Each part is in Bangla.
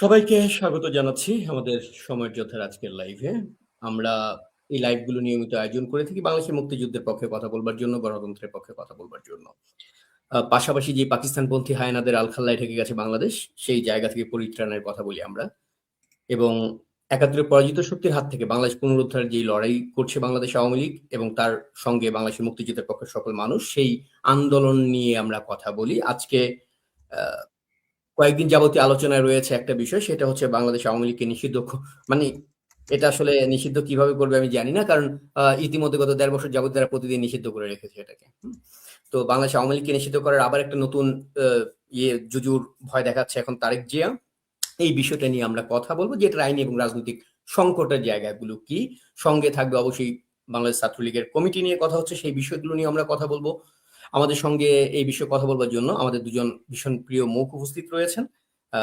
সবাইকে স্বাগত জানাচ্ছি আমাদের সময়ের যোদ্ধার আজকের লাইভে। আমরা এই লাইভগুলো নিয়মিত আয়োজন করে থাকি বাংলাদেশের মুক্তিযুদ্ধের পক্ষে কথা বলবার জন্য, গণতন্ত্রের পক্ষে কথা বলবার জন্য। পাশাপাশি যে পাকিস্তানপন্থী হায়নাদের আলখাল্লায় ঠেকে গেছে বাংলাদেশ, সেই জায়গা থেকে পরিত্রাণের কথা বলি আমরা। এবং একাত্তরে পরাজিত শক্তির হাত থেকে বাংলাদেশ পুনরুদ্ধারের যেই লড়াই করছে বাংলাদেশ আওয়ামী লীগ এবং তার সঙ্গে বাংলাদেশের মুক্তিযুদ্ধের পক্ষের সকল মানুষ, সেই আন্দোলন নিয়ে আমরা কথা বলি। আজকে আ কয়েকদিন যাবতীয় আলোচনায় রয়েছে একটা বিষয়, সেটা হচ্ছে বাংলাদেশ আওয়ামী লীগকে নিষিদ্ধ মানে এটা আসলে নিষিদ্ধ কিভাবে করবে আমি জানি না। কারণ ইতিমধ্যে গত ১.৫ বছর যাবৎ তারা প্রতিদিন নিষিদ্ধ করে রেখেছে এটাকে। তো বাংলাদেশ আওয়ামী লীগকে নিষিদ্ধ করার আবার একটা নতুন আ জুজুর ভয় দেখাচ্ছে এখন তারেক জিয়া। এই বিষয়টা নিয়ে আমরা কথা বলব যে এটার আইনি এবং রাজনৈতিক সংকটের জায়গাগুলো কি? সঙ্গে থাকবে অবশ্যই বাংলাদেশ ছাত্রলীগের কমিটি নিয়ে কথা হচ্ছে, সেই বিষয়গুলো নিয়ে আমরা কথা বলব। আমাদের সঙ্গে এই বিষয়ে কথা বলবার জন্য আমাদের দুজন ভীষণ প্রিয় মুখ উপস্থিত রয়েছেন। আ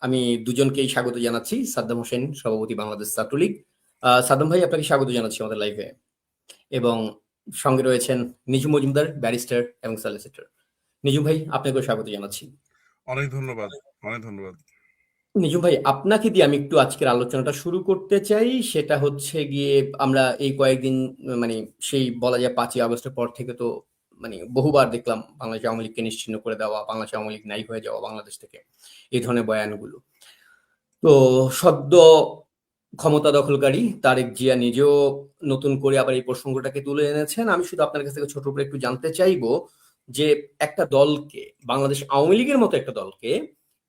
আমি দুজনকেই স্বাগত জানাচ্ছি। সাদ্দাম হোসেন, সভাপতি বাংলাদেশ ছাত্রলীগ। সাদ্দাম ভাই আপনাকে স্বাগত জানাচ্ছি আমাদের লাইভে। এবং সঙ্গে রয়েছেন নিজুম মজুমদার, ব্যারিস্টার এবং সলিসিটর। নিজুম ভাই আপনাকেও স্বাগত জানাচ্ছি। অনেক ধন্যবাদ, অনেক ধন্যবাদ। নিজুম ভাই আপনাকে দিয়ে আমি একটু আজকের আলোচনাটা শুরু করতে চাই। সেটা হচ্ছে গিয়ে আমরা এই কয়েকদিন মানে সেই বলা যায় ৫ই আগস্টের পর থেকে তো বহুবার দেখলাম বাংলাদেশ আওয়ামী লীগকে নিশ্চিহ্ন করে দেওয়া, বাংলাদেশ আওয়ামী লীগ নাই হয়ে যাওয়া বাংলাদেশ থেকে। এই ধরনের বয়ানগুলো। তো সদ্য ক্ষমতা দখলকারী তারেক জিয়া নিজেও নতুন করে আবার এই প্রসঙ্গটাকে তুলে এনেছেন। আমি শুধু আপনার কাছ থেকে ছোট করে একটু জানতে চাইবো যে একটা দলকে, বাংলাদেশ আওয়ামী লীগের মতো একটা দলকে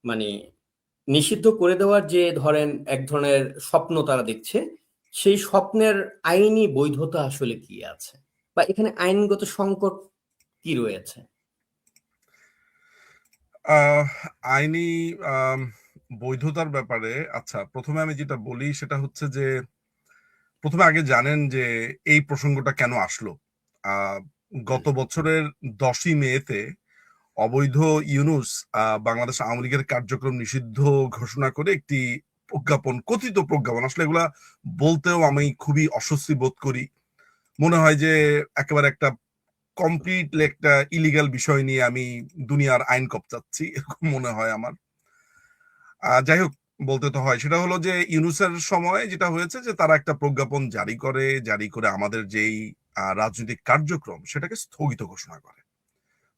মানে নিষিদ্ধ করে দেওয়ার যে ধরেন এক ধরনের স্বপ্ন তারা দেখছে, সেই স্বপ্নের আইনি বৈধতা আসলে কি আছে? বা এখানে আইনগত সংকট কি রয়েছে? আহ, আইনি বৈধতার ব্যাপারে আচ্ছা, প্রথমে আমি যেটা বলি সেটা হচ্ছে যে প্রথমে আগে জানেন যে এই প্রসঙ্গটা কেন আসলো। গত বছরের 10ই মেতে অবৈধ ইউনূস বাংলাদেশ আওয়ামী লীগের কার্যক্রম নিষিদ্ধ ঘোষণা করে একটি প্রজ্ঞাপন, কথিত প্রজ্ঞাপন, আসলে এগুলা বলতেও আমি খুবই অস্বস্তি বোধ করি। মনে হয় যে একেবারে একটা কমপ্লিটলি একটা ইলিগাল বিষয় নিয়ে আমি দুনিয়ার আইন কপচাচ্ছি, এরকম মনে হয় আমার। যাই হোক, বলতে তো হয়। সেটা হলো যে ইউনূসের সময় যেটা হয়েছে যে তারা একটা প্রজ্ঞাপন জারি করে আমাদের যেই রাজনৈতিক কার্যক্রম সেটাকে স্থগিত ঘোষণা করে।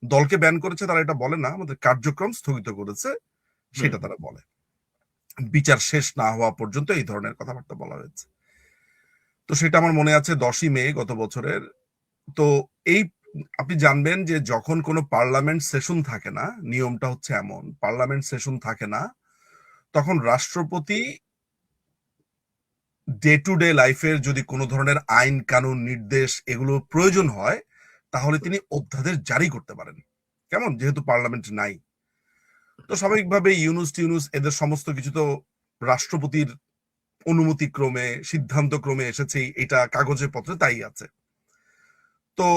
দলকে ব্যান করেছে তারা এটা বলে না, আমাদের কার্যক্রম স্থগিত করেছে সেটা তারা বলে। বিচার শেষ না হওয়া পর্যন্ত এই ধরনের কথাবার্তা বলা হয়েছে। তো সেটা আমার মনে আছে 10ই মে গত বছরের। তো এই আপনি জানবেন যে যখন কোনো পার্লামেন্ট সেশন থাকে না, নিয়মটা হচ্ছে এমন, পার্লামেন্ট সেশন থাকে না, তখন রাষ্ট্রপতি ডে টু ডে লাইফের যদি কোনো ধরনের আইন কানুন নির্দেশ এগুলো প্রয়োজন হয়, তাহলে তিনি অধ্যাদেশ জারি করতে পারেন। কেমন, যেহেতু পার্লামেন্ট নাই। তো স্বাভাবিকভাবে ইউনূস এদের সমস্ত কিছু তো রাষ্ট্রপতির অনুমতি ক্রমে, সিদ্ধান্ত ক্রমে এসেছে, এটা কাগজে পত্রে তাই আছে। তো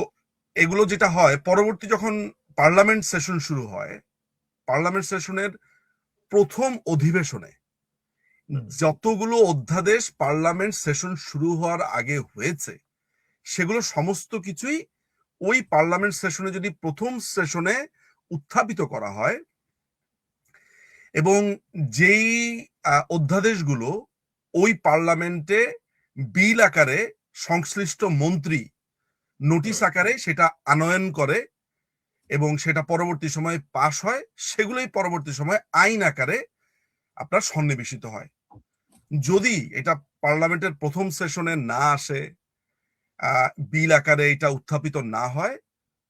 এগুলো যেটা হয়, পরবর্তী যখন পার্লামেন্ট সেশন শুরু হয়, পার্লামেন্ট সেশনের প্রথম অধিবেশনে যতগুলো অধ্যাদেশ পার্লামেন্ট সেশন শুরু হওয়ার আগে হয়েছে, সেগুলো সমস্ত কিছুই ওই পার্লামেন্ট সেশনে যদি প্রথম সেশনে উত্থাপিত করা হয় এবং যেই অধ্যাদেশগুলো ওই পার্লামেন্টে বিল আকারে সংশ্লিষ্ট মন্ত্রী নোটিশ আকারে সেটা আনয়ন করে এবং সেটা পরবর্তী সময়ে পাশ হয়, সেগুলোই পরবর্তী সময়ে আইন আকারে আপনার সন্নিবেশিত হয়। যদি এটা পার্লামেন্টের প্রথম সেশনে না আসে, বিল আকারে এটা উত্থাপিত না হয়,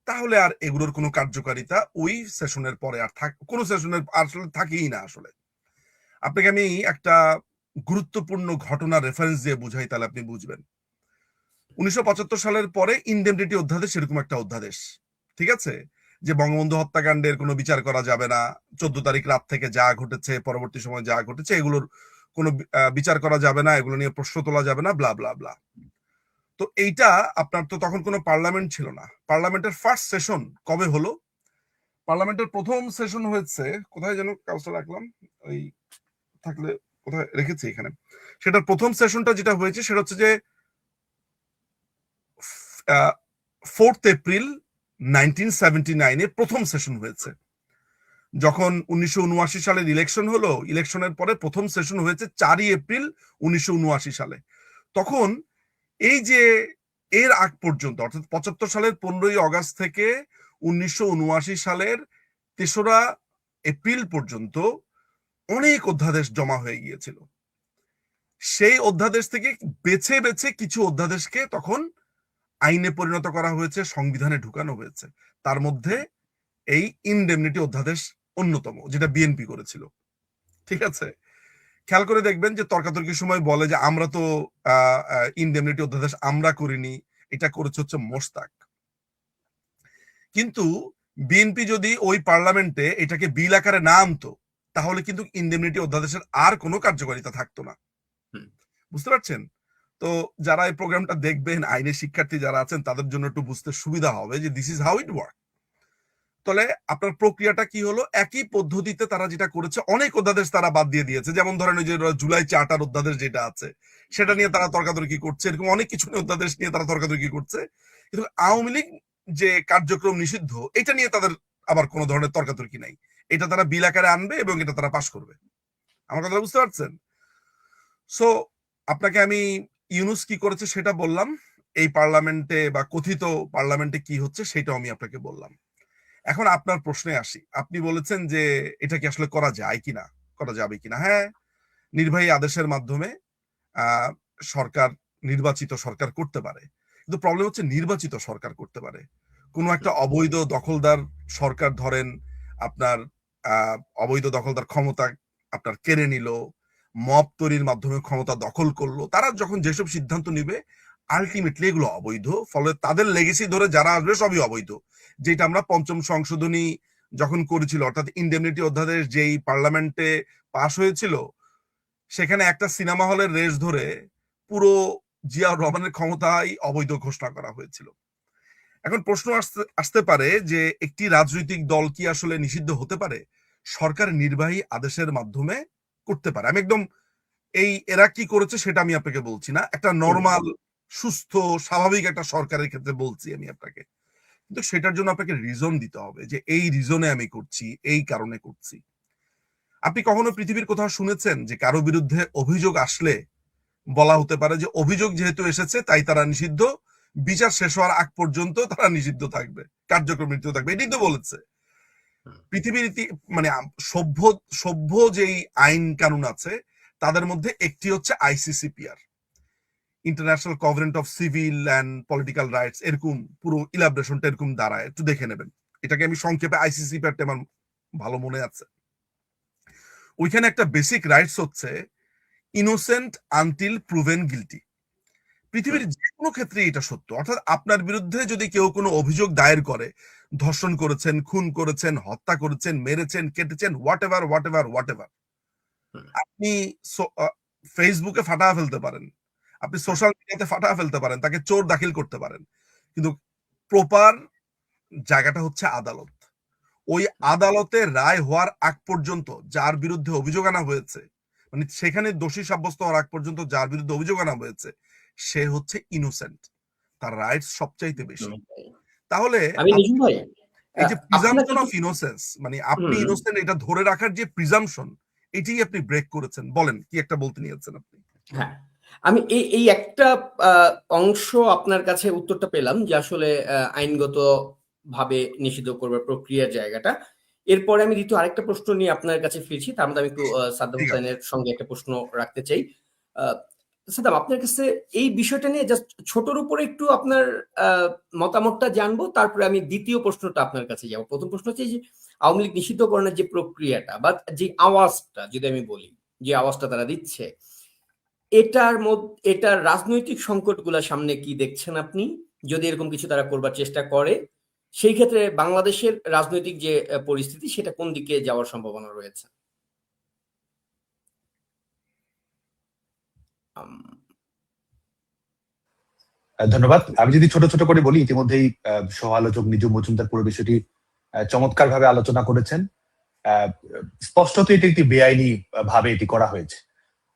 তাহলে আর এগুলোর কোনো কার্যকারিতা ওই সেশনের পরে আর কোনো সেশনের আসলে থাকেই না। আসলে আপনাকে আমি একটা গুরুত্বপূর্ণ ঘটনা রেফারেন্স দিয়ে বুঝাই, তাহলে আপনি বুঝবেন। 1975 সালের পরে ইনডেমনিটি অধ্যাদেশ, এরকম একটা অধ্যাদেশ, ঠিক আছে, যে বঙ্গবন্ধু হত্যাকাণ্ডের কোনো বিচার করা যাবে না, 14 তারিখ রাত থেকে যা ঘটেছে, পরবর্তী সময় যা ঘটেছে, এগুলোর কোনো বিচার করা যাবে না, এগুলো নিয়ে প্রশ্ন তোলা যাবে না, ব্লা ব্লা ব্লা। তো এইটা আপনার তো তখন কোনো পার্লামেন্ট ছিল না। পার্লামেন্টের ফার্স্ট সেশন কবে হলো? পার্লামেন্টের প্রথম সেশন হয়েছে, কোথায় যেন কাগজটা রাখলাম, ওই থাকলে কোথায় রেখেছি এখানে। সেটার প্রথম সেশনটা যেটা হয়েছে সেটা হচ্ছে যে 4th এপ্রিল 1979 প্রথম সেশন হয়েছে। যখন 1979 সালের ইলেকশন হলো, ইলেকশনের পরে প্রথম সেশন হয়েছে 4ই এপ্রিল 1979 সালে। তখন এই যে এর আগ পর্যন্ত অর্থাৎ 75 সালের 15ই অগাস্ট থেকে 1979 সালের 3রা এপ্রিল পর্যন্ত অনেক অধ্যাদেশ জমা হয়ে গিয়েছিল। সেই অধ্যাদেশ থেকে বেছে বেছে কিছু অধ্যাদেশকে তখন আইনে পরিণত করা হয়েছে, সংবিধানে ঢুকানো হয়েছে। তার মধ্যে এই ইনডেমনিটি অধ্যাদেশ অন্যতম, যেটা বিএনপি করেছিল। ঠিক আছে, খেয়াল করে দেখবেন যে তর্কাতর্কির সময় বলে যে আমরা তো ইনডেমনিটি অধ্যাদেশ আমরা করিনি, এটা করেছে হচ্ছে মোশতাক। কিন্তু বিএনপি যদি ওই পার্লামেন্টে এটাকে বিল আকারে না আনতো, তাহলে কিন্তু ইনডেমনিটি অধ্যাদেশের আর কোনো কার্যকারিতা থাকতো না। বুঝতে পারছেন? তো যারা এই প্রোগ্রামটা দেখবেন, আইনের শিক্ষার্থী যারা আছেন, তাদের জন্য একটু বুঝতে সুবিধা হবে যে this is how it work. তাহলে আপনার প্রক্রিয়াটা কি হলো? একই পদ্ধতিতে তারা যেটা করেছে, অনেক অধ্যাদেশ তারা বাদ দিয়ে দিয়েছে। যেমন ধরেন ওই যে জুলাই চার্টার অধ্যাদেশ যেটা আছে, সেটা নিয়ে তারা তর্কাতর্কি করছে। এরকম অনেক কিছু অধ্যাদেশ নিয়ে তারা তর্কাতর্কি করছে। কিন্তু আওয়ামী লীগ যে কার্যক্রম নিষিদ্ধ, এটা নিয়ে তাদের আবার কোনো ধরনের তর্কাতর্কি নাই। এটা তারা বিল আকারে আনবে এবং এটা তারা পাশ করবে। আমার কথা বুঝতে পারছেন? সো আপনাকে আমি ইউনুস কি করেছে সেটা বললাম, এই পার্লামেন্টে বা কথিত পার্লামেন্টে কি হচ্ছে সেটাও আমি আপনাকে বললাম। এখন আপনার প্রশ্নে আসি। আপনি বলেছেন যে এটা কি আসলে করা যায় কিনা, করা যাবে কিনা। হ্যাঁ, নির্বাহী আদেশের মাধ্যমে সরকার, নির্বাচিত সরকার করতে পারে। কিন্তু প্রবলেম হচ্ছে নির্বাচিত সরকার করতে পারে। কোনো একটা অবৈধ দখলদার সরকার, ধরেন আপনার অবৈধ দখলদার ক্ষমতা আপনার কেড়ে নিল, মব তৈরির মাধ্যমে ক্ষমতা দখল করলো, তারা যখন যেসব সিদ্ধান্ত নিবে আলটিমেটলি এগুলো অবৈধ। ফলে তাদের লেগেসি ধরে যারা আসবে সবই অবৈধ। যেটা আমরা পঞ্চম সংশোধনী যখন করেছিল, অর্থাৎ ইনডেমনিটি অধ্যাদেশ যেই পার্লামেন্টে পাশ হয়েছিল, সেখানে একটা সিনেমা হলের রেস ধরে পুরো জিয়াউর রহমানের ক্ষমতাই অবৈধ ঘোষণা করা হয়েছিল। এখন প্রশ্ন আসতে পারে যে একটি রাজনৈতিক দল কি আসলে নিষিদ্ধ হতে পারে? সরকার নির্বাহী আদেশের মাধ্যমে করতে পারে। আমি একদম এরা কি করেছে সেটা আমি আপনাকে বলছি না, একটা নর্মাল সুস্থ স্বাভাবিক একটা সরকারের ক্ষেত্রে বলছি আমি আপনাকে। কিন্তু সেটার জন্য আপনাকে রিজন দিতে হবে যে এই রিজনে আমি করছি, এই কারণে করছি। আপনি কখনো পৃথিবীর কোথাও শুনেছেন যে কারো বিরুদ্ধে অভিযোগ আসলে বলা হতে পারে যে অভিযোগ যেহেতু এসেছে তাই তারা নিষিদ্ধ, বিচার শেষ হওয়ার আগ পর্যন্ত তারা নিষিদ্ধ থাকবে, কার্যক্রম নিষিদ্ধ থাকবে? এটাই তো বলেছে পৃথিবীর মানে সভ্য সভ্য যেই আইন কানুন আছে তাদের মধ্যে একটি হচ্ছে ICCPR, international covenant of civil and political rights. এরকম পুরো ইলাবরেশনটা এরকম দাঁড়ায়, একটু দেখে নেবেন। এটাকে আমি সংক্ষেপে আইসিসিপিআরটা আমার ভালো মনে আছে। ওইখানে একটা বেসিক রাইটস হচ্ছে ইনোসেন্ট আনটিল প্রুভেন গিলটি। পৃথিবীর যে কোনো ক্ষেত্রে এটা সত্য। অর্থাৎ আপনার বিরুদ্ধে যদি কেউ কোনো অভিযোগ দায়ের করে, ধর্ষণ করেছেন, খুন করেছেন, হত্যা করেছেন, মেরেছেন, কেটেছেন, হোয়াট এভার, আপনি ফেসবুকে ফাটা ফেলতে পারেন, আপনি সোশ্যাল মিডিয়াতে ফাটা ফেলতে পারেন, তাকে চোর দাখিল করতে পারেন, কিন্তু প্রপার জায়গাটা হচ্ছে আদালত। ওই আদালতে রায় হওয়ার আগ পর্যন্ত যার বিরুদ্ধে অভিযোগ আনা হয়েছে, মানে সেখানে দোষী সাব্যস্ত হওয়ার আগ পর্যন্ত যার বিরুদ্ধে অভিযোগ আনা হয়েছে, সে হচ্ছে ইনোসেন্ট, তার রাইটস সবচাইতে বেশি। তাহলে এই যে প্রিজাম্পশন অফ ইনোসেন্স, মানে আপনি ইনোসেন্ট এটা ধরে রাখার যে প্রিজাম্পশন, এটাই আপনি ব্রেক করেছেন। বলেন কি একটা বলতে নিয়েছেন আপনি? হ্যাঁ, আমি এই একটা অংশ আপনার কাছে উত্তরটা পেলাম যে আসলে আইনগত ভাবে নিষিদ্ধ করবার প্রক্রিয়ার জায়গাটা। এরপরে আমি দ্বিতীয় আরেকটা প্রশ্ন নিয়ে আপনার কাছে ফিরছি। তার মধ্যে আমি একটু সাদ্দাম হোসেনের সঙ্গে একটা প্রশ্ন রাখতে চাই। সাদ্দাম, আপনার কাছে এই বিষয়টা নিয়ে জাস্ট ছোটর উপরে একটু আপনার মতামতটা জানবো, তারপরে আমি দ্বিতীয় প্রশ্নটা আপনার কাছে যাবো। প্রথম প্রশ্ন হচ্ছে যে আওয়ামী লীগ নিষিদ্ধকরণের যে প্রক্রিয়াটা বা যে আওয়াজটা, যদি আমি বলি যে আওয়াজটা তারা দিচ্ছে, এটার রাজনৈতিক সংকটগুলা সামনে কি দেখছেন আপনি? যদি এরকম কিছু তারা করবার চেষ্টা করে, সেই ক্ষেত্রে বাংলাদেশের রাজনৈতিক যে পরিস্থিতি, সেটা কোন দিকে যাওয়ার সম্ভাবনা রয়েছে? ধন্যবাদ। আমি যদি ছোট ছোট করে বলি, ইতিমধ্যেই সহ আলোচক নিজু মজুমদার পুরো বিষয়টি চমৎকার ভাবে আলোচনা করেছেন। স্পষ্টত এটি একটি বেআইনি ভাবে এটি করা হয়েছে,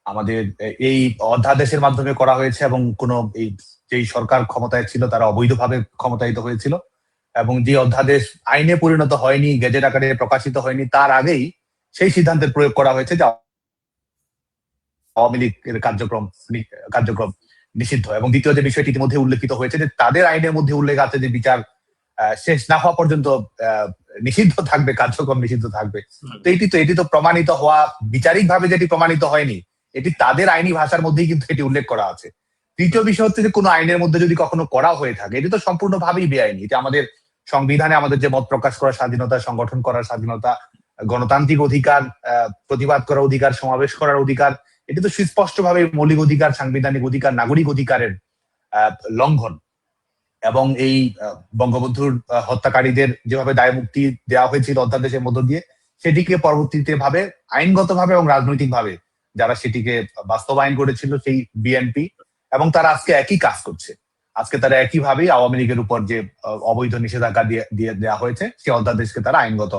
আমাদের এই অধ্যাদেশের মাধ্যমে করা হয়েছে এবং কোন এই যেই সরকার ক্ষমতায় ছিল তারা অবৈধভাবে ক্ষমতায়িত হয়েছিল এবং যে অধ্যাদেশ আইনে পরিণত হয়নি, গেজেট আকারে প্রকাশিত হয়নি, তার আগেই সেই সিদ্ধান্তের প্রয়োগ করা হয়েছে যে আওয়ামী লীগের কার্যক্রম নিষিদ্ধ। এবং দ্বিতীয় যে বিষয়টি ইতিমধ্যে উল্লেখিত হয়েছে যে তাদের আইনের মধ্যে উল্লেখ আছে যে বিচার শেষ না হওয়া পর্যন্ত নিষিদ্ধ থাকবে, কার্যক্রম নিষিদ্ধ থাকবে। তো এটি তো প্রমাণিত হওয়া, বিচারিক ভাবে যেটি প্রমাণিত হয়নি, এটি তাদের আইনি ভাষার মধ্যেই কিন্তু এটি উল্লেখ করা আছে। তৃতীয় বিষয় হচ্ছে যে কোনো আইনের মধ্যে যদি কখনো করা হয়ে থাকে, এটি তো সম্পূর্ণভাবেই বেআইনি। এটা আমাদের সংবিধানে আমাদের যে মত প্রকাশ করার স্বাধীনতা, সংগঠন করার স্বাধীনতা, গণতান্ত্রিক অধিকার, প্রতিবাদ করার অধিকার, সমাবেশ করার অধিকার, এটি তো সুস্পষ্টভাবে মৌলিক অধিকার, সাংবিধানিক অধিকার, নাগরিক অধিকারের লঙ্ঘন। এবং এই বঙ্গবন্ধুর হত্যাকারীদের যেভাবে দায় মুক্তি দেওয়া হয়েছিল অধ্যাদেশের মধ্য দিয়ে, সেটিকে পরবর্তীতে ভাবে আইনগতভাবে এবং রাজনৈতিকভাবে যারা সেটিকে বাস্তবায়ন করেছিল সেই বিএনপি, এবং তারা আজকে একই কাজ করছে। আজকে তারা একইভাবেই আওয়ামী লীগের উপর যে অবৈধ নিষেধাজ্ঞা দিয়ে দেওয়া হয়েছে সেই অধ্যাদেশকে তারা আইনগত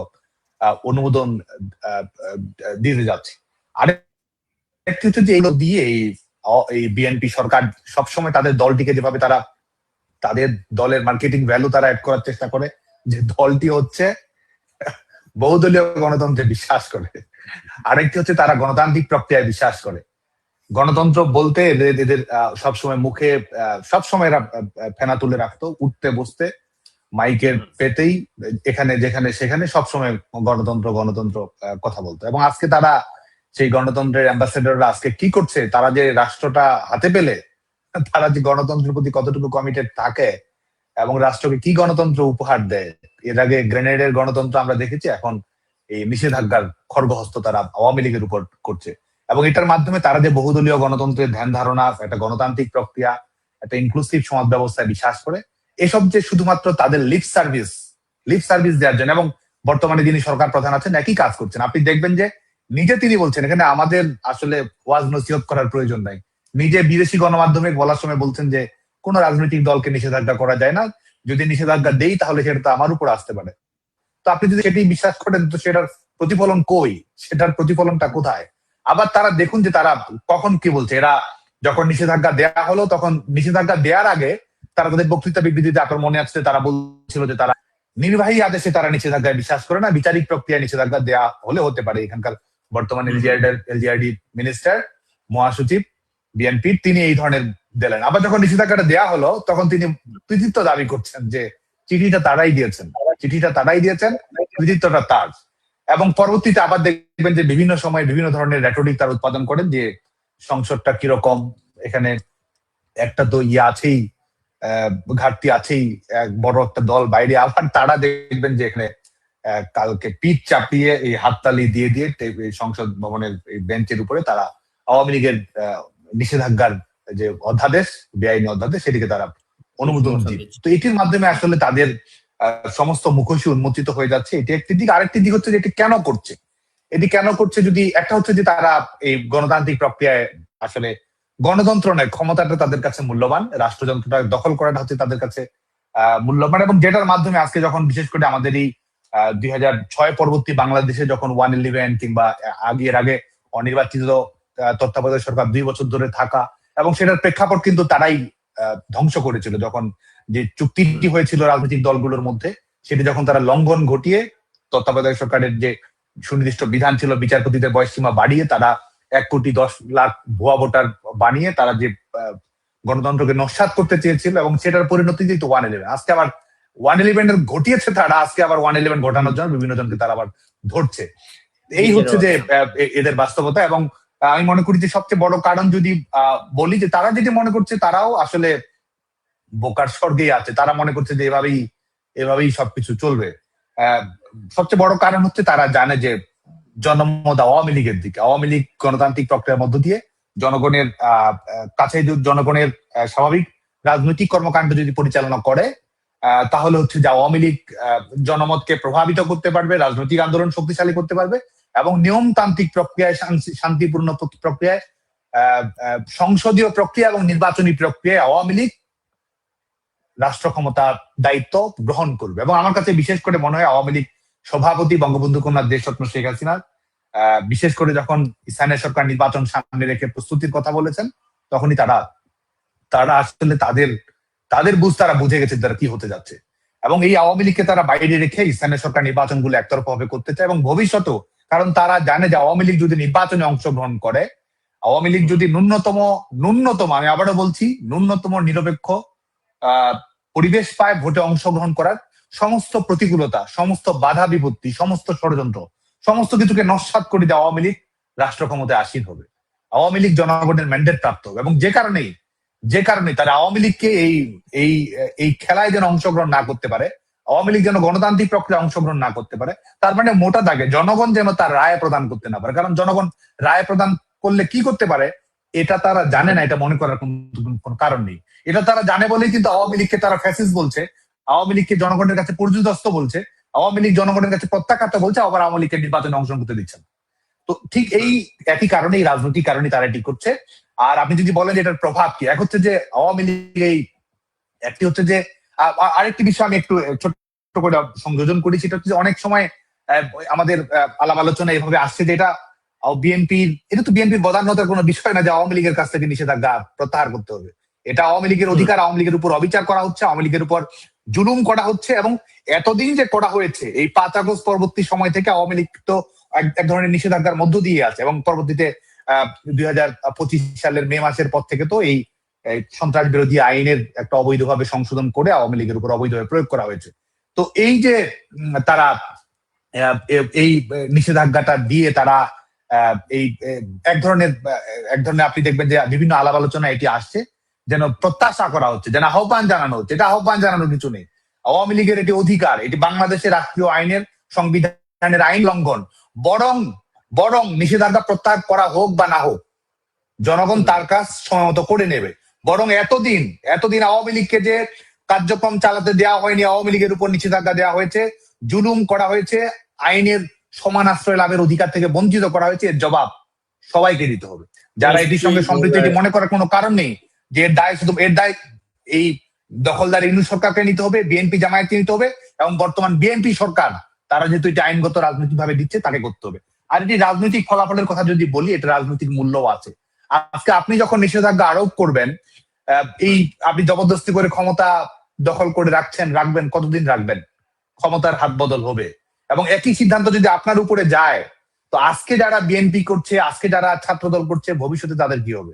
অনুমোদন দিতে যাচ্ছে। আরেকটি হচ্ছে যে এগুলো দিয়ে এই বিএনপি সরকার সবসময় তাদের দলটিকে যেভাবে তারা তাদের দলের মার্কেটিং ভ্যালু তারা অ্যাড করার চেষ্টা করে, যে দলটি হচ্ছে বহুদলীয় গণতন্ত্রে বিশ্বাস করে। আরেকটি হচ্ছে তারা গণতান্ত্রিক প্রক্রিয়ায় বিশ্বাস করে। গণতন্ত্র বলতে এদের সবসময় মুখে সবসময় এরা ফেনা তুলে রাখতো, উঠতে বসতে মাইকের পেতেই এখানে যেখানে সেখানে সবসময় গণতন্ত্র গণতন্ত্র কথা বলতো। এবং আজকে তারা সেই গণতন্ত্রের অ্যাম্বাসেডররা আজকে কি করছে, তারা যে রাষ্ট্রটা হাতে পেলে তারা যে গণতন্ত্রের প্রতি কতটুকু কমিটেড থাকে এবং রাষ্ট্রকে কি গণতন্ত্র উপহার দেয়। এর আগে গ্রেনেডের গণতন্ত্র আমরা দেখেছি, এখন এই নিষেধাজ্ঞার খড়গহস্ত তারা আওয়ামী লীগের উপর করছে। এবং এটার মাধ্যমে তারা যে বহুদলীয় গণতন্ত্রের ধ্যান ধারণা, একটা গণতান্ত্রিক প্রক্রিয়া, একটা ইনক্লুসিভ সমাজ ব্যবস্থায় বিশ্বাস করে, এসব যে শুধুমাত্র তাদের লিপ সার্ভিস দেওয়ার জন্য। এবং বর্তমানে যিনি সরকার প্রধান আছেন একই কাজ করছেন। আপনি দেখবেন যে নিজে তিনি বলছেন এখানে আমাদের আসলে ওয়াজ নসিহত করার প্রয়োজন নাই। নিজে বিদেশি গণমাধ্যমে বলার সময় বলছেন যে কোন রাজনৈতিক দলকে নিষেধাজ্ঞা করা যায় না, যদি নিষেধাজ্ঞা দেই তাহলে সেটা তো আমার উপর আসতে পারে। তো আপনি যদি সেটি বিশ্বাস করেন তো সেটার প্রতিফলন কই, সেটার প্রতিফলনটা কোথায়? আবার তারা দেখুন যে তারা কখন কি বলছে। এরা যখন নিষেধাজ্ঞা দেয়া হলো তখন নিষেধাজ্ঞা দেওয়ার আগে তারা তাদের বক্তৃতা বিবৃতিতে, আপনার মনে আছে, তারা বলছিল যে তারা নির্বাহী আদেশে তারা নিষেধাজ্ঞায় বিশ্বাস করে না, বিচারিক প্রক্রিয়ায় নিষেধাজ্ঞা দেওয়া হলে হতে পারে। এখানকার বর্তমানে এলজিআরডি মিনিস্টার, মহাসচিব বিএনপি, তিনি এই ধরনের দিলেন। আবার যখন নিষেধাজ্ঞাটা দেওয়া হলো তখন তিনি কৃতিত্ব দাবি করছেন যে চিঠিটা তারাই দিয়েছেন, কৃতিত্বটা তার। এবং পরবর্তীতে আবার দেখবেন যে বিভিন্ন সময় বিভিন্ন ধরনের রেটরিক তারা উৎপাদন করেন যে সংসদটা কিরকম, এখানে একটা তো আছেই, ঘাটতি আছেই, বড় একটা দল বাইরে। আবার তারা দেখবেন যে এখানে কালকে পিঠ চাপিয়ে এই হাততালি দিয়ে দিয়ে সংসদ ভবনের বেঞ্চের উপরে তারা আওয়ামী লীগের নিষেধাজ্ঞার যে অধ্যাদেশ, বেআইনি অধ্যাদেশ, সেটিকে তারা অনুমোদন দিচ্ছে। তো এটির মাধ্যমে আসলে তাদের সমস্ত মুখোশী উন্মোচিত হয়ে যাচ্ছে। এটি একটি দিক। আরেকটি দিক হচ্ছে যে এটি কেন করছে, যদি একটা হচ্ছে যে তারা এই গণতান্ত্রিক প্রক্রিয়ায় আসলে গণতন্ত্র নয়, ক্ষমতাটা তাদের কাছে মূল্যবান, রাষ্ট্রযন্ত্রটা দখল করাটা হচ্ছে তাদের কাছে মূল্যবান। এবং যেটার মাধ্যমে আজকে যখন বিশেষ করে আমাদের এই 2006 পরবর্তী বাংলাদেশে যখন 111 কিংবা এর আগে অনির্বাচিত তত্ত্বাবধায়ক সরকার 2 বছর ধরে থাকা, এবং সেটার প্রেক্ষাপট কিন্তু তারাই ধ্বংস করেছিল। যখন যে চুক্তিটি হয়েছিল রাজনৈতিক দলগুলোর মধ্যে, সেটি যখন তারা লঙ্ঘন ঘটিয়ে তত্ত্বাবধায়ক সরকারের যে সুনির্দিষ্ট বিধান ছিল বিচারপতিদের বয়সসীমা বাড়িয়ে তারা 1,10,00,000 ভুয়া ভোটার বানিয়ে তারা যে গণতন্ত্রকে নস্যাৎ করতে চেয়েছিল, এবং সেটার পরিণতি যেহেতু 111, আজকে আবার 111 ঘটিয়েছে তারা, আজকে আবার 111 ঘটানোর জন্য বিভিন্ন জনকে তারা আবার ধরছে। এই হচ্ছে যে এদের বাস্তবতা। এবং আমি মনে করি যে সবচেয়ে বড় কারণ যদি বলি, যে তারা যেটি মনে করছে তারাও আসলে বোকার স্বর্গেই আছে। তারা মনে করছে যে এভাবেই সবকিছু চলবে। সবচেয়ে বড় কারণ হচ্ছে তারা জানে যে জনমত আওয়ামী লীগের দিকে। আওয়ামী লীগ গণতান্ত্রিক প্রক্রিয়ার মধ্য দিয়ে জনগণের কাছে, জনগণের স্বাভাবিক রাজনৈতিক কর্মকাণ্ড যদি পরিচালনা করে, তাহলে হচ্ছে যে আওয়ামী লীগ জনমতকে প্রভাবিত করতে পারবে, রাজনৈতিক আন্দোলন শক্তিশালী করতে পারবে, এবং নিয়মতান্ত্রিক প্রক্রিয়ায়, শান্তিপূর্ণ প্রক্রিয়ায়, সংসদীয় প্রক্রিয়া এবং নির্বাচনী প্রক্রিয়ায় আওয়ামী লীগ রাষ্ট্র ক্ষমতা দায়িত্ব গ্রহণ করবে। এবং আমার কাছে বিশেষ করে মনে হয় আওয়ামী লীগ সভাপতি বঙ্গবন্ধু কন্যা দেশরত্ন শেখ হাসিনা বিশেষ করে যখন স্থানীয় সরকার নির্বাচন সামনে রেখে প্রস্তুতির কথা বলেছেন, তখনই তারা আসলে তাদের বুঝ তারা বুঝে গেছে তারা কি হতে যাচ্ছে। এবং এই আওয়ামী লীগকে তারা বাইরে রেখে স্থানীয় সরকার নির্বাচনগুলো একতরফা ভাবে করতে চায় এবং ভবিষ্যতেও, কারণ তারা জানে যে আওয়ামী লীগ যদি নির্বাচনে অংশগ্রহণ করে, আওয়ামী লীগ যদি ন্যূনতম আমি আবারও বলছি ন্যূনতম নিরপেক্ষ পরিবেশ পায় ভোটে অংশগ্রহণ করার, সমস্ত প্রতিকূলতা, সমস্ত বাধা বিপত্তি, সমস্ত ষড়যন্ত্র, সমস্ত কিছুকে নস্যাৎ করে দিয়ে আওয়ামী লীগ রাষ্ট্র ক্ষমতায় আসীন হবে। আওয়ামী লীগ জনগণের ম্যান্ডেট প্রাপ্ত হবে এবং যে কারণে তারা আওয়ামী লীগকে এই এই খেলায় যেন অংশগ্রহণ না করতে পারে, আওয়ামী লীগ যেন গণতান্ত্রিক প্রক্রিয়া অংশগ্রহণ না করতে পারে, তার মানে মোটা দাগে জনগণ যেন তার রায় প্রদান করতে না পারে। কারণ জনগণ রায় প্রদান করলে কি করতে পারে এটা তারা জানে না, এটা মনে করার কোন কারণ নেই। এটা তারা জানে বলেই কিন্তু আওয়ামী লীগকে তারা ফ্যাসিস্ট বলছে, আওয়ামী লীগকে জনগণের কাছে পর্যুদস্ত বলছে, আওয়ামী লীগ জনগণের কাছে প্রত্যাখ্যাত বলছে, আবার আওয়ামী লীগকে নির্বাচনে অংশগ্রহণ করতে দিচ্ছে না। তো ঠিক এই একই কারণে, এই রাজনৈতিক কারণে তারা এটি করছে। আর আপনি যদি বলেন এটার প্রভাব কি, এক হচ্ছে যে আওয়ামী লীগ একটি হচ্ছে যে আরেকটি বিষয় আমি একটু ছোট্ট করে সংযোজন করি, সেটা হচ্ছে যে অনেক সময় আমাদের আলাপ আলোচনা এভাবে আসছে যে এটা তো বিএনপির বদান্যতার কোনো বিষয় না যে আওয়ামী লীগের কাছ থেকে নিষেধাজ্ঞা প্রত্যাহার করতে হবে। এটা আওয়ামী লীগের অধিকার, আওয়ামী লীগের উপর অবিচার করা হচ্ছে, আওয়ামী লীগের উপর জুলুম করা হচ্ছে। এবং এতদিন যে করা হয়েছে, এই 5 আগস্ট পরবর্তী সময় থেকে আওয়ামী লীগ তো এক ধরনের নিষেধাজ্ঞার মধ্য দিয়ে আছে এবং পরবর্তীতে 2025 সালের মে মাসের পর থেকে তো এই সন্ত্রাস বিরোধী আইনের একটা অবৈধভাবে সংশোধন করে আওয়ামী লীগের উপর অবৈধভাবে প্রয়োগ করা হয়েছে। তো এই যে তারা এই নিষেধাজ্ঞাটা দিয়ে তারা এই এক ধরনের আপনি দেখবেন যে বিভিন্ন আলাপ আলোচনা এটি আসছে, যেন প্রত্যাশা করা হচ্ছে, যেন আহ্বান জানানো হচ্ছে। এটা আহ্বান জানানোর কিছু নেই। আওয়ামী লীগের এটি অধিকার, এটি বাংলাদেশের রাষ্ট্রীয় আইনের, সংবিধানের আইন লঙ্ঘন। বরং নিষেধাজ্ঞা প্রত্যাহার করা হোক বা না হোক, জনগণ তার কাজ সময় মতো করে নেবে। বরং এতদিন আওয়ামী লীগকে যে কার্যক্রম চালাতে দেওয়া হয়নি, আওয়ামী লীগের উপর নিষেধাজ্ঞা দেওয়া হয়েছে, জুলুম করা হয়েছে, আইনের সমান আশ্রয় লাভের অধিকার থেকে বঞ্চিত করা হয়েছে, এর জবাব সবাইকে দিতে হবে। যারা এটির সঙ্গে সম্পৃক্ত, এটি মনে করার কোনো কারণ নেই যে এর দায় এই দখলদার ইউনূস সরকারকে নিতে হবে, বিএনপি জামায়াতকে নিতে হবে, এবং বর্তমান বিএনপি সরকার তারা যেহেতু এটা আইনগত রাজনৈতিক ভাবে দিচ্ছে তাকে করতে হবে। আর এটি রাজনৈতিক ফলাফলের কথা যদি বলি, এটা রাজনৈতিক মূল্যও আছে। আজকে আপনি যখন নিষেধাজ্ঞা আরোপ করবেন, এই আপনি জবরদস্তি করে ক্ষমতা দখল করে রাখবেন, কতদিন রাখবেন? ক্ষমতার হাত বদল হবে এবং একই সিদ্ধান্ত যদি আপনার উপরে যায়, তো আজকে যারা বিএনপি করছে, আজকে যারা ছাত্রদল করছে, ভবিষ্যতে তাদের কি হবে?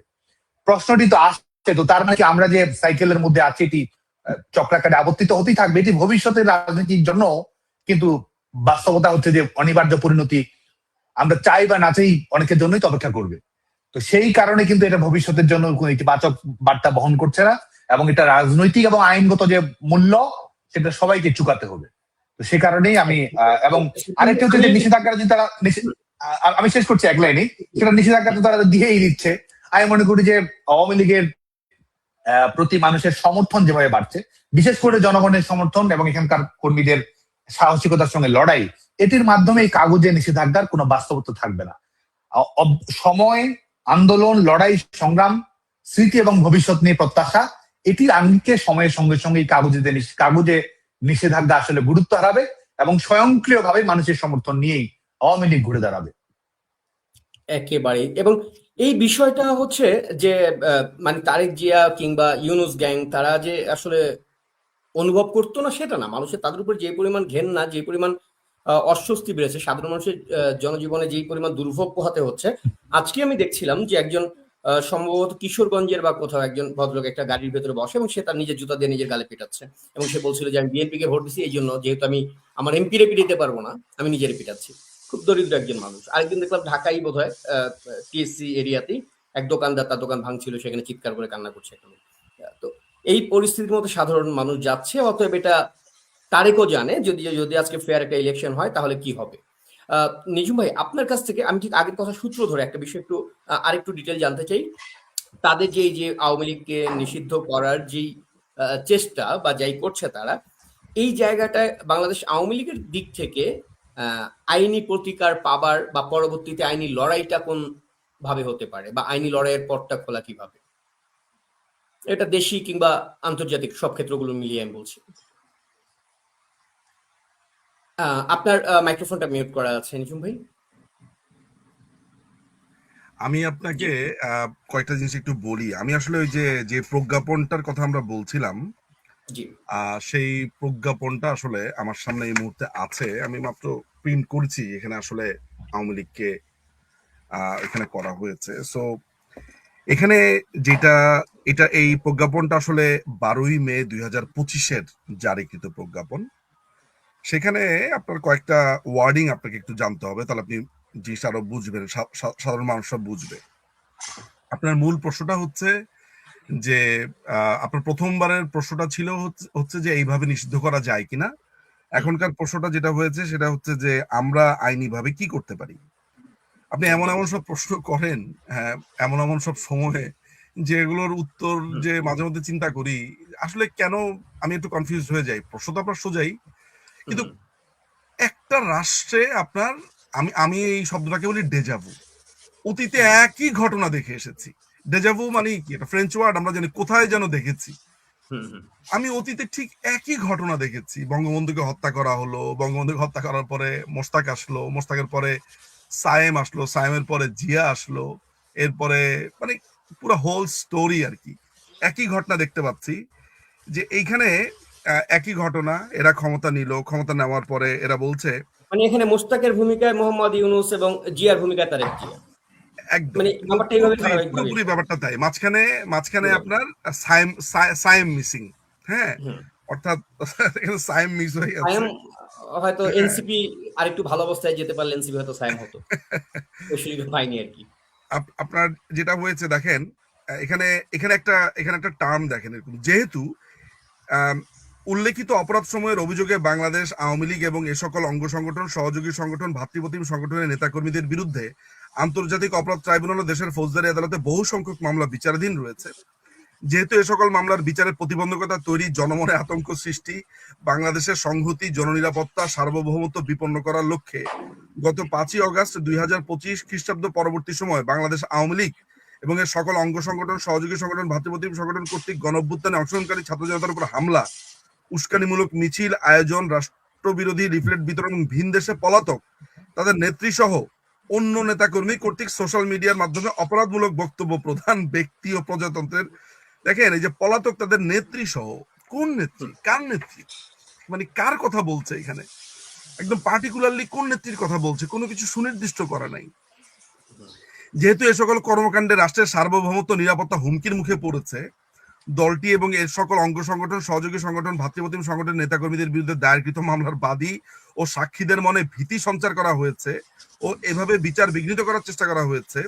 প্রশ্নটি তো আসছে। তো তার মানে কি আমরা যে সাইকেলের মধ্যে আছি এটি চক্রাকারে আবর্তিত হতেই থাকবে? এটি ভবিষ্যতের রাজনীতির জন্য কিন্তু বাস্তবতা হচ্ছে যে অনিবার্য পরিণতি, আমরা চাই বা না চাই অনেকের জন্যই তো অপেক্ষা করবে। তো সেই কারণে কিন্তু এটা ভবিষ্যতের জন্য কোনো ইতিবাচক বার্তা বহন করছে না, এবং এটা রাজনৈতিক এবং আইনগত যে মূল্য সেটা সবাইকে চুকাতে হবে। তো সে কারণেই আমি এবং আরেকটা হচ্ছে যে নিষেধাজ্ঞা যদি তারা আমি শেষ করছি এক লাইনে, সেটা নিষেধাজ্ঞা তো তারা দিয়েই দিচ্ছে। আমি মনে করি যে আওয়ামী লীগের প্রতি মানুষের সমর্থন যেভাবে বাড়ছে, বিশেষ করে জনগণের সমর্থন এবং এখানকার কর্মীদের সাহসিকতার সঙ্গে লড়াই, এটির মাধ্যমে এই কাগজে নিষেধাজ্ঞার কোনো বাস্তবতা থাকবে না। সময়, আন্দোলন, লড়াই, সংগ্রাম, স্মৃতি এবং ভবিষ্যৎ নিয়ে প্রত্যাশা, এটির আঙ্গিকে সময়ের সঙ্গে সঙ্গে এই কাগজে নিষেধাজ্ঞা আসলে গুরুত্ব হারাবে এবং স্বয়ংক্রিয়ভাবে মানুষের সমর্থন নিয়েই আওয়ামী লীগ ঘুরে দাঁড়াবে। একেবারে। এবং এই বিষয়টা হচ্ছে যে মানে তারেক জিয়া কিংবা ইউনূস গ্যাং তারা যে আসলে অনুভব করতো না সেটা না, মানুষের তাদের উপর যে পরিমাণ ঘেন্না, যে পরিমাণ অস্বস্তি বেড়েছে, সাধারণ মানুষের জনজীবনে যেই পরিমাণ দুর্ভোগ পোহাতে হচ্ছে। আজকে আমি দেখছিলাম যে একজন সম্ভবত কিশোরগঞ্জের বা কোথাও একজন ভদ্রলোক একটা গাড়ির ভেতরে বসে এবং সে তার নিজের জুতা দিয়ে নিজের গালে পিটাচ্ছে এবং সে বলছিল যে আমি বিএনপিকে ভোট দিচ্ছি এই জন্য, যেহেতু আমি আমার এমপিরে পিটাতে পারবো না, আমি নিজেরে পিটাচ্ছি। খুব দরিদ্র একজন মানুষ। আরেকদিন দেখলাম ঢাকাই বোধ হয় টিএসসি এরিয়াতেই এক দোকানদার তার দোকান ভাঙছিল, সেখানে চিৎকার করে কান্না করছে একটা লোক। তো এই পরিস্থিতির মধ্যে সাধারণ মানুষ যাচ্ছে। অতএব এটা তারেকও জানে যদি আজকে ফেয়ার একটা ইলেকশন হয় তাহলে কি হবে। নিজুম ভাই, আপনার কাছ থেকে আমি ঠিক আগের কথা সূত্র ধরে একটা বিষয় একটু আরেকটু ডিটেল জানতে চাই। তাদের যে আওয়ামী লীগকে নিষিদ্ধ করার যেই চেষ্টা বা যাই করছে তারা, এই জায়গাটায় বাংলাদেশ আওয়ামী লীগের দিক থেকে আইনি প্রতিকার পাবার বা পরবর্তীতে আইনি লড়াইটা কোন ভাবে হতে পারে, বা আইনি লড়াইয়ের পথটা খোলা কিভাবে? এটা দেশি কিংবা আন্তর্জাতিক সব ক্ষেত্রগুলো মিলিয়ে আমি বলছি। আপনার মাইক্রোফোনটা মিউট করা আছে নিজুম ভাই। আমি আপনাকে কয়েকটা জিনিস একটু বলি। আমি আসলে ওই যে প্রজ্ঞাপনটার কথা আমরা বলছিলাম, জি। সেই প্রজ্ঞাপনটা আসলে আমার সামনে এই মুহূর্তে আছে। আমি মাত্র প্রিন্ট করেছি। এখানে আসলে আওয়ামী লীগকে এখানে করা হয়েছে। সো এখানে যেটা এই প্রজ্ঞাপনটা আসলে 12ই মে 2025-এর জারিকৃত প্রজ্ঞাপন। সেখানে আপনার কয়েকটা ওয়ার্ডিং আপনাকে একটু জানতে হবে, তাহলে আপনি জিনিসটা আরো বুঝবেন, সাধারণ মানুষরা বুঝবে। আপনার মূল প্রশ্নটা হচ্ছে যে আপনার প্রথমবারের প্রশ্নটা ছিল হচ্ছে যে এইভাবে নিষিদ্ধ করা যায় কিনা। এখনকার প্রশ্নটা যেটা হয়েছে সেটা হচ্ছে যে আমরা আইনিভাবে কি করতে পারি। আপনি এমন একদম। এমন সব প্রশ্ন করেন, হ্যাঁ, এমন এমন সব সময়ে যেগুলোর উত্তর হুম, যে মাঝে মধ্যে চিন্তা করি আসলে কেন আমি একটু কনফিউজ হয়ে যাই। প্রশ্ন তো আপনার সোজাই, কিন্তু হুম, একটা রাষ্ট্রে আপনার আমি আমি এই শব্দটাকে বলি ডেজাভু। অতীতে হুম, একই ঘটনা দেখে এসেছি। ডেজাভু মানে কি? এটা ফ্রেঞ্চ ওয়ার্ড, আমরা জানি কোথায় যেন দেখেছি। হুম, হুম, আমি অতীতে ঠিক একই ঘটনা দেখেছি। বঙ্গবন্ধুকে হত্যা করা হলো, বঙ্গবন্ধুকে হত্যা করার পরে মোশতাক আসলো, মোশতাকের পরে সায়েম আসলো, সায়েমের পরে জিয়া আসলো, এরপরে মানে পুরো হোল স্টোরি আর কি। একই ঘটনা দেখতে পাচ্ছি যে এইখানে একই ঘটনা, এরা ক্ষমতা নিল, ক্ষমতা নেওয়ার পরে এরা বলছে মানে এখানে মোশতাকের ভূমিকায় মোহাম্মদ ইউনূস এবং জিয়ার ভূমিকায় তারেক জিয়া। একদম মানে ব্যাপারটা এইভাবে পুরোপুরি ধারাবাহিকভাবে পুরোপুরি ব্যাপারটা তাই। মাঝখানে মাঝখানে পুরো। আপনার সায়েম মিসিং। হ্যাঁ, হুম। অর্থাৎ এখানে সায়েম মিস হয়ে গেছে। সায়েম হয়তো হ্যাঁ, এনসিপি আরেকটু ভালো অবস্থায় যেতে পারলে এনসিপি হয়তো সায়েম হতো। ওই সুযোগ পায়নি আরকি। আপনার যেটা হয়েছে দেখেন, এখানে এখানে একটা টার্ম দেখেন এরকম, যেহেতু আম, উল্লেখিত অপরাধ সময়ের অভিযোগে বাংলাদেশ আওয়ামী লীগ এবং এ সকল অঙ্গ সংগঠন, সহযোগী সংগঠন, ভাতৃপ্রতিম সংগঠনের নেতাকর্মীদের বিরুদ্ধে আন্তর্জাতিক অপরাধ ট্রাইব্যুনাল ও দেশের ফৌজদারি আদালতে বহু সংখ্যক মামলা বিচারাধীন রয়েছে। যেহেতু এ সকল মামলার বিচারের প্রতিবন্ধকতা তৈরি, জনমনে আতঙ্ক সৃষ্টি, বাংলাদেশের সংহতি, জননিরাপত্তা, সার্বভৌমত্ব বিপন্ন করার লক্ষ্যে গত 5ই অগস্ট 2025 খ্রিস্টাব্দ পরবর্তী সময় বাংলাদেশ আওয়ামী লীগ এবং এর সকল অঙ্গ সংগঠন, সহযোগী সংগঠন, ভাতৃপ্রতিম সংগঠন কর্তৃক গণঅভ্যুত্থানে অংশগ্রহণকারী ছাত্র জনতার উপর হামলা, উস্কানিমূলক মিছিল আয়োজন, রাষ্ট্রবিরোধী লিফলেট বিতরণ এবং ভিন দেশে পলাতক তাদের নেত্রী সহ অন্য নেতাকর্মী কর্তৃক সোশ্যাল মিডিয়ার মাধ্যমে অপরাধমূলক বক্তব্য প্রধান ব্যক্তি ও প্রজাতন্ত্রের, দেখেন এই যে পলাতক তাদের নেত্রী সহ, কোন নেত্রী, হুম, কার নেত্রী, মানে কার কথা বলছে এখানে, একদম পার্টিকুলারলি কোন নেত্রীর কথা বলছে, কোনো কিছু সুনির্দিষ্ট করা নাই। হুম, যেহেতু এ সকল কর্মকাণ্ডে রাষ্ট্রের সার্বভৌমত্ব নিরাপত্তা হুমকির মুখে পড়েছে, দলটি এবং এর সকল অঙ্গ সংগঠন, সহযোগী সংগঠন, ভাতৃপ্রতিম সংগঠনের নেতাকর্মীদের বিরুদ্ধে দায়েরকৃত মামলার বাদী ও সাক্ষীদের মনে ভীতি সঞ্চার করা হয়েছে ও এভাবে বিচার বিঘ্নিত করার চেষ্টা করা হয়েছে।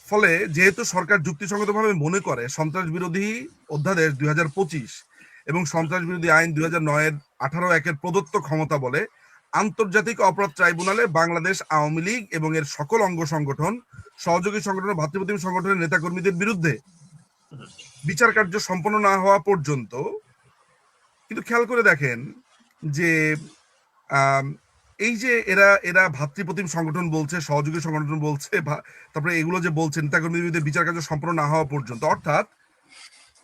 ফলে যেহেতু সরকার যুক্তিসঙ্গতভাবে মনে করে সন্ত্রাস বিরোধী অধ্যাদেশ 2025 এবং সন্ত্রাস বিরোধী আইন 2009-এর 18(1)-এর প্রদত্ত ক্ষমতা বলে আন্তর্জাতিক অপরাধ ট্রাইব্যুনালে বাংলাদেশ আওয়ামী লীগ এবং এর সকল অঙ্গ সংগঠন, সহযোগী সংগঠন ও ভাতৃপ্রতিম সংগঠনের নেতাকর্মীদের বিরুদ্ধে হুম, বিচার কার্য সম্পন্ন না হওয়া পর্যন্ত, কিন্তু খেয়াল করে দেখেন যে আম, এই যে এরা এরা ভাতৃপ্রতিম সংগঠন বলছে, সহযোগী সংগঠন বলছে, তারপরে এগুলো যে বলছে নেতাকর্মীদের বিরুদ্ধে বিচার কার্য সম্পন্ন না হওয়া পর্যন্ত, অর্থাৎ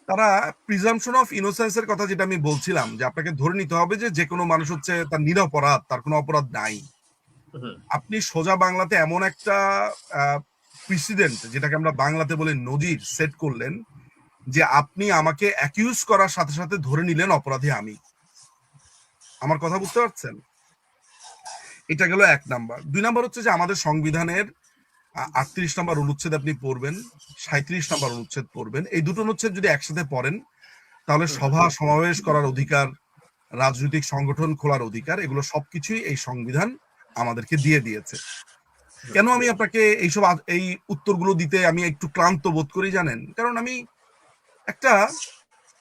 তারা প্রিজাম্পশন অফ ইনোসেন্সের কথা যেটা আমি বলছিলাম, যে আপনাকে ধরে নিতে হবে যে যে কোনো মানুষ হচ্ছে তার নিরপরাধ, তার কোনো অপরাধ নাই। হুম, আপনি সোজা বাংলাতে এমন একটা প্রেসিডেন্ট, যেটাকে আমরা বাংলাতে বলি নজির, সেট করলেন যে আপনি আমাকে অ্যাকিউজ করার সাথে সাথে ধরে নিলেন অপরাধী আমি। আমার কথা বুঝতে পারছেন? এটা গেল 1 নাম্বার। 2 নাম্বার হচ্ছে যে আমাদের সংবিধানের 38 নম্বর অনুচ্ছেদ আপনি পড়বেন, 37 নম্বর অনুচ্ছেদ পড়বেন। এই দুটো অনুচ্ছেদ যদি একসাথে পড়েন তাহলে হুম, হুম, সভা সমাবেশ করার অধিকার, রাজনৈতিক সংগঠন খোলার অধিকার, এগুলো সবকিছুই এই সংবিধান আমাদেরকে দিয়ে দিয়েছে। হুম, কেন আমি আপনাকে এইসব এই উত্তরগুলো দিতে আমি একটু ক্লান্ত বোধ করি জানেন? কারণ আমি একটা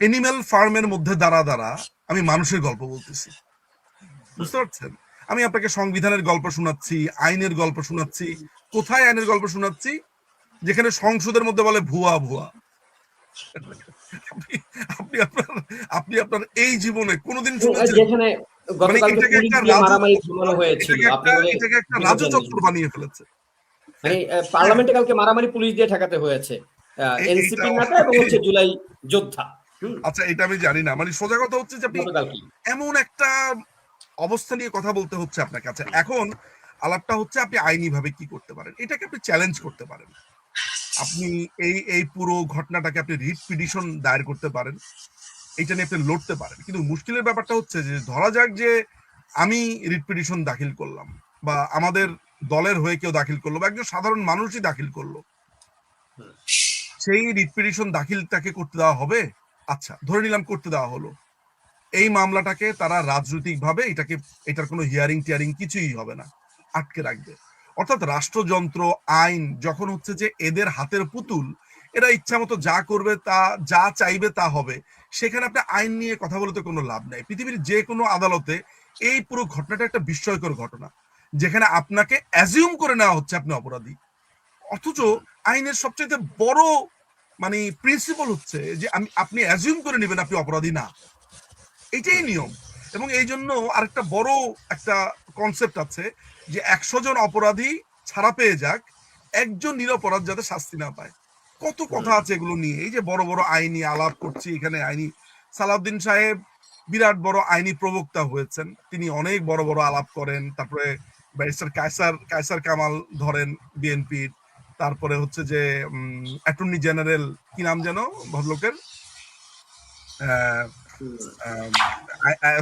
এনিম্যাল ফার্মের মধ্যে দাঁড়া দাঁড়া আমি মানুষের গল্প বলতেছি, হুম। বুঝতে পারছেন? আমি আপনাকে সংবিধানের গল্প শোনাচ্ছি, আইনের গল্প শোনাচ্ছি। কোথায় আইনের গল্প শোনাচ্ছি? যেখানে সংসদের মধ্যে বলে ভুয়া ভুয়া। আপনি আপনি আপনার আপনি আপনার এই জীবনে কোনোদিন এবং শুনেছেন? যেখানে মানে গতকালকে এটাকে পুলিশ একটা দিয়ে মারামারি রাজচক্র, ঘটানো হয়েছিল। আপনি বলে এটাকে একটা দেখেছেন এই রাজচক্র জিনিসটা। বানিয়ে ফেলেছে। মানে হ্যাঁ, পার্লামেন্টে কালকে মারামারি পুলিশ দিয়ে ঠেকাতে হয়েছে। এইটা এনসিপির নেতা এবং হচ্ছে জুলাই যোদ্ধা। হুম, আচ্ছা, এটা আমি জানি না। মানে সোজা কথা হচ্ছে যে আপনি গতকালকেই। এমন একটা অবস্থা নিয়ে কথা বলতে হচ্ছে আপনার কাছে। এখন আলাপটা হচ্ছে আপনি আইনি ভাবে কি করতে পারেন, এটাকে আপনি চ্যালেঞ্জ করতে পারেন। আপনি এই পুরো ঘটনাটাকে আপনি রিট পিটিশন দায়ের করতে পারেন। এইটা নিয়ে আপনি লড়তে পারেন। কিন্তু মুশকিলের ব্যাপারটা হচ্ছে যে ধরা যাক যে আমি রিট পিটিশন দাখিল করলাম, বা আমাদের দলের হয়ে কেউ দাখিল করলো, বা একজন সাধারণ মানুষই দাখিল করলো, সেই রিট পিটিশন দাখিল তাকে করতে দেওয়া হবে? আচ্ছা, ধরে নিলাম করতে দেওয়া হলো, এই মামলাটাকে তারা রাজনৈতিকভাবে এটার কোনো হিয়ারিং টিয়ারিং কিছুই হবে না, আটকে রাখবে। অর্থাৎ রাষ্ট্রযন্ত্র, আইন যখন হচ্ছে যে এদের হাতের পুতুল, এরা ইচ্ছা মতো যা করবে, তা যা চাইবে তা হবে, সেখানে আপনি আইন নিয়ে কথা বলতে কোনো লাভ নাই। পৃথিবীর যে কোনো আদালতে এই পুরো ঘটনাটা একটা বিস্ময়কর ঘটনা, যেখানে আপনাকে অ্যাজিউম করে নেওয়া হচ্ছে আপনি অপরাধী, অথচ আইনের সবচেয়ে বড় মানে প্রিন্সিপাল হচ্ছে যে আপনি অ্যাজিউম করে নেবেন আপনি অপরাধী না, এটাই নিয়ম। এবং এই জন্য আরেকটা বড় একটা কনসেপ্ট আছে যে 100 জন অপরাধী ছাড়া পেয়ে যাক, একজন নিরপরাধ যাতে শাস্তি না পায়। কত কথা আছে এগুলো নিয়ে। এই যে বড় বড় আইনি আলাপ করছি এখানে, আইনি সালাউদ্দিন সাহেব বিরাট বড় আইনি প্রবক্তা হয়েছেন, তিনি অনেক বড় বড় আলাপ করেন। তারপরে ব্যারিস্টার কায়সার কামাল ধরেন বিএনপির, তারপরে হচ্ছে যে অ্যাটর্নি জেনারেল, কি নাম যেন ভদ্রলোকের,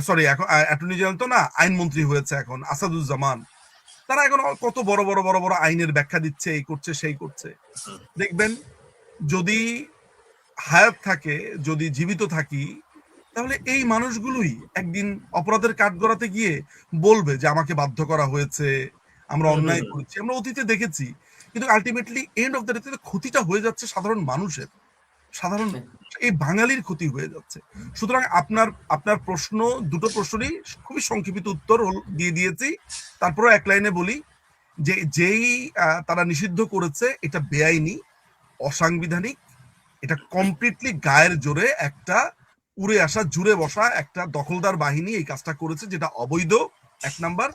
সরি এখন অ্যাটর্নি জেনারেল তো না, আইনমন্ত্রী হয়েছে এখন, আসাদুজ্জামান। তারা এখন কত বড় বড় বড় বড় আইনের ব্যাখ্যা দিচ্ছে, এই করছে সেই করছে। দেখবেন যদি হায়াত থাকে, যদি জীবিত থাকি, তাহলে এই মানুষগুলোই একদিন অপরাধের কাঠগড়াতে গিয়ে বলবে যে আমাকে বাধ্য করা হয়েছে, আমরা অন্যায় করেছি, আমরা অতীতে দেখেছি। কিন্তু ultimately end of the day ক্ষতিটা হয়ে যাচ্ছে সাধারণ মানুষের, সাধারণ এই বাঙালির ক্ষতি হয়ে যাচ্ছে। সুতরাং আপনার প্রশ্ন, দুটো প্রশ্নই খুবই সংক্ষিপ্ত উত্তর দিয়ে দিয়েছি। তারপরে এক লাইনে বলি যে যেই তারা নিষিদ্ধ করেছে এটা বেআইনি, অসাংবিধানিক, এটা কমপ্লিটলি গায়ের জোরে একটা উড়ে আসা, জুড়ে বসা একটা দখলদার বাহিনী এই কাজটা করেছে, যেটা অবৈধ, 1 নাম্বার।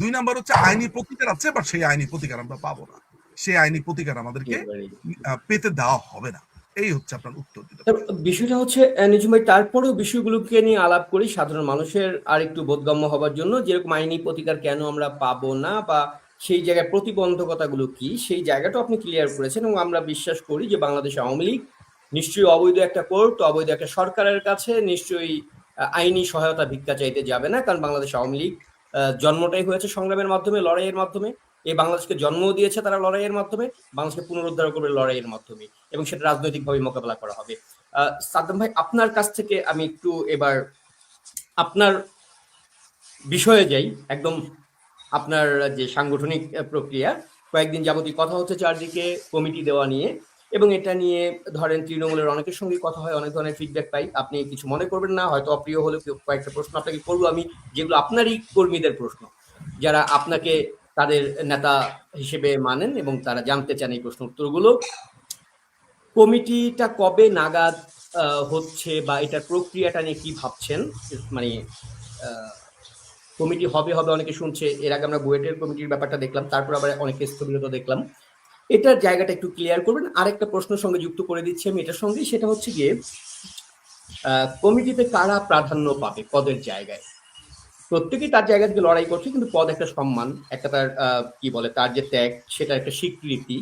2 নাম্বার হচ্ছে আইনি প্রতিকার আছে, বাট সেই আইনি প্রতিকার আমরা পাবো না, সেই আইনি প্রতিকার আমাদেরকে পেতে দেওয়া হবে না। এই হচ্ছে আপনার উত্তর দিতে। বিষয়টা হচ্ছে নিজুম ভাই, তারপরেও বিষয়গুলোকে নিয়ে আলাপ করি সাধারণ মানুষের আর একটু বোধগম্য হবার জন্য, যেরকম আইনি প্রতিকার কেন আমরা পাবো না, বা সেই জায়গায় প্রতিবন্ধকতাগুলো কি, সেই জায়গাটা আপনি ক্লিয়ার করেছেন। এবং আমরা বিশ্বাস করি যে বাংলাদেশ আওয়ামী লীগ নিশ্চয়ই অবৈধ একটা কোর্ট, অবৈধ একটা সরকারের কাছে নিশ্চয়ই আইনি সহায়তা ভিক্ষা চাইতে যাবে না, কারণ বাংলাদেশ আওয়ামী লীগ জন্মটাই হয়েছে সংগ্রামের মাধ্যমে, লড়াইয়ের মাধ্যমে। এই বাংলাদেশকে জন্মও দিয়েছে তারা লড়াইয়ের মাধ্যমে, বাংলাদেশকে পুনরুদ্ধার করবে লড়াইয়ের মাধ্যমে, এবং সেটা রাজনৈতিকভাবে মোকাবেলা করা হবে। সাদ্দাম ভাই, আপনার কাছ থেকে আমি একটু এবার আপনার বিষয়ে যাই। একদম আপনার যে সাংগঠনিক প্রক্রিয়া, কয়েকদিন যাবতীয় কথা হচ্ছে চারদিকে কমিটি দেওয়া নিয়ে, এবং এটা নিয়ে ধরেন তৃণমূলের অনেকের সঙ্গে কথা হয়, অনেক ধরনের ফিডব্যাক পাই। আপনি কিছু মনে করবেন না, হয়তো অপ্রিয় হলে কয়েকটা প্রশ্ন আপনাকে করবো আমি, যেগুলো আপনারই কর্মীদের প্রশ্ন, যারা আপনাকে তাদের নেতা হিসেবে মানেন এবং তারা জানতে চান এই প্রশ্ন উত্তরগুলো। কমিটিটা কবে নাগাদ হচ্ছে, বা এটার প্রক্রিয়াটা নিয়ে কি ভাবছেন? মানে কমিটি হবে অনেকে শুনছে, এর আগে আমরা বুয়েটের কমিটির ব্যাপারটা দেখলাম, তারপর আবার অনেকে স্থগিত দেখলাম। এটার জায়গাটা একটু ক্লিয়ার করবেন। আরেকটা প্রশ্নের সঙ্গে যুক্ত করে দিচ্ছি আমি এটার সঙ্গে, সেটা হচ্ছে গিয়ে কমিটিতে কারা প্রাধান্য পাবে পদের জায়গায়? প্রত্যেকেই তার জায়গা থেকে লড়াই করছে, কিন্তু পদ একটা সম্মান, একটা তার কি বলে, তার যে ত্যাগ, সেটা একটা স্বীকৃতি।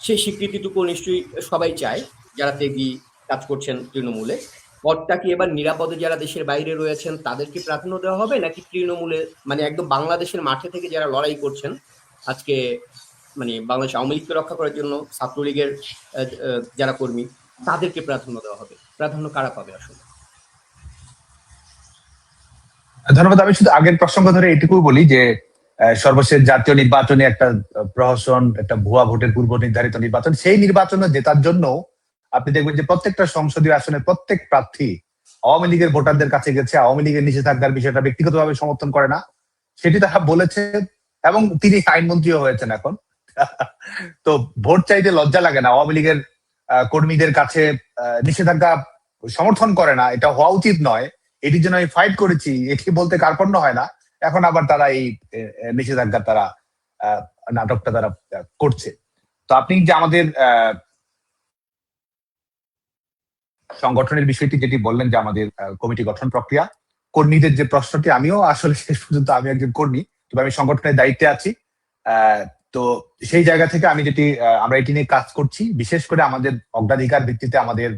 সেই স্বীকৃতিটুকু নিশ্চয়ই সবাই চায় যারা ত্যাগী কাজ করছেন তৃণমূলে। পদটা কি এবার নিরাপদে যারা দেশের বাইরে রয়েছেন তাদেরকে প্রাধান্য দেওয়া হবে, নাকি তৃণমূলে মানে একদম বাংলাদেশের মাঠে থেকে যারা লড়াই করছেন আজকে, মানে বাংলাদেশ আওয়ামী লীগকে রক্ষা করার জন্য, ছাত্রলীগের যারা কর্মী, তাদেরকে প্রাধান্য দেওয়া হবে? প্রাধান্য কারা পাবে আসলে? ধন্যবাদ। আমি শুধু আগের প্রসঙ্গ ধরে এটুকু বলি যে সর্বশেষ জাতীয় নির্বাচনে একটা প্রহসন, একটা ভুয়া ভোটের পূর্ব নির্ধারিত নির্বাচন, সেই নির্বাচনে জেতার জন্য আপনি দেখবেন যে প্রত্যেকটা সংসদীয় আসনের প্রত্যেক প্রার্থী আওয়ামী লীগের ভোটারদের কাছে গেছে, আওয়ামী লীগের নিষেধাজ্ঞার বিষয়টা ব্যক্তিগতভাবে সমর্থন করে না, সেটি তারা বলেছে, এবং তিনি আইনমন্ত্রীও হয়েছেন এখন। তো ভোট চাইতে লজ্জা লাগে না, আওয়ামী লীগের কর্মীদের কাছে নিষেধাজ্ঞা সমর্থন করে না, এটা হওয়া উচিত নয়, এটির জন্য আমি ফাইট করেছি, এটি বলতে কার্পণ্য হয় না। এখন আবার তারা এই নিষেধাজ্ঞা তারা নাটকটা তারা করছে। তো আপনি যে আমাদের সংগঠনের বিষয়টি যেটি বললেন, যে আমাদের কমিটি গঠন প্রক্রিয়া, কর্মীদের যে প্রশ্নটি, আমিও আসলে শেষ পর্যন্ত আমি একজন কর্মী, তবে আমি সংগঠনের দায়িত্বে আছি। তো সেই জায়গা থেকে আমি যেটি আমরা এটি নিয়ে কাজ করছি, বিশেষ করে আমাদের অগ্রাধিকার ভিত্তিতে আমাদের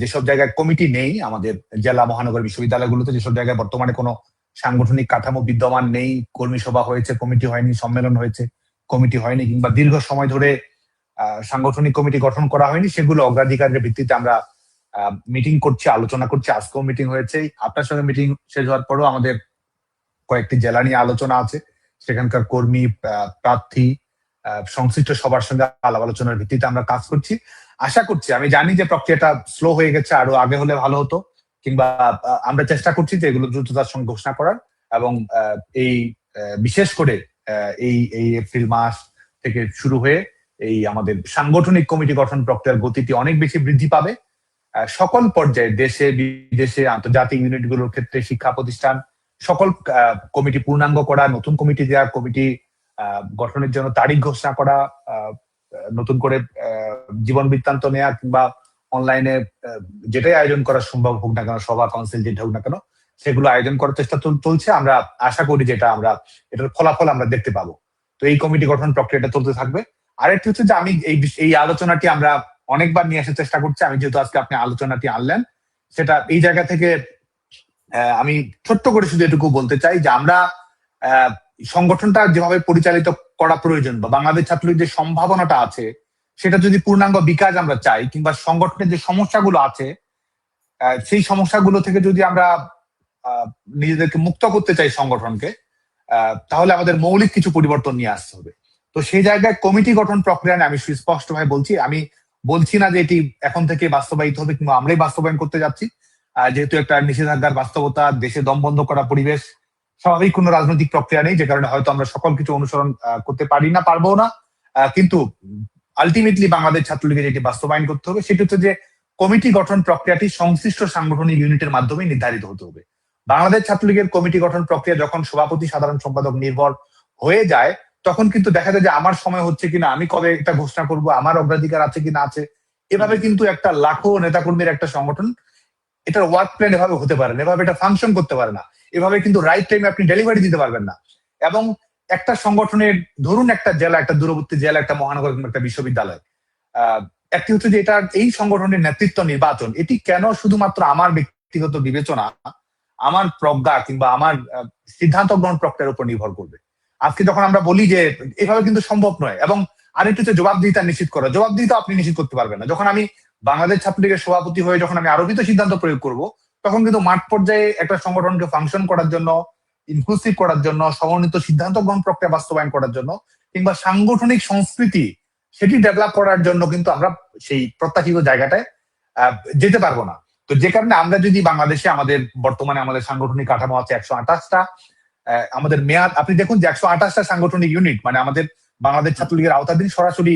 যেসব জায়গায় কমিটি নেই আমাদের জেলা মহানগর বিশ্ববিদ্যালয়গুলোতে, যেসব জায়গায় বর্তমানে কোনো সাংগঠনিক কাঠামো বিদ্যমান নেই, কর্মী সভা হয়েছে কমিটি হয়নি, সম্মেলন হয়েছে কমিটি হয়নি, কিংবা দীর্ঘ সময় ধরে সাংগঠনিক কমিটি গঠন করা হয়নি, সেগুলো অগ্রাধিকারের ভিত্তিতে আমরা মিটিং করছি, আলোচনা করছি। আজকেও মিটিং হয়েছে। আপনার সঙ্গে মিটিং শেষ হওয়ার পরেও আমাদের কয়েকটি জেলা নিয়ে আলোচনা আছে, সেখানকার কর্মী, প্রার্থী, সংশ্লিষ্ট সবার সঙ্গে আলাপ আলোচনার ভিত্তিতে আমরা কাজ করছি। আশা করছি, আমি জানি যে প্রক্রিয়াটা স্লো হয়ে গেছে, আরো আগে হলে ভালো হতো, কিংবা আমরা চেষ্টা করছি যে এগুলো দ্রুততার সঙ্গে ঘোষণা করার, এবং এই বিশেষ করে এই এপ্রিল মাস থেকে শুরু হয়ে এই আমাদের সাংগঠনিক কমিটি গঠন প্রক্রিয়ার গতিটি অনেক বেশি বৃদ্ধি পাবে। সকল পর্যায়ে, দেশে বিদেশে, আন্তর্জাতিক ইউনিটগুলোর ক্ষেত্রে, শিক্ষা প্রতিষ্ঠান, সকল কমিটি পূর্ণাঙ্গ করা, নতুন কমিটি দেওয়া, কমিটি গঠনের জন্য তারিখ ঘোষণা করা, নতুন করে জীবন বৃত্তান্ত নেওয়া, কিংবা অনলাইনে যেটাই আয়োজন করা সম্ভব হোক না কেন, সভা কাউন্সিল যেটা হোক না কেন, সেগুলো আয়োজন করার চেষ্টা চলছে। আমরা আশা করি যে এটার ফলাফল আমরা দেখতে পাবো। তো এই কমিটি গঠন প্রক্রিয়াটা চলতে থাকবে। আরেকটি হচ্ছে যে আমি এই আলোচনাটি আমরা অনেকবার নিয়ে আসার চেষ্টা করছি। আমি যেহেতু আজকে আপনি আলোচনাটি আনলেন, সেটা এই জায়গা থেকে আমি ছোট্ট করে শুধু এটুকু বলতে চাই যে আমরা সংগঠনটা যেভাবে পরিচালিত করা প্রয়োজন, বা বাংলাদেশ ছাত্রলীগের যে সম্ভাবনাটা আছে, সেটা যদি পূর্ণাঙ্গ বিকাশ আমরা চাই, কিংবা সংগঠনের যে সমস্যাগুলো আছে সেই সমস্যাগুলো থেকে যদি আমরা নিজেদেরকে মুক্ত করতে চাই সংগঠনকে, তাহলে আমাদের মৌলিক কিছু পরিবর্তন নিয়ে আসতে হবে। তো সেই জায়গায় কমিটি গঠন প্রক্রিয়া নিয়ে আমি সুস্পষ্টভাবে বলছি। আমি বলছি না যে এটি এখন থেকে বাস্তবায়িত হবে কিংবা আমরাই বাস্তবায়ন করতে যাচ্ছি। যেহেতু একটা নিষেধাজ্ঞার বাস্তবতা, দেশে দম বন্ধ করা পরিবেশ, স্বাভাবিক কোনো রাজনৈতিক প্রক্রিয়া নেই, যে কারণে হয়তো আমরা সকল কিছু অনুসরণ করতে পারি না, পারবো না। কিন্তু আলটিমেটলি বাংলাদেশ ছাত্রলীগের যেটি বাস্তবায়ন করতে হবে সেটি হচ্ছে যে কমিটি গঠন প্রক্রিয়াটি সংশ্লিষ্ট সাংগঠনিক ইউনিটের মাধ্যমে নির্ধারিত হতে হবে। বাংলাদেশ ছাত্রলীগের কমিটি গঠন প্রক্রিয়া যখন সভাপতি, সাধারণ সম্পাদক নির্ভর হয়ে যায়, তখন কিন্তু দেখা যায় যে আমার সময় হচ্ছে কিনা, আমি কবে এটা ঘোষণা করব, আমার অগ্রাধিকার আছে কিনা আছে, এভাবে কিন্তু একটা লাখো নেতাকর্মীর একটা সংগঠন, এটার ওয়ার্ক প্ল্যান এভাবে হতে পারে না, এভাবে এটা ফাংশন করতে পারে না, এভাবে কিন্তু রাইট টাইমে আপনি ডেলিভারি দিতে পারবেন না। এবং একটা সংগঠনের, ধরুন একটা জেলা, একটা দূরবর্তী জেলা, একটা মহানগর, একটা বিশ্ববিদ্যালয়, একটি হচ্ছে যে এটা এই সংগঠনের নেতৃত্ব নির্বাচন, এটি কেন শুধুমাত্র আমার ব্যক্তিগত বিবেচনা, আমার প্রজ্ঞা কিংবা আমার সিদ্ধান্ত গ্রহণ প্রক্রিয়ার উপর নির্ভর করবে। আজকে যখন আমরা বলি যে এভাবে কিন্তু সম্ভব নয়, এবং আরেকটু হচ্ছে জবাবদিহিতা নিশ্চিত করা, জবাবদিহিতা আপনি নিশ্চিত করতে পারবেন না। যখন আমি বাংলাদেশ ছাত্রলীগের সভাপতি হয়ে যখন আমি আরোপিত সিদ্ধান্ত প্রয়োগ করব, তখন কিন্তু মাঠ পর্যায়ে একটা সংগঠনকে ফাংশন করার জন্য, ইনক্লুসিভ করার জন্য, সমন্বিত সিদ্ধান্ত গ্রহণ প্রক্রিয়া বাস্তবায়ন করার জন্য, কিংবা সাংগঠনিক সংস্কৃতি সেটি ডেভেলপ করার জন্য কিন্তু আমরা সেই প্রত্যাশিত জায়গাটায় যেতে পারবো না। তো যে কারণে আমরা যদি বাংলাদেশে, আমাদের বর্তমানে আমাদের সাংগঠনিক কাঠামো আছে 128টা, আমাদের মেয়াদ আপনি দেখুন যে 128টা সাংগঠনিক ইউনিট, মানে আমাদের বাংলাদেশ ছাত্রলীগের আওতাধীন সরাসরি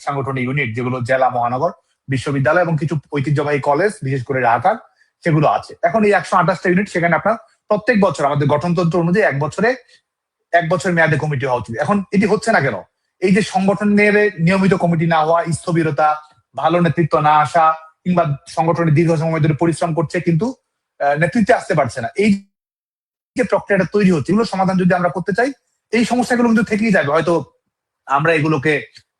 সাংগঠনিক ইউনিট, যেগুলো জেলা, মহানগর, বিশ্ববিদ্যালয় এবং কিছু ঐতিহ্যবাহী কলেজ, বিশেষ করে ঢাকার, সেগুলো আছে। এখন এই 128টা ইউনিট, সেখানে আপনার প্রত্যেক বছর আমাদের গঠনতন্ত্র অনুযায়ী এক বছর মেয়াদে কমিটি হওয়া উচিত। এখন এটি হচ্ছে না কেন? এই যে সংগঠনের নিয়মিত কমিটি না হওয়া, স্থবিরতা, ভালো নেতৃত্ব না আসা, কিংবা সংগঠনের দীর্ঘ সময় ধরে পরিশ্রম করছে কিন্তু নেতৃত্বে আসতে পারছে না, এই যে প্রক্রিয়াটা তৈরি হচ্ছে, এগুলো সমাধান যদি আমরা করতে চাই, এই সমস্যাগুলো কিন্তু থেকেই যাবে। হয়তো আমরা এগুলোকে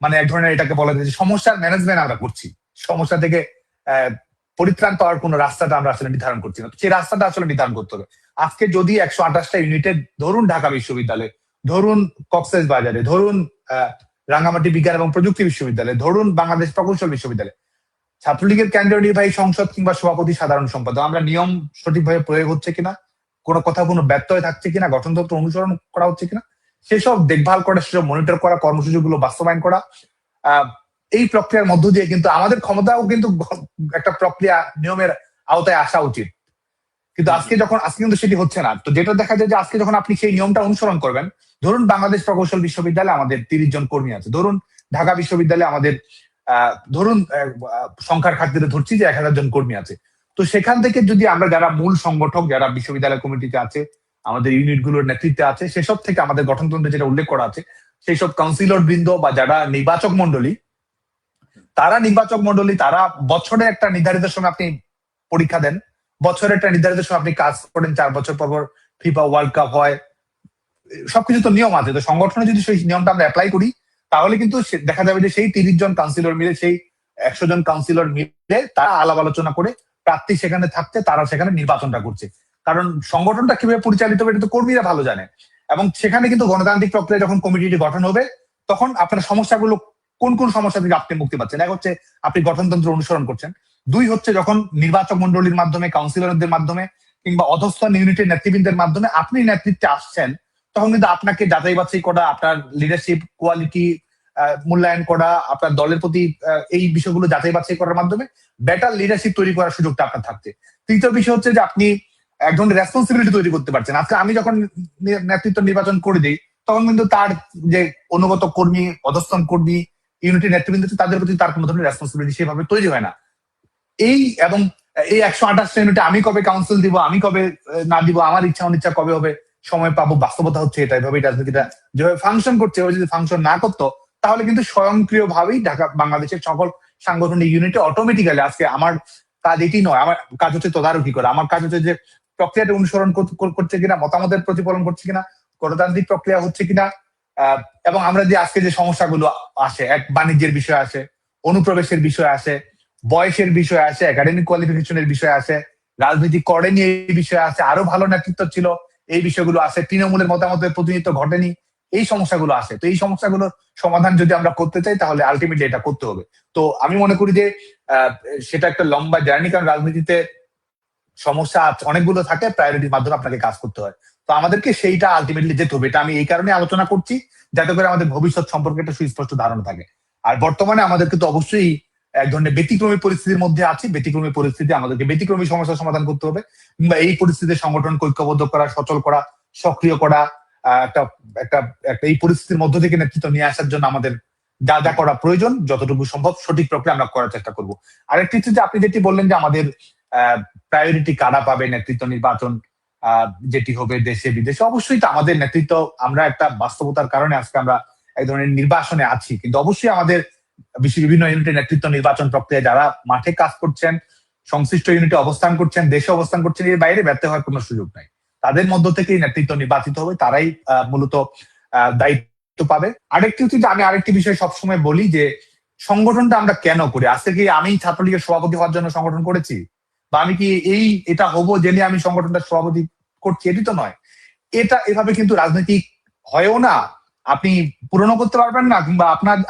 মানে এক ধরনের, এটাকে বলা যায় যে সমস্যার ম্যানেজমেন্ট আমরা করছি, সমস্যা থেকে পরিত্রাণ পাওয়ার কোন রাস্তাটা আমরা আসলে নির্ধারণ করছি না। সেই রাস্তাটা আসলে নির্ধারণ করতে হবে। আজকে যদি 128টা ইউনিটে, ধরুন ঢাকা বিশ্ববিদ্যালয়, ধরুন কক্সবাজারে, ধরুন রাঙ্গামাটি বিজ্ঞান এবং প্রযুক্তি বিশ্ববিদ্যালয়, ধরুন বাংলাদেশ প্রকৌশল বিশ্ববিদ্যালয়, ছাত্রলীগের কেন্দ্রীয় নির্বাহী সংসদ কিংবা সভাপতি, সাধারণ সম্পাদক, আমরা নিয়ম সঠিকভাবে প্রয়োগ হচ্ছে কিনা, কোনো ব্যত্যয় থাকছে কিনা, গঠনতন্ত্র অনুসরণ করা হচ্ছে কিনা, সেসব দেখভাল করা, সেসব মনিটর করা, কর্মসূচিগুলো বাস্তবায়ন করা, এই প্রক্রিয়ার মধ্য দিয়ে কিন্তু আমাদের ক্ষমতাও কিন্তু একটা প্রক্রিয়া, নিয়মের আওতায় আসা উচিত। কিন্তু আজকে কিন্তু সেটি হচ্ছে না। তো যেটা দেখা যায় যে আজকে যখন আপনি সেই নিয়মটা অনুসরণ করবেন, ধরুন বাংলাদেশ প্রকৌশল বিশ্ববিদ্যালয়ে আমাদের 30 জন কর্মী আছে, ধরুন ঢাকা বিশ্ববিদ্যালয়ে আমাদের ধরুন সংখ্যার খাতিরে ধরছি যে 1000 জন কর্মী আছে। তো সেখান থেকে যদি আমরা, যারা মূল সংগঠক, যারা বিশ্ববিদ্যালয় কমিটিতে আছে, আমাদের ইউনিটগুলোর নেতৃত্বে আছে, সেসব থেকে আমাদের গঠনতন্ত্রে যেটা উল্লেখ করা আছে, সেই সব কাউন্সিলর বৃন্দ বা যারা নির্বাচক মন্ডলী, তারা বছরে একটা নির্ধারিত সময় আপনি পরীক্ষা দেন, বছরে একটা নির্ধারিত সময় আপনি কাজ করেন, 4 বছর পর ফিফা ওয়ার্ল্ড কাপ হয়, সবকিছু তো নিয়ম আছে। তো সংগঠনে যদি সেই নিয়মটা আমরা অ্যাপ্লাই করি, তাহলে কিন্তু দেখা যাবে যে সেই 30 জন কাউন্সিলর মিলে সেই 100 জন কাউন্সিলর মিলে তারা আলাপ আলোচনা করে প্রার্থী সেখানে থাকছে, তারা সেখানে নির্বাচনটা করছে। কারণ সংগঠনটা কিভাবে পরিচালিত হবে এটা তো কর্মীরা ভালো জানে। এবং সেখানে কিন্তু গণতান্ত্রিক প্রক্রিয়া যখন কমিটিটি গঠন হবে তখন আপনার সমস্যাগুলো কোন কোন সমস্যা থেকে আপনি মুক্তি পাচ্ছেন। এক হচ্ছে আপনি গঠনতন্ত্র অনুসরণ করছেন, 2 হচ্ছে যখন নির্বাচক মন্ডলীর মাধ্যমে, কাউন্সিলরদের মাধ্যমে কিংবা অধস্তন ইউনিটের নেতৃবৃন্দের মাধ্যমে আপনি নেতৃত্বে আসছেন, তখন কিন্তু আপনাকে যাচাই বাছাই করা, আপনার লিডারশিপ কোয়ালিটি মূল্যায়ন করা, আপনার দলের প্রতি এই বিষয়গুলো যাচাই বাছাই করার মাধ্যমে বেটার লিডারশিপ তৈরি করার সুযোগটা আপনার থাকছে। তৃতীয় বিষয় হচ্ছে যে আপনি এক ধরনের রেসপন্সিবিলিটি তৈরি করতে পারছেন। আজকে আমি যখন নেতৃত্ব নির্বাচন করে দিই তখন কিন্তু তার যে অনুগত কর্মী, অধস্তন কর্মী, ইউনিটের নেতৃবৃন্দ তাদের প্রতি তার কোনো ধরনের রেসপন্সিবিলিটি সেভাবে তৈরি হয় না। এবং এই 128 ইউনিটে আমি কবে কাউন্সিল দিব, আমি কবে না দিব, আমার ইচ্ছা অনিচ্ছা কবে হবে, সময় পাবো, বাস্তবতা হচ্ছে এটা, এভাবেই রাজনীতিটা যেভাবে ফাংশন করছে ওই যদি ফাংশন না করতো তাহলে কিন্তু স্বয়ংক্রিয়ভাবেই ঢাকা বাংলাদেশের সকল সাংগঠনিক ইউনিটে অটোমেটিক্যালি, আজকে আমার কাজ এটি নয়, আমার কাজ হচ্ছে তদারকি করা, আমার কাজ হচ্ছে যে প্রক্রিয়াটা অনুসরণ করছে কিনা, মতামতের প্রতিফলন করছে কিনা, গণতান্ত্রিক প্রক্রিয়া হচ্ছে কিনা। এবং আমরা যে আজকে যে সমস্যাগুলো আসে, এক বাণিজ্যের বিষয় আসে, অনুপ্রবেশের বিষয় আসে, বয়সের বিষয় আসে, একাডেমিক কোয়ালিফিকেশনের বিষয় আসে, রাজনীতি করেনি এই বিষয় আছে, আরো ভালো নেতৃত্ব ছিল এই বিষয়গুলো আছে, তৃণমূলের মতামতের প্রতিনিধিত্ব ঘটেনি, এই সমস্যাগুলো আসে। তো এই সমস্যাগুলোর সমাধান যদি আমরা করতে চাই তাহলে আলটিমেটলি এটা করতে হবে। তো আমি মনে করি যে সেটা একটা লম্বা জার্নি, কারণ রাজনীতিতে সমস্যা অনেকগুলো থাকে, প্রায়োরিটির মাধ্যমে আপনাকে কাজ করতে হয়। তো আমাদেরকে সেইটা আলটিমেটলি যেতে হবে। এটা আমি এই কারণে আলোচনা করছি যাতে করে আমাদের ভবিষ্যৎ সম্পর্কে একটা সুস্পষ্ট ধারণা থাকে। আর বর্তমানে আমাদেরকে তো অবশ্যই এক ধরনের ব্যতিক্রমী পরিস্থিতির মধ্যে আছি। ব্যতিক্রমী পরিস্থিতি আমাদেরকে ব্যতিক্রমী সমস্যার সমাধান করতে হবে, কিংবা এই পরিস্থিতিতে সংগঠনকে ঐক্যবদ্ধ করা, সচল করা, সক্রিয় করা, একটা একটা একটা এই পরিস্থিতির মধ্য থেকে নেতৃত্ব নিয়ে আসার জন্য আমাদের যা যা করা প্রয়োজন যতটুকু সম্ভব সঠিক প্রক্রিয়া আমরা করার চেষ্টা করব। আরেকটি হচ্ছে যে আপনি যেটি বললেন যে আমাদের প্রায়োরিটি কারা পাবে নেতৃত্ব নির্বাচন যেটি হবে দেশে বিদেশে, অবশ্যই তো আমাদের নেতৃত্ব, আমরা একটা বাস্তবতার কারণে আজকে আমরা এক ধরনের নির্বাসনে আছি, কিন্তু অবশ্যই আমাদের বিভিন্ন ইউনিটের নেতৃত্ব নির্বাচন প্রক্রিয়া যারা মাঠে কাজ করছেন, সংশ্লিষ্ট ইউনিটে অবস্থান করছেন, দেশে অবস্থান করছেন, এর বাইরে ব্যর্থ হওয়ার কোনো সুযোগ নাই। তাদের মধ্য থেকেই নেতৃত্ব নির্বাচিত হবে, তারাই মূলত দায়িত্ব পাবে। আরেকটি হচ্ছে যে আমি আরেকটি বিষয় সবসময় বলি যে সংগঠনটা আমরা কেন করি। আজকে কি আমি ছাত্রলীগের সভাপতি হওয়ার জন্য সংগঠন করেছি, বা আমি কি এটা হবো জেনে আমি সংগঠনটা সভাপতি করছি, এটি তো নয়। এটা এভাবে কিন্তু রাজনৈতিক হয়েও না, আপনি পূরণ করতে পারবেন না, কিংবা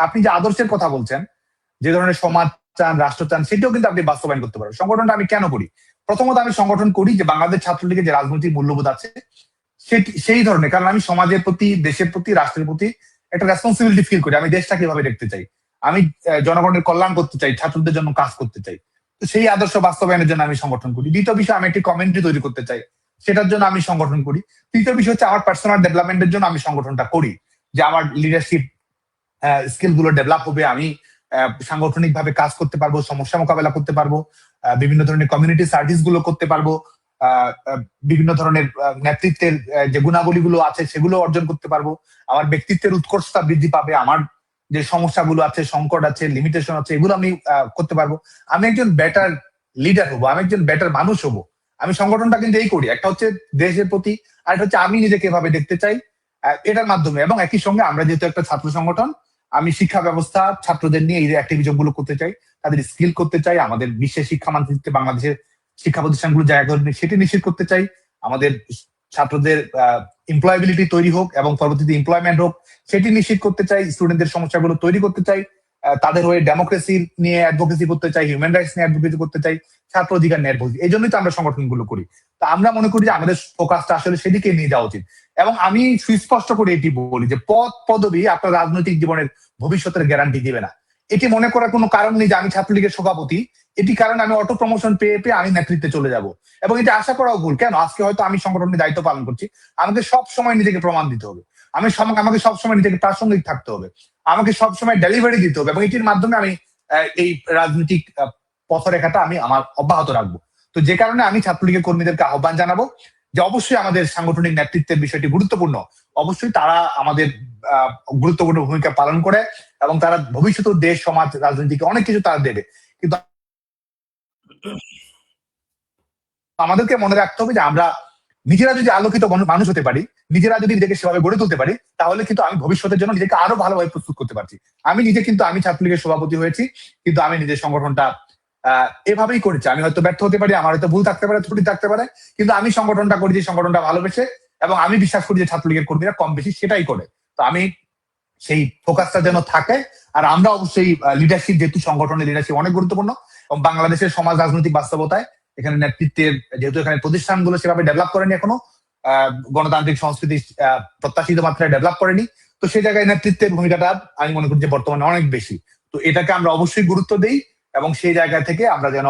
আপনি যে আদর্শের কথা বলছেন, যে ধরনের সমাজ চান, রাষ্ট্র চান, সেটাও কিন্তু আপনি বাস্তবায়ন করতে পারবেন। সংগঠনটা আমি কেন করি? প্রথমত আমি সংগঠন করি যে বাংলাদেশ ছাত্রলীগের যে রাজনৈতিক মূল্যবোধ আছে সেই ধরনের, কারণ আমি সমাজের প্রতি, দেশের প্রতি, রাষ্ট্রের প্রতি একটা রেসপন্সিবিলিটি ফিল করি। আমি দেশটাকে এভাবে দেখতে চাই, আমি জনগণের কল্যাণ করতে চাই, ছাত্রদের জন্য কাজ করতে চাই। তো সেই আদর্শ বাস্তবায়নের জন্য আমি সংগঠন করি। দ্বিতীয় বিষয়, আমি একটি কমিউনিটি তৈরি করতে চাই, সেটার জন্য আমি সংগঠন করি। তৃতীয় বিষয় হচ্ছে আমার পার্সোনাল ডেভেলপমেন্টের জন্য আমি সংগঠনটা করি, যে আমার লিডারশিপ স্কিল গুলো ডেভেলপ হবে, আমি সাংগঠনিক ভাবে কাজ করতে পারবো, সমস্যা মোকাবেলা করতে পারবো, বিভিন্ন ধরনের কমিউনিটি সার্ভিস গুলো করতে পারবো, বিভিন্ন ধরনের নেতৃত্বের যে গুণাবলী গুলো আছে সেগুলো অর্জন করতে পারবো, আমার ব্যক্তিত্বের উৎকর্ষতা বৃদ্ধি পাবে, আমার যে সমস্যাগুলো আছে, সংকট আছে, লিমিটেশন আছে, এগুলো আমি করতে পারবো, আমি একজন বেটার লিডার হবো, আমি একজন বেটার মানুষ হবো। আমি সংগঠনটা কিন্তু এই করি, একটা হচ্ছে দেশের প্রতি, আর একটা হচ্ছে আমি নিজেকে এভাবে দেখতে চাই এটার মাধ্যমে। এবং একই সঙ্গে আমরা যেহেতু একটা ছাত্র সংগঠন, আমি শিক্ষা ব্যবস্থা, ছাত্রদের নিয়ে এই অ্যাক্টিভিজম গুলো করতে চাই, তাদের স্কিল করতে চাই, আমাদের বিশ্বের শিক্ষা মানচিত্রে বাংলাদেশের শিক্ষা প্রতিষ্ঠানগুলো জায়গা করে সেটি নিশ্চিত করতে চাই, আমাদের ছাত্রদের এমপ্লয়াবিলিটি তৈরি হোক এবং পরবর্তীতে এমপ্লয়মেন্ট হোক সেটি নিশ্চিত করতে চাই, স্টুডেন্টদের সমস্যাগুলো তৈরি করতে চাই, তাদের হয়ে ডেমোক্রেসি নিয়ে অ্যাডভোকেসি করতে চাই, হিউম্যান রাইটস নিয়ে অ্যাডভোকেসি করতে চাই, ছাত্র অধিকার নিয়ে অ্যাডভোকেসি। এই জন্যই তো আমরা সংগঠনগুলো করি। তো আমরা মনে করি যে আমাদের ফোকাসটা আসলে সেদিকে নিয়ে যাওয়া উচিত। এবং আমি সুস্পষ্ট করে এটি বলি যে পদ পদবি আপনার রাজনৈতিক জীবনের ভবিষ্যতের গ্যারান্টি দিবে না। এটি মনে করার কোনো কারণ নেই যে আমি ছাত্রলীগের সভাপতি, এটি কারণ আমি অটো প্রমোশন পেয়ে পেয়ে আমি নেতৃত্বে চলে যাব, এবং এটা আশা করাও ভুল। কেন? আজকে হয়তো আমি সংগঠনের দায়িত্ব পালন করছি, আমাকে সব সময় নিজেকে প্রমাণ দিতে হবে, আমাকে সবসময় নিজেকে প্রাসঙ্গিক থাকতে হবে, আমাকে সবসময় ডেলিভারি দিতে হবে, এবং এটির মাধ্যমে আমি এই রাজনৈতিক পথরেখাটা আমি আমার অব্যাহত রাখবো। তো যে কারণে আমি ছাত্রলীগের কর্মীদেরকে আহ্বান জানাবো যে অবশ্যই আমাদের সাংগঠনিক নেতৃত্বের বিষয়টি গুরুত্বপূর্ণ, অবশ্যই তারা আমাদের গুরুত্বপূর্ণ ভূমিকা পালন করে, এবং তারা ভবিষ্যতে দেশ, সমাজ, রাজনীতিকে অনেক কিছু তারা দেবে। কিন্তু আমাদেরকে মনে রাখতে হবে যে আমরা নিজেরা যদি আলোকিত মানুষ হতে পারি, নিজেরা যদি নিজেকে সেভাবে গড়ে তুলতে পারি, তাহলে কিন্তু আমি ভবিষ্যতের জন্য নিজেকে আরো ভালোভাবে প্রস্তুত করতে পারছি। আমি ছাত্রলীগের সভাপতি হয়েছি, কিন্তু আমি নিজের সংগঠনটা এভাবেই করেছি। আমি হয়তো ব্যর্থ হতে পারি, আমার হয়তো ভুল থাকতে পারে, ত্রুটি থাকতে পারে, কিন্তু আমি সংগঠনটা করেছি সংগঠনটা ভালোবেসে, এবং আমি বিশ্বাস করি যে ছাত্রলীগের কর্মীরা কম বেশি সেটাই করে। তো আমি সেই ফোকাসটা যেন থাকে। আর আমরা অবশ্যই লিডারশিপ, যেহেতু সংগঠনের লিডারশিপ অনেক গুরুত্বপূর্ণ, এবং বাংলাদেশের সমাজ রাজনৈতিক বাস্তবতায় এখানে নেতৃত্বের, যেহেতু এখানে প্রতিষ্ঠানগুলো সেভাবে ডেভেলপ করেনি এখনো, গণতান্ত্রিক সংস্কৃতি প্রত্যাশিত মাত্রায় ডেভেলপ করেনি, তো সেই জায়গায় নেতৃত্বের ভূমিকাটা আমি মনে করি যে বর্তমানে অনেক বেশি। তো এটাকে আমরা অবশ্যই গুরুত্ব দিই, এবং সেই জায়গা থেকে আমরা যেন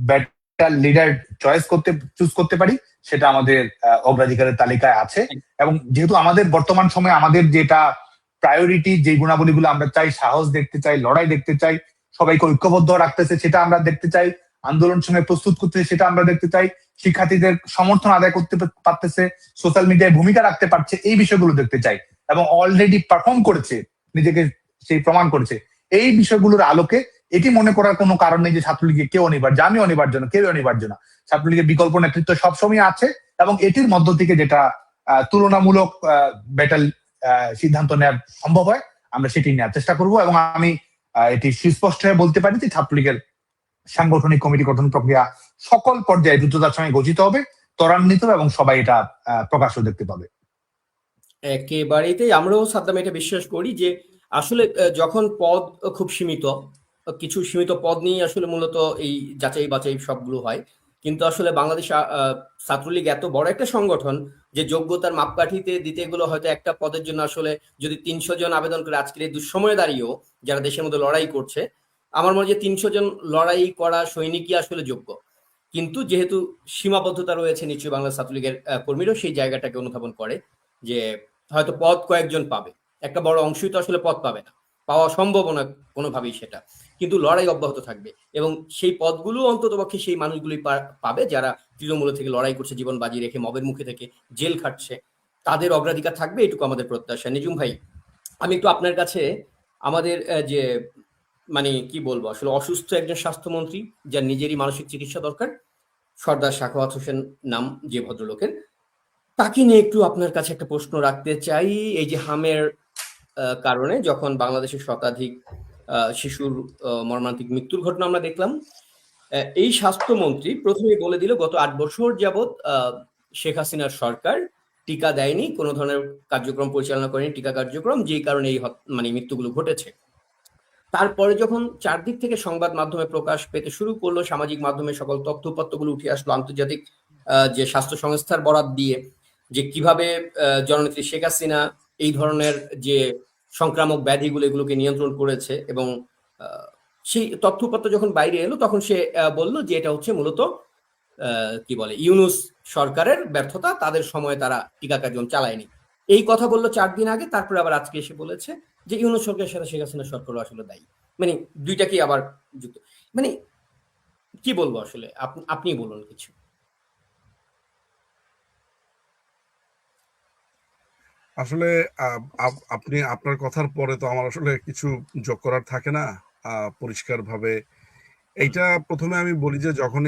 বেটার লিডার চুজ করতে পারি, সেটা আমাদের অগ্রাধিকারের তালিকায় আছে। এবং যেহেতু আমাদের বর্তমান সময়ে আমাদের যেটা প্রায়োরিটি, যে গুণাবলীগুলো আমরা চাই, সাহস দেখতে চাই, লড়াই দেখতে চাই, সবাইকে ঐক্যবদ্ধ রাখতেছে সেটা আমরা দেখতে চাই, আন্দোলন সময় প্রস্তুত করতেছে সেটা আমরা দেখতে চাই, শিক্ষার্থীদের সমর্থন আদায় করতে পারতেছে, সোশ্যাল মিডিয়ায় ভূমিকা রাখতে পারছে, এই বিষয়গুলো দেখতে চাই। এবং অলরেডি পারফর্ম করেছে, নিজেকে সেই প্রমাণ করেছে। এই বিষয়গুলোর আলোকে এটি মনে করার কোনো কারণ নেই যে ছাত্রলীগে কেউ অনিবার্য, আমি অনিবার্য না, কেউ অনিবার্য না। ছাত্রলীগের বিকল্প নেতৃত্ব সবসময় আছে, এবং এটির মধ্য থেকে যেটা তুলনামূলক বেটার সিদ্ধান্ত নেওয়া সম্ভব হয়, আমরা সেটি নেওয়ার চেষ্টা করব। এবং আমি এটি সুস্পষ্ট হয়ে বলতে পারি যে ছাত্রলীগের সাংগঠনিক কমিটি গঠন প্রক্রিয়া সকল পর্যায়ে দ্রুততার সঙ্গে গঠিত হবে, ত্বরান্বিত, এবং সবাই এটা প্রকাশও দেখতে পাবে। একেবারেই তাই। আমরাও সাদ্দাম এটা বিশ্বাস করি যে আসলে যখন পদ খুব সীমিত, কিছু সীমিত পদ নিয়ে আসলে মূলত এই যাচাই বাছাই সবগুলো হয়, কিন্তু আসলে বাংলাদেশ ছাত্রলীগ এত বড় একটা সংগঠন যে যোগ্যতার মাপকাঠিতে দিতে গেলে হয়তো একটা পদের জন্য আসলে যদি 300 জন আবেদন করে, আজকের এই দুঃসময়ে দাঁড়িয়েও যারা দেশের মধ্যে লড়াই করছে, আমার মনে হয় যে 300 জন লড়াই করা সৈনিকই আসলে যোগ্য। কিন্তু যেহেতু সীমাবদ্ধতা রয়েছে, নিশ্চয়ই বাংলা ছাত্রলীগের কর্মীরাও সেই জায়গাটাকে অনুধাবন করে যে হয়তো পদ কয়েকজন পাবে, একটা বড় অংশই তো আসলে পদ পাবে না, পাওয়া সম্ভব না কোনোভাবেই সেটা, কিন্তু লড়াই অব্যাহত থাকবে, এবং সেই পদগুলো অন্ততপক্ষে সেই মানুষগুলোই পাবে যারা তৃণমূল থেকে লড়াই করছে, জীবন বাজি রেখে মবের মুখে থেকে জেল খাটছে, তাদের অগ্রাধিকার থাকবে, এটুকু আমাদের প্রত্যাশা। নিজুম ভাই, আমি একটু আপনার কাছে আমাদের যে মানে কি বলবো, আসলে অসুস্থ একজন স্বাস্থ্যমন্ত্রী, যার নিজেরই মানসিক চিকিৎসা দরকার, সর্দার সাখাওয়াত হোসেন নাম যে ভদ্রলোকের, তাকে নিয়ে একটু আপনার কাছে একটা প্রশ্ন রাখতে চাই। এই যে হামের কারণে যখন বাংলাদেশের শতাধিক শিশুর মর্মান্তিক মৃত্যুর ঘটনা আমরা দেখলাম, এই স্বাস্থ্যমন্ত্রী প্রথমেই বলে দিল গত 8 বছর যাবৎ শেখ হাসিনার সরকার টিকা দেয়নি, কোনো ধরনের কার্যক্রম পরিচালনা করেনি, টিকা কার্যক্রম, যেই কারণে এই মানে মৃত্যুগুলো ঘটেছে। তারপরে যখন চারদিক থেকে সংবাদ মাধ্যমে প্রকাশ পেতে শুরু করলো, সামাজিক মাধ্যমে সকল তথ্যপত্রগুলো উঠে আসলো, আন্তর্জাতিক যে স্বাস্থ্য সংস্থার বরাত দিয়ে, যে কিভাবে জননেত্রী শেখ হাসিনা এই ধরনের যে সংক্রামক ব্যাধিগুলো এগুলোকে নিয়ন্ত্রণ করেছে, এবং সেই তথ্যপত্র যখন বাইরে এলো, তখন সে বলল যে এটা হচ্ছে মূলত কি বলে ইউনূস সরকারের ব্যর্থতা, তাদের সময় তারা টিকা কার্যক্রম চালায়নি। এই কথা বললো 4 দিন আগে, তারপরে আবার আজকে এসে বলেছে যে ইউনূস সরকারের সাথে শেখ হাসিনা সরকারও আসলে দায়ী। মানে দুইটাকেই আবার যুক্ত, মানে কি বলবো আসলে, আপনি বলুন কিছু। আসলে আপনি আপনার কথার পরে তো আমার আসলে কিছু যোগ করার থাকে না পরিষ্কারভাবে। এইটা প্রথমে আমি বলি যে যখন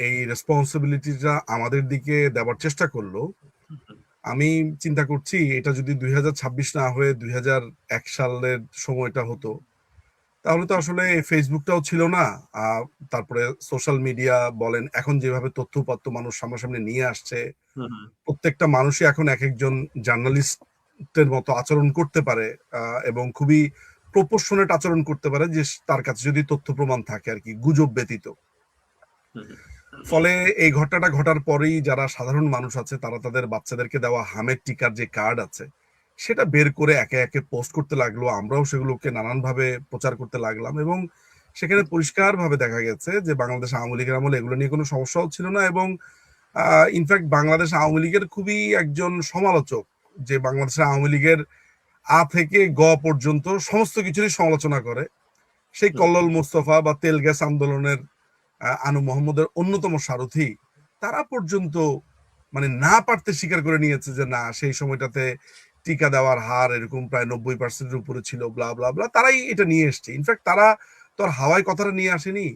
এই রেসপন্সিবিলিটিটা আমাদের দিকে দেওয়ার চেষ্টা করলো, আমি চিন্তা করছি এটা যদি 2026 না হয়ে 2001 সালের সময়টা হতো, তাহলে তো আসলে ফেসবুকটাও ছিল না। তারপরে সোশ্যাল মিডিয়া বলেন, এখন যেভাবে তথ্যপত্র মানুষ সামনাসামনি নিয়ে আসছে, প্রত্যেকটা মানুষই এখন এক একজন জার্নালিস্টের মতো আচরণ করতে পারে, এবং খুবই প্রপোর্শনেট আচরণ করতে পারে, যে তার কাছে যদি তথ্য প্রমাণ থাকে আর কি, গুজব ব্যতীত। ফলে এই ঘটনাটা ঘটার পরেই যারা সাধারণ মানুষ আছে, তারা তাদের বাচ্চাদেরকে দেওয়া হামের টিকার যে কার্ড আছে সেটা বের করে একে একে পোস্ট করতে লাগলো, আমরাও সেগুলোকে নানানভাবে প্রচার করতে লাগলাম, এবং সেখানে পরিষ্কারভাবে দেখা গেছে যে বাংলাদেশ আওয়ামী লীগের আমলে এগুলো নিয়ে কোনো সমস্যাও ছিল না। এবং ইনফ্যাক্ট বাংলাদেশ আওয়ামী লীগের খুবই একজন সমালোচক, যে বাংলাদেশের আওয়ামী লীগের আ থেকে গ পর্যন্ত সমস্ত কিছুরই সমালোচনা করে, সেই কল্লোল মোস্তফা বা তেল গ্যাস আন্দোলনের আনু মোহাম্মদের অন্যতম সারথি, তারা পর্যন্ত মানে না পারতে স্বীকার করে নিয়েছে যে না, সেই সময়টাতে টিকা দেওয়ার হার এরকম প্রায় 90% উপরে ছিল, ব্লা ব্লা ব্লা, তারাই এটা নিয়ে এসছে। ইনফ্যাক্ট তারা তো আর হাওয়ায় কথাটা নিয়ে আসেনি,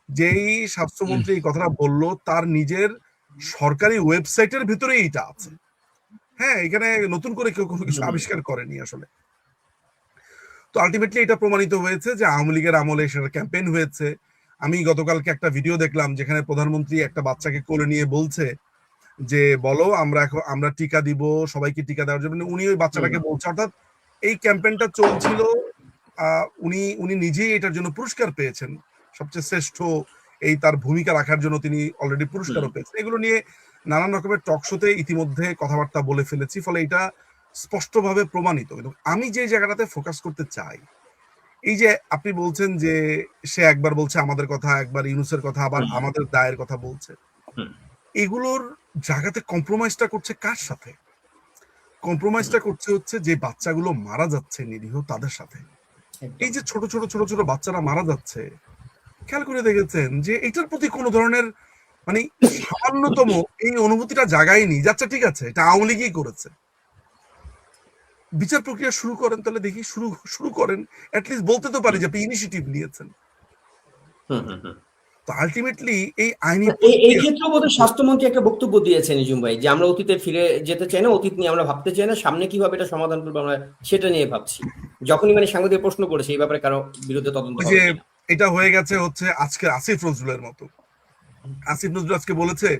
যেই স্বাস্থ্যমন্ত্রী এই কথাটা বললো, তার নিজের সরকারি ওয়েবসাইটের ভিতরে এইটা আছে। হ্যাঁ, এখানে নতুন করে কেউ কোনো কিছু আবিষ্কার করেনি আসলে। তো আলটিমেটলি এটা প্রমাণিত হয়েছে যে আওয়ামী লীগের আমলে সেটা ক্যাম্পেইন হয়েছে। আমি গতকালকে একটা ভিডিও দেখলাম যেখানে প্রধানমন্ত্রী একটা বাচ্চাকে কোলে নিয়ে বলছে যে বলো আমরা টিকা দিব, সবাইকে টিকা দেওয়ার জন্য উনি ওই বাচ্চাটাকে বলছে। অর্থাৎ এই ক্যাম্পেইনটা চলছিল, উনি উনি নিজেই এটার জন্য পুরস্কার পেয়েছেন, সবচেয়ে শ্রেষ্ঠ এই তার ভূমিকা রাখার জন্য তিনি অলরেডি পুরস্কারও পেয়েছেন। এগুলো নিয়ে নানান রকমের টক শোতে ইতিমধ্যে কথাবার্তা বলে ফেলেছি, ফলে এটা স্পষ্টভাবে প্রমাণিত। কিন্তু আমি যে জায়গাটাতে ফোকাস করতে চাই, এই যে আপনি বলছেন যে সে একবার বলছে আমাদের কথা, একবার ইউনূসের কথা, আবার আমাদের দায়ের কথা বলছে, এগুলোর জায়গাতে কম্প্রোমাইজটা করছে কার সাথে? কম্প্রোমাইজটা করছে হচ্ছে যে বাচ্চাগুলো মারা যাচ্ছে নিরীহ তাদের সাথে। এই যে ছোট ছোট ছোট ছোট বাচ্চারা মারা যাচ্ছে, খেয়াল করে দেখেছেন যে এটার প্রতি কোনো ধরনের মানে সামান্যতম এই অনুভূতিটা জাগায়নি। যাচ্ছে ঠিক আছে, এটা আওয়ামী লীগই করেছে, বিচার প্রক্রিয়া শুরু করেন, তাহলে দেখি শুরু করেন, অ্যাটলিস্ট বলতে তো পারি যে আপনি ইনিশিয়েটিভ নিয়েছেন। তো আলটিমেটলি এই আইনি এই ক্ষেত্রে বোধহয় স্বাস্থ্যমন্ত্রী একটা বক্তব্য দিয়েছেন নিজুম ভাই, যে আমরা অতীতে ফিরে যেতে চাই না, অতীত নিয়ে আমরা ভাবতে চাই না, সামনে কিভাবে এটা সমাধান করবো আমরা সেটা নিয়ে ভাবছি। যখনই মানে সাংবাদিক প্রশ্ন করেছে এই ব্যাপারে কারো বিরুদ্ধে তদন্ত ওই হবে যে কিনা। এটা হয়ে গেছে হচ্ছে আজকে আসিফ নজরুলের মতো। আসিফ নজরুল আজকে বলেছে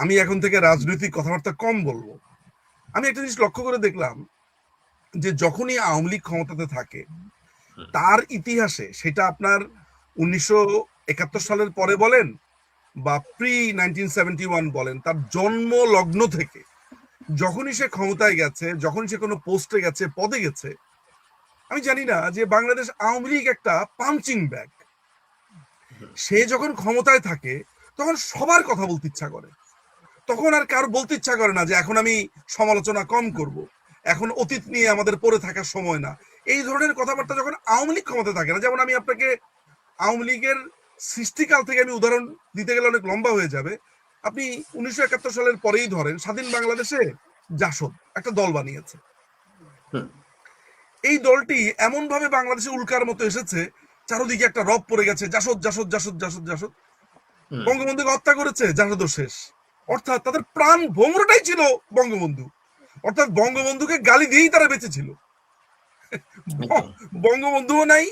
আমি এখন থেকে রাজনৈতিক কথাবার্তা কম বলবো। আমি একটা জিনিস লক্ষ্য করে দেখলাম যে যখনই আওয়ামী লীগ ক্ষমতাতে থাকে তার ইতিহাসে, সেটা আপনার 1971 সালের পরে বলেন বা প্রি 1971 বলেন, তার জন্ম লগ্ন থেকে যখনই সে ক্ষমতায় গেছে, যখন সে কোনো পোস্টে গেছে, পদে গেছে, আমি জানি না যে বাংলাদেশ আওয়ামী লীগ একটা পাঞ্চিং ব্যাগ। সে যখন ক্ষমতায় থাকে তখন সবার কথা বলতে ইচ্ছা করে, তখন আর কারো বলতে ইচ্ছা করে না যে এখন আমি সমালোচনা কম করব, এখন অতীত নিয়ে আমাদের পড়ে থাকার সময় না। এই ধরনের কথাবার্তা যখন আওয়ামী লীগ ক্ষমতা থাকে না, যেমন আমি আপনাকে আওয়ামী লীগের সৃষ্টিকাল থেকে আমি উদাহরণ দিতে গেলে অনেক লম্বা হয়ে যাবে। আপনি 1971 সালের পরেই ধরেন, স্বাধীন বাংলাদেশে জাসদ একটা দল বানিয়েছে। এই দলটি এমন ভাবে বাংলাদেশে উল্কার মতো এসেছে, চারদিকে একটা রব পড়ে গেছে, জাসদ জাসদ জাসদ জাসদ জাসদ। বঙ্গবন্ধুকে হত্যা করেছে, জাসদও শেষ। অর্থাৎ তাদের প্রাণ ভোমরাটাই ছিল বঙ্গবন্ধু, অর্থাৎ বঙ্গবন্ধুকে গালি দিয়েই তারা বেঁচে ছিল। বঙ্গবন্ধুও নাই,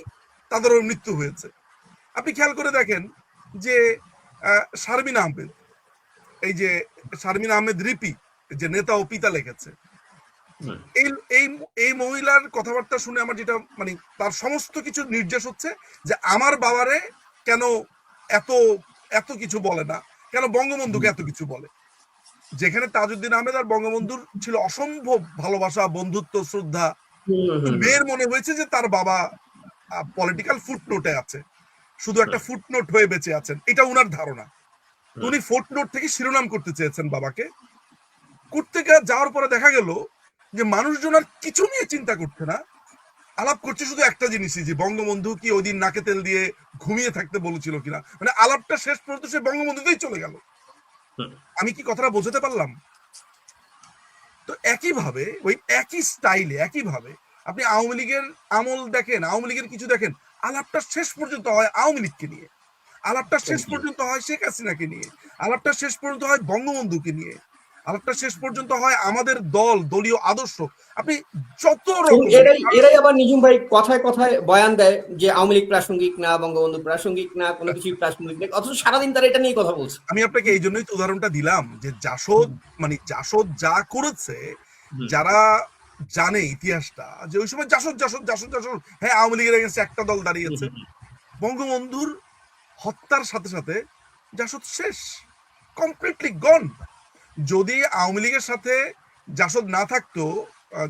তাদেরও মৃত্যু হয়েছে। আপনি খেয়াল করে দেখেন যে শারমিন আহমেদ, এই যে শারমিন আহমেদ রিপি, যে নেতা ও পিতা লিখেছে, এই মহিলার কথাবার্তা শুনে আমার যেটা মানে তার সমস্ত কিছু নির্দেশ হচ্ছে যে আমার বাবারে কেন এত এত কিছু বলে না, কেন বঙ্গবন্ধুকে এত কিছু বলে। যেখানে তাজউদ্দিন আহমেদ আর বঙ্গবন্ধুর ছিল অসম্ভব ভালোবাসা, বন্ধুত্ব, শ্রদ্ধা, মেয়ের মনে হয়েছে যে তার বাবা পলিটিক্যাল ফুটনোটে আছে, শুধু একটা ফুটনোট হয়ে বেঁচে আছেন, এটা উনার ধারণা। উনি ফুটনোট থেকে শিরোনাম করতে চেয়েছেন বাবাকে। করতে যাওয়ার পরে দেখা গেল যে মানুষজন আর কিছু নিয়ে চিন্তা করছে না, আলাপ করছে শুধু একটা জিনিসই, যে বঙ্গবন্ধু কি ওই দিন নাকে তেল দিয়ে ঘুমিয়ে থাকতে বলেছিল কিনা। মানে আলাপটা শেষ পর্যন্ত সে বঙ্গবন্ধুতেই চলে গেল। আমি কি কথাটা বোঝাতে পারলাম? তো একইভাবে ওই একই স্টাইলে একইভাবে আপনি আওয়ামী লীগের আমল দেখেন, আওয়ামী লীগের কিছু দেখেন, আলাপটা শেষ পর্যন্ত হয় আওয়ামী লীগকে নিয়ে, আলাপটা শেষ পর্যন্ত হয় শেখ হাসিনাকে নিয়ে, আলাপটা শেষ পর্যন্ত হয় বঙ্গবন্ধুকে নিয়ে, আলাপটা শেষ পর্যন্ত হয় আমাদের দলীয় আদর্শ। আপনি যত রকম এরাই আবার নিজুম ভাই কথায় কথায় বয়ান দেয় যে আওয়ামী লীগ প্রাসঙ্গিক না, বঙ্গবন্ধু প্রাসঙ্গিক না, কোনো কিছুই প্রাসঙ্গিক নেই, অথচ সারাদিন তারা এটা নিয়ে কথা বলছে। আমি আপনাকে এই জন্যই তো উদাহরণটা দিলাম যে জাসদ মানে জাসদ যা করেছে, যারা জানে ইতিহাসটা, যে ওই সময় জাসদ জাসদ জাসদ জাসদ, হ্যাঁ আওয়ামী লীগের এগেন্সে একটা দল দাঁড়িয়েছে, বঙ্গবন্ধুর হত্যার সাথে সাথে জাসদ শেষ, কমপ্লিটলি গন। যদি আওয়ামী লীগের সাথে জাসদ না থাকতো,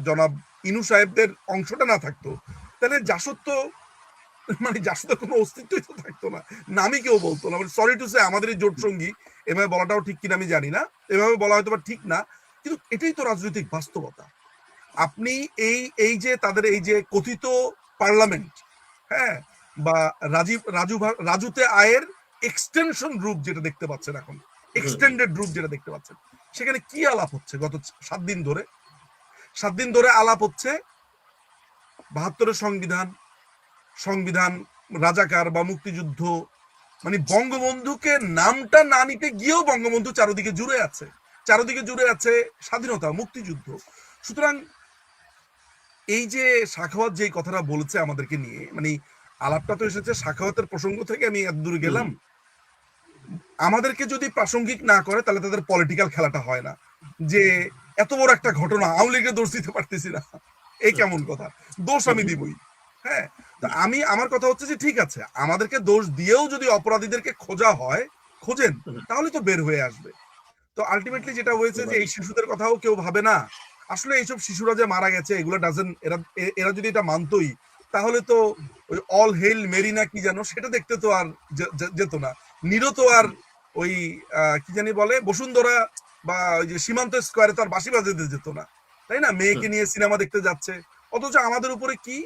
জনাব ইনু সাহেবদের অংশটা না থাকতো, তাহলে জাসদ তো মানে জাসদের কোনো অস্তিত্বই তো থাকতো না, নামই কেউ বলতো না। সরি টু সে, আমাদের এই জোট সঙ্গী, এভাবে বলাটাও ঠিক কিনা আমি জানি না, এভাবে বলা হয়তো বা ঠিক না, কিন্তু এটাই তো রাজনৈতিক বাস্তবতা। আপনি এই যে তাদের এই যে কথিত পার্লামেন্ট, হ্যাঁ, বা রাজুতে আয়ের এক্সটেনশন রূপ যেটা দেখতে পাচ্ছেন এখন, এক্সটেন্ডেড রূপ যেটা দেখতে পাচ্ছেন, সেখানে কি আলাপ হচ্ছে গত 7 দিন ধরে আলাপ হচ্ছে 72-এর সংবিধান, রাজাকার বা মুক্তিযুদ্ধ, মানে বঙ্গবন্ধুকে নামটা না নিতে গিয়েও বঙ্গবন্ধু চারদিকে জুড়ে আছে, চারদিকে জুড়ে আছে স্বাধীনতা, মুক্তিযুদ্ধ। সুতরাং এই যে সাখাওয়াত যে কথাটা বলেছে আমাদেরকে নিয়ে, মানে আলাপটা তো এসেছে সাখাওয়াতের প্রসঙ্গ থেকে, আমি এত দূরে গেলাম। আমাদেরকে যদি প্রাসঙ্গিক না করে তাহলে তাদের পলিটিক্যাল খেলাটা হয় না, যে এত বড় একটা ঘটনা আওয়ামী লীগের দোষ দিতে পারতেছি না, এই কেমন কথা? দোষ আমি দিবই। হ্যাঁ, তো আমার কথা হচ্ছে যে ঠিক আছে, আমাদেরকে দোষ দিয়েও যদি অপরাধীদেরকে খোঁজা হয়, খোঁজেন, তাহলে তো বের হয়ে আসবে। তো আলটিমেটলি যেটা হয়েছে যে এই শিশুদের কথাও কেউ ভাবে না। আসলে এইসব শিশুরা যে মারা গেছে এগুলো এরা যদি এটা মানতই, তাহলে তো ওই অল হেল মেরিনা কি জানো সেটা দেখতে তো আর যেত না। নিরো তো আর ওই কি জানি বলে বসুন্ধরা বা ওই যে সীমান্ত স্কোয়ারে তো আর বাঁশি বাজাতে যেত না, তাই না? মেয়েকে নিয়ে সিনেমা দেখতে যাচ্ছে, অথচ আমাদের উপরে কি,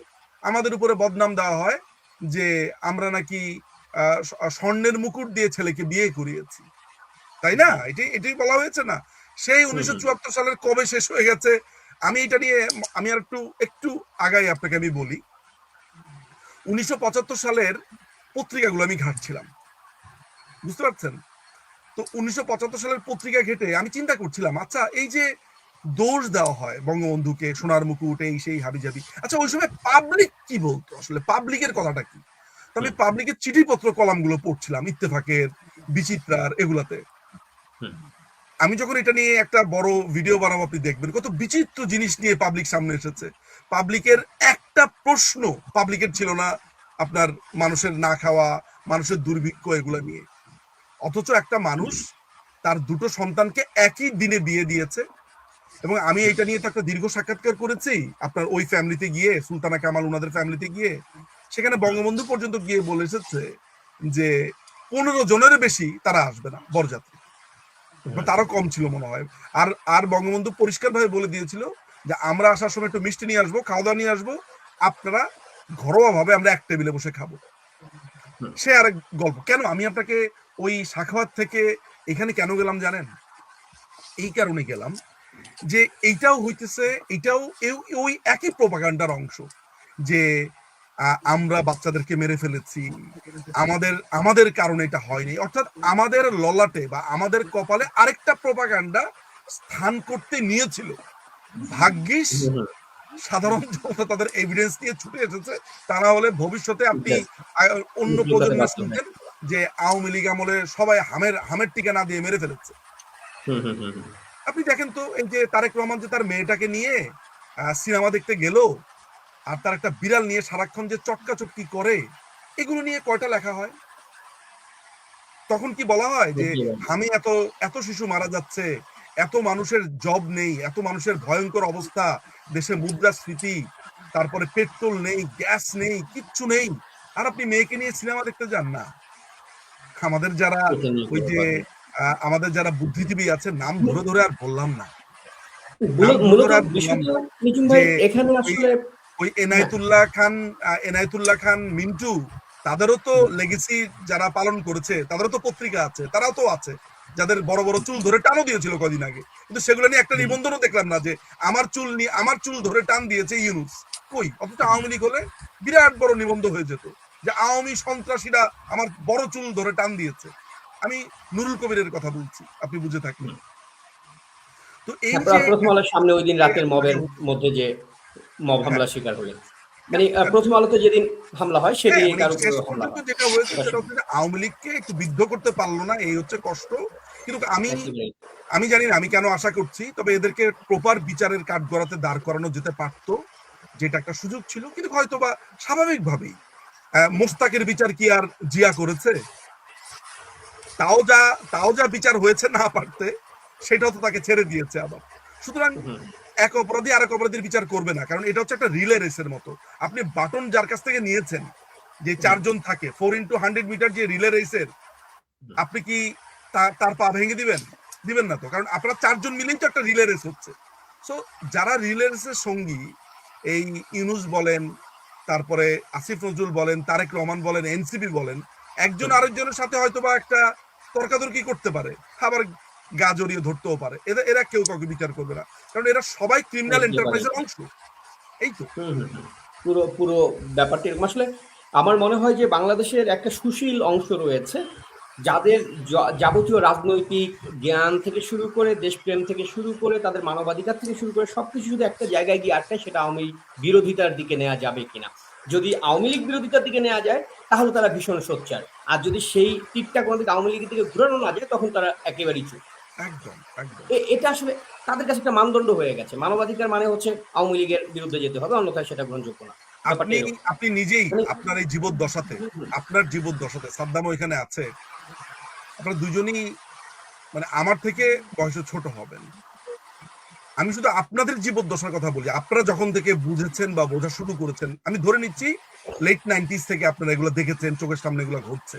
আমাদের উপরে বদনাম দেওয়া হয় যে আমরা নাকি স্বর্ণের মুকুট দিয়ে ছেলেকে বিয়ে করিয়েছি, তাই না? এটাই বলা হয়েছে না? সেই 1974 সালের কবে শেষ হয়ে গেছে। আমি এটা নিয়ে আমি আর একটু আগাই আপনাকে আমি বলি। 1975 সালের পত্রিকাগুলো আমি ঘাটছিলাম, বুঝতে পারছেন? তো 1975 সালের পত্রিকা ঘেটে আমি চিন্তা করছিলাম, আচ্ছা এই যে দোষ দেওয়া হয় বঙ্গবন্ধুকে, সোনার মুকুট, এই সেই হাবিজাবি, আচ্ছা ওই সময় পাবলিক কি বলতো, আসলে পাবলিকের কথাটা কি? তো আমি পাবলিকের চিঠিপত্র কলামগুলো পড়ছিলাম, ইত্তেফাকের, বিচিত্রার, এগুলাতে। আমি যখন এটা নিয়ে একটা বড় ভিডিও বানাবো, আপনি দেখবেন কত বিচিত্র জিনিস নিয়ে পাবলিক সামনে এসেছে। পাবলিকের একটা প্রশ্ন পাবলিকের ছিল না আপনার মানুষের না খাওয়া, মানুষের দুর্ভিক্ষ, এগুলো নিয়ে। অথচ একটা মানুষ তার দুটো সন্তানকে একই দিনে বিয়ে দিয়েছে। এবং আমি এটা নিয়ে তো একটা দীর্ঘ সাক্ষাৎকার করেছি আপনার ওই ফ্যামিলিতে গিয়ে, সুলতানা কামাল ওনাদের ফ্যামিলিতে গিয়ে। সেখানে বঙ্গবন্ধু পর্যন্ত গিয়ে বলে এসেছে যে 15 জনের বেশি তারা আসবে না বরযাত্রী, তারও কম ছিল মনে হয়। আর বঙ্গবন্ধু পরিষ্কারভাবে বলে দিয়েছিল যে আমরা আসার সময় একটু মিষ্টি নিয়ে আসবো, খাওয়া দাওয়া নিয়ে আসবো, আপনারা ঘরোয়া ভাবে আমরা এক টেবিলে বসে খাবো। সে আরেক গল্প। কেন আমি আপনাকে ওই সাখাওয়াত থেকে এখানে কেন গেলাম জানেন? এই কারণে গেলাম যে এইটাও হইতেছে, এটাও ওই একই প্রোপাগান্ডার অংশ, যে আমরা বাচ্চাদেরকে মেরে ফেলেছি, আমাদের কারণে এটা হয়নি। অর্থাৎ আমাদের ললাটে বা আমাদের কপালে আরেকটা প্রোপাগান্ডা স্থান করতে নিয়েছিল। ভাগ্যিস সাধারণ জনতা তাদের এভিডেন্স নিয়ে ছুটে এসেছে, তা না হলে ভবিষ্যতে আপনি অন্য প্রজন্মে শুনতেন যে আওয়ামী লীগ আমলে সবাই হামের টিকা না দিয়ে মেরে ফেলেছে। আপনি দেখেন তো, এই যে তারেক রহমান যে তার মেয়েটাকে নিয়ে সিনেমা দেখতে গেল, আর তার একটা বিড়াল নিয়ে সারাক্ষণ যে চটকাচটকি করে, এগুলো নিয়ে কয়টা লেখা হয়? তখন কি বলা হয় যে আমি এত শিশু মারা যাচ্ছে, এত মানুষের জব নেই, এত মানুষের ভয়ঙ্কর অবস্থা, দেশে মুদ্রাস্ফীতি, তারপরে পেট্রোল নেই, গ্যাস নেই, কিচ্ছু নেই, আর আপনি মেয়েকে নিয়ে সিনেমা দেখতে যান না? আমাদের যারা ওই যে আমাদের যারা বুদ্ধিজীবী আছে, নাম ধরে ধরে আর বললাম না, ওই এনায়েতুল্লাহ খান মিন্টু, তাদেরও তো লেগেসি যারা পালন করেছে, তাদেরও তো পত্রিকা আছে, তারাও তো আছে, যাদের বড় বড় চুল ধরে টানও দিয়েছিল কদিন আগে, কিন্তু সেগুলো নিয়ে একটা নিবন্ধনও দেখলাম না যে আমার চুল ধরে টান দিয়েছে ইউনুস। কই? অথচ আওয়ামী লীগ হলে বিরাট বড় নিবন্ধ হয়ে যেত যে আওয়ামী সন্ত্রাসীরা আমার বড় চুল ধরে টান দিয়েছে। আমি নুরুল কবিরের কথা বলছি, আপনি বুঝে থাকবেন। তো এই যে প্রথম আলোর সামনে ওই দিন রাতের মবের মধ্যে যে মব হামলা শিকার হলেন, মানে প্রথম আলোতে যেদিন হামলা হয় সেদিন যেটা হয়েছে সেটা হচ্ছে আওয়ামী লীগকে একটু বিদ্ধ করতে পারলো না, এই হচ্ছে কষ্ট। কিন্তু আমি জানি না, আমি কেন আশা করছি, তবে এদেরকে প্রপার বিচারের কাঠগড়াতে দাঁড় করানো যেতে পারতো, যেটা একটা সুযোগ ছিল। কিন্তু হয়তো বা স্বাভাবিকভাবেই মোস্তাকের বিচার কি আর জিয়া করেছে? তাও যা বিচার হয়েছে না পারতে, সেটাও তো তাকে ছেড়ে দিয়েছে আবার। সুতরাং এক অপরাধী আরেক অপরাধীর বিচার করবে না, কারণ এটা হচ্ছে একটা রিলে রেসের মতো। আপনি বাটন যার কাছ থেকে নিয়েছেন, যে 4 জন থাকে 4x100 মিটার যে রিলে রেসের, আপনি কি তার পা ভেঙে দিবেন না তো, কারণ আপনারা 4 জন মিলেই তো একটা রিলে রেস হচ্ছে। সো যারা রিলে রেসের সঙ্গী, এই ইউনুস বলেন, তারপরে আসিফ নজরুল বলেন, তারেক রহমান বলেন, এনসিপি বলেন, একজন আরেকজনের সাথে হয়তো বা একটা তর্কাতর্কি করতে পারে, আবার গা জড়িয়ে ধরতেও পারে, এরা কেউ কাউকে বিচার করবে না, কারণ এরা সবাই ক্রিমিনাল এন্টারপ্রাইজের অংশ। এই তো পুরো ব্যাপারটি আসলে আমার মনে হয় যে বাংলাদেশের একটা সুশীল অংশ রয়েছে, যাদের যাবতীয় রাজনৈতিক জ্ঞান থেকে শুরু করে, দেশপ্রেম থেকে শুরু করে, তাদের মানবাধিকার থেকে শুরু করে সবকিছু শুধু একটা জায়গায় গিয়ে আটকায়, সেটা আওয়ামী লীগ বিরোধিতার দিকে নেওয়া যাবে কিনা। যদি আওয়ামী লীগ বিরোধিতার দিকে নেওয়া যায় তাহলে তারা ভীষণ সোচ্চার, আর যদি সেই তীরটা কোনো দিকে আওয়ামী লীগের দিকে ঘুরানো না যায় তখন তারা একেবারেই চুপ। একদম একদম এটা আসলে তাদের কাছে একটা মানদণ্ড হয়ে গেছে। মানবাধিকার মানে হচ্ছে আওয়ামী লীগের বিরুদ্ধে যেতে হবে, অন্যথায় সেটা গ্রহণযোগ্য না। ব্যাপারটা আপনি এরকম। আপনি নিজেই মানে আপনার এই জীবদ্দশাতে, আপনার জীবদ্দশাতে সাদ্দামও এখানে আছে, আপনারা দুজনই মানে আমার থেকে বয়সে ছোট হবেন। আমি শুধু আপনাদের জীবদ্দশার কথা বলি, আপনারা যখন থেকে বুঝেছেন বা বোঝা শুরু করেছেন, আমি ধরে নিচ্ছি লেট 90s থেকে আপনারা এগুলো দেখেছেন, চোখের সামনে এগুলো ঘটছে।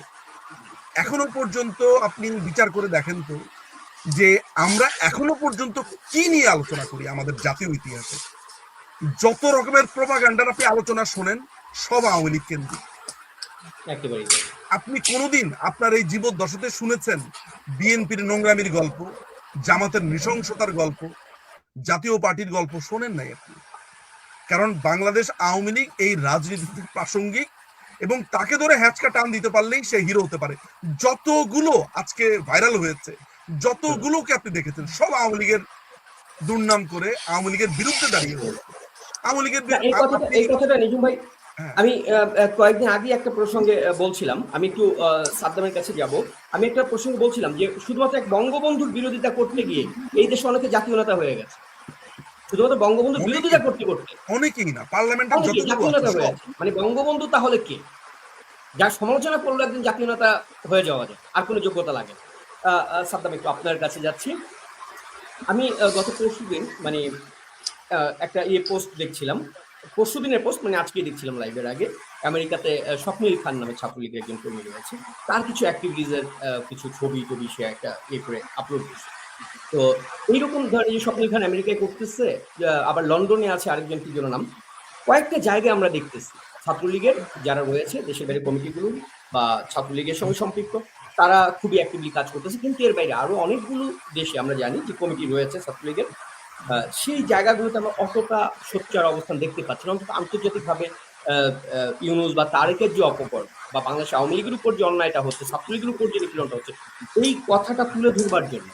এখনো পর্যন্ত আপনি বিচার করে দেখেন তো যে আমরা এখনো পর্যন্ত কি নিয়ে আলোচনা করি আমাদের জাতীয় ইতিহাসে। যত রকমের প্রোপাগান্ডার আপনি আলোচনা শোনেন সব আওয়ামী লীগ কেন্দ্রিক। একেবারেই আপনি কোনোদিন আপনার এই জীবদ্দশাতে শুনেছেন বিএনপির নোংরামির গল্প, জামাতের নৃশংসতার গল্প, জাতীয় পার্টির গল্প শোনেন নাই আপনি। কারণ বাংলাদেশ আওয়ামী লীগ এই রাজনীতিতে প্রাসঙ্গিক, এবং তাকে ধরে হ্যাচকা টান দিতে পারলেই সে হিরো হতে পারে। যতগুলো আজকে ভাইরাল হয়েছে, যতগুলোকে আপনি দেখেছেন, সব আওয়ামী লীগের দুর্নাম করে আওয়ামী লীগের বিরুদ্ধে দাঁড়িয়ে হয়েছে। আওয়ামী লীগের এই কথাটা নিজুম ভাই, হ্যাঁ, আমি কয়েকদিন আগে একটা প্রসঙ্গে বলছিলাম, আমি একটু সাদ্দামের কাছে যাব। আমি একটা প্রসঙ্গে বলছিলাম যে শুধুমাত্র এক বঙ্গবন্ধুর বিরোধিতা করতে গিয়ে এই দেশে অনেকে জাতীয় নেতা হয়ে গেছে, শুধুমাত্র বঙ্গবন্ধুর বিরোধিতা করতে করতে অনেকেই না, পার্লামেন্টের অনেকে যতগুলো জাতীয় আছে নেতা হয়ে সব। গেছে। মানে বঙ্গবন্ধু তাহলে কে, যার সমালোচনা করলে একদিন জাতীয় নেতা হয়ে যাওয়া যায়, আর কোনো যোগ্যতা লাগে না। সাদ্দাম, একটু আপনার কাছে যাচ্ছি। আমি গত পরশুদিন মানে একটা পোস্ট দেখছিলাম, পরশুদিনের পোস্ট, মানে আজকে দেখছিলাম লাইভের আগে। আমেরিকাতে স্বপ্নীল খান নামে ছাত্রলীগের একজন কর্মী রয়েছে, তার কিছু অ্যাক্টিভিটিসের কিছু ছবি টবি সে একটা করে আপলোড করছে। তো এইরকম ধরেন যে স্বপ্নীল খান আমেরিকায় করতেছে, আবার লন্ডনে আছে আরেকজন কি যেন নাম। কয়েকটা জায়গায় আমরা দেখতেছি ছাত্রলীগের যারা রয়েছে দেশের বাইরে কমিটিগুলো বা ছাত্রলীগের সঙ্গে সম্পৃক্ত, তারা খুবই অ্যাক্টিভলি কাজ করতেছে। কিন্তু এর বাইরে আরো অনেকগুলো দেশে আমরা জানি যে কমিটি রয়েছে ছাত্রলীগের, সেই জায়গাগুলোতে আমরা অতটা সোচ্চার অবস্থান দেখতে পাচ্ছি না। অন্তত আন্তর্জাতিকভাবে ইউনুস বা তারেকের যে অপকর্ম, বা বাংলাদেশ আওয়ামী লীগের উপর যে অন্যায়টা হচ্ছে, ছাত্রলীগের উপর যে নিপীড়নটা হচ্ছে, এই কথাটা তুলে ধরবার জন্য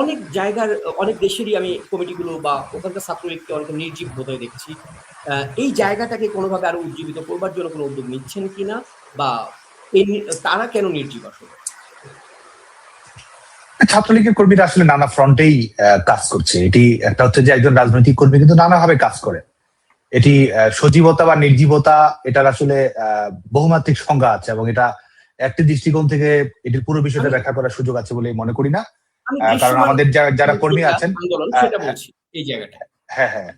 অনেক জায়গার অনেক দেশেরই আমি কমিটিগুলো বা ওখানকার ছাত্রলীগকে অনেক নির্জীব বোধহয় দেখছি। এই জায়গাটাকে কোনোভাবে আরো উজ্জীবিত করবার জন্য কোনো উদ্যোগ নিচ্ছেন কিনা, বা তারা কেন নির্জীব আসলে? ছাত্রলীগের কর্মীরা আসলে নানা ফ্রন্টেই কাজ করছে। এটি একটা হচ্ছে যে একজন রাজনৈতিক কর্মী কিন্তু নানাভাবে কাজ করে। এটি সজীবতা বা নির্জীবতা, এটার আসলে বহুমাত্রিক সংজ্ঞা আছে, এবং এটা একটি দৃষ্টিকোণ থেকে এটির পুরো বিষয়টা ব্যাখ্যা করার সুযোগ আছে বলে মনে করি না। কারণ আমাদের যারা কর্মী আছেন, সেটা বলছি এই জায়গাটা। হ্যাঁ হ্যাঁ,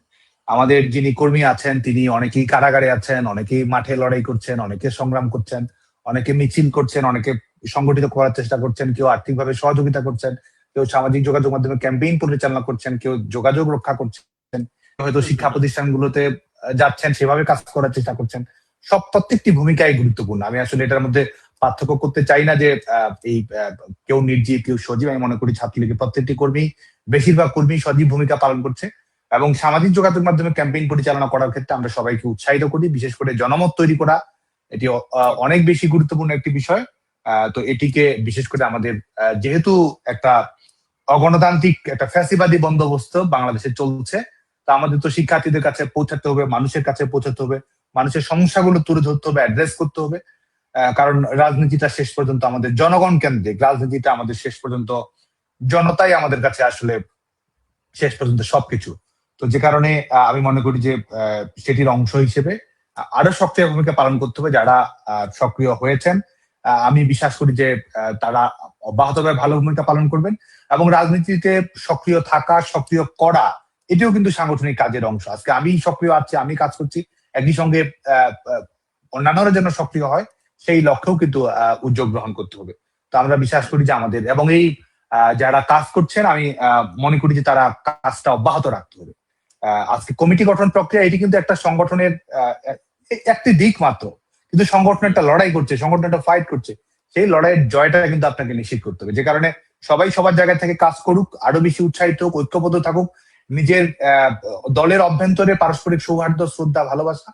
আমাদের যিনি কর্মী আছেন তিনি অনেকেই কারাগারে আছেন, অনেকেই মাঠে লড়াই করছেন, অনেকে সংগ্রাম করছেন, অনেকে মিছিল করছেন, অনেকে সংগঠিত করার চেষ্টা করছেন, কেউ আর্থিকভাবে সহযোগিতা করছেন, কেউ সামাজিক যোগাযোগ মাধ্যমে ক্যাম্পেইন পরিচালনা করছেন, কেউ যোগাযোগ রক্ষা করছেন, হয়তো শিক্ষা প্রতিষ্ঠানগুলোতে যাচ্ছেন, সেভাবে কাজ করার চেষ্টা করছেন। প্রত্যেকটি ভূমিকাই গুরুত্বপূর্ণ। আমি আসলে এটার মধ্যে পার্থক্য করতে চাই না যে এই কেউ নির্জীব কেউ সজীব। আমি মনে করি ছাত্রলীগের প্রত্যেকটি কর্মী, বেশিরভাগ কর্মী সজীব ভূমিকা পালন করছে, এবং সামাজিক যোগাযোগ মাধ্যমে ক্যাম্পেইন পরিচালনা করার ক্ষেত্রে আমরা সবাইকে উৎসাহিত করি। বিশেষ করে জনমত তৈরি করা, এটি অনেক বেশি গুরুত্বপূর্ণ একটি বিষয়। তো এটিকে বিশেষ করে আমাদের যেহেতু একটা অগণতান্ত্রিক একটা ফ্যাসিবাদী বন্দোবস্ত বাংলাদেশে চলছে, তা আমাদের তো শিক্ষার্থীদের কাছে পৌঁছাতে হবে, মানুষের কাছে পৌঁছাতে হবে, মানুষের সমস্যাগুলো তুলে ধরতে হবে, অ্যাড্রেস করতে হবে। কারণ রাজনীতিটা শেষ পর্যন্ত আমাদের জনগণ কেন্দ্রিক, রাজনীতিটা আমাদের শেষ পর্যন্ত জনতাই আমাদের কাছে আসলে শেষ পর্যন্ত সবকিছু। তো যে কারণে আমি মনে করি যে সেটির অংশ হিসেবে আরো সক্রিয় ভূমিকা পালন করতে হবে যারা সক্রিয় হয়েছেন। আমি বিশ্বাস করি যে তারা অব্যাহতভাবে ভালো ভূমিকা পালন করবেন, এবং রাজনীতিতে সক্রিয় থাকা, সক্রিয় করা, এটিও কিন্তু সাংগঠনিক কাজের অংশ। আজকে আমি সক্রিয় আছি, আমি কাজ করছি, একই সঙ্গে অন্যান্যরা যেন সক্রিয় হয় সেই লক্ষ্যেও কিন্তু উদ্যোগ গ্রহণ করতে হবে। তো আমরা বিশ্বাস করি যে আমাদের, এবং এই যারা কাজ করছেন, আমি মনে করি যে তারা কাজটা অব্যাহত রাখতে হবে। আজকে কমিটি গঠন প্রক্রিয়া, এটি কিন্তু একটা সংগঠনের একটি দিক মাত্র, কিন্তু সংগঠন একটা লড়াই করছে, সংগঠন একটা ফাইট করছে, সেই লড়াইয়ের জয়টা কিন্তু আপনাকে নিশ্চিত করতে হবে। যে কারণে সবাই সবার জায়গা থেকে কাজ করুক, আরো বেশি উৎসাহিত হোক, ঐক্যবদ্ধ থাকুক, নিজের দলের অভ্যন্তরে পারস্পরিক সৌহার্দ্য, শ্রদ্ধা, ভালোবাসা,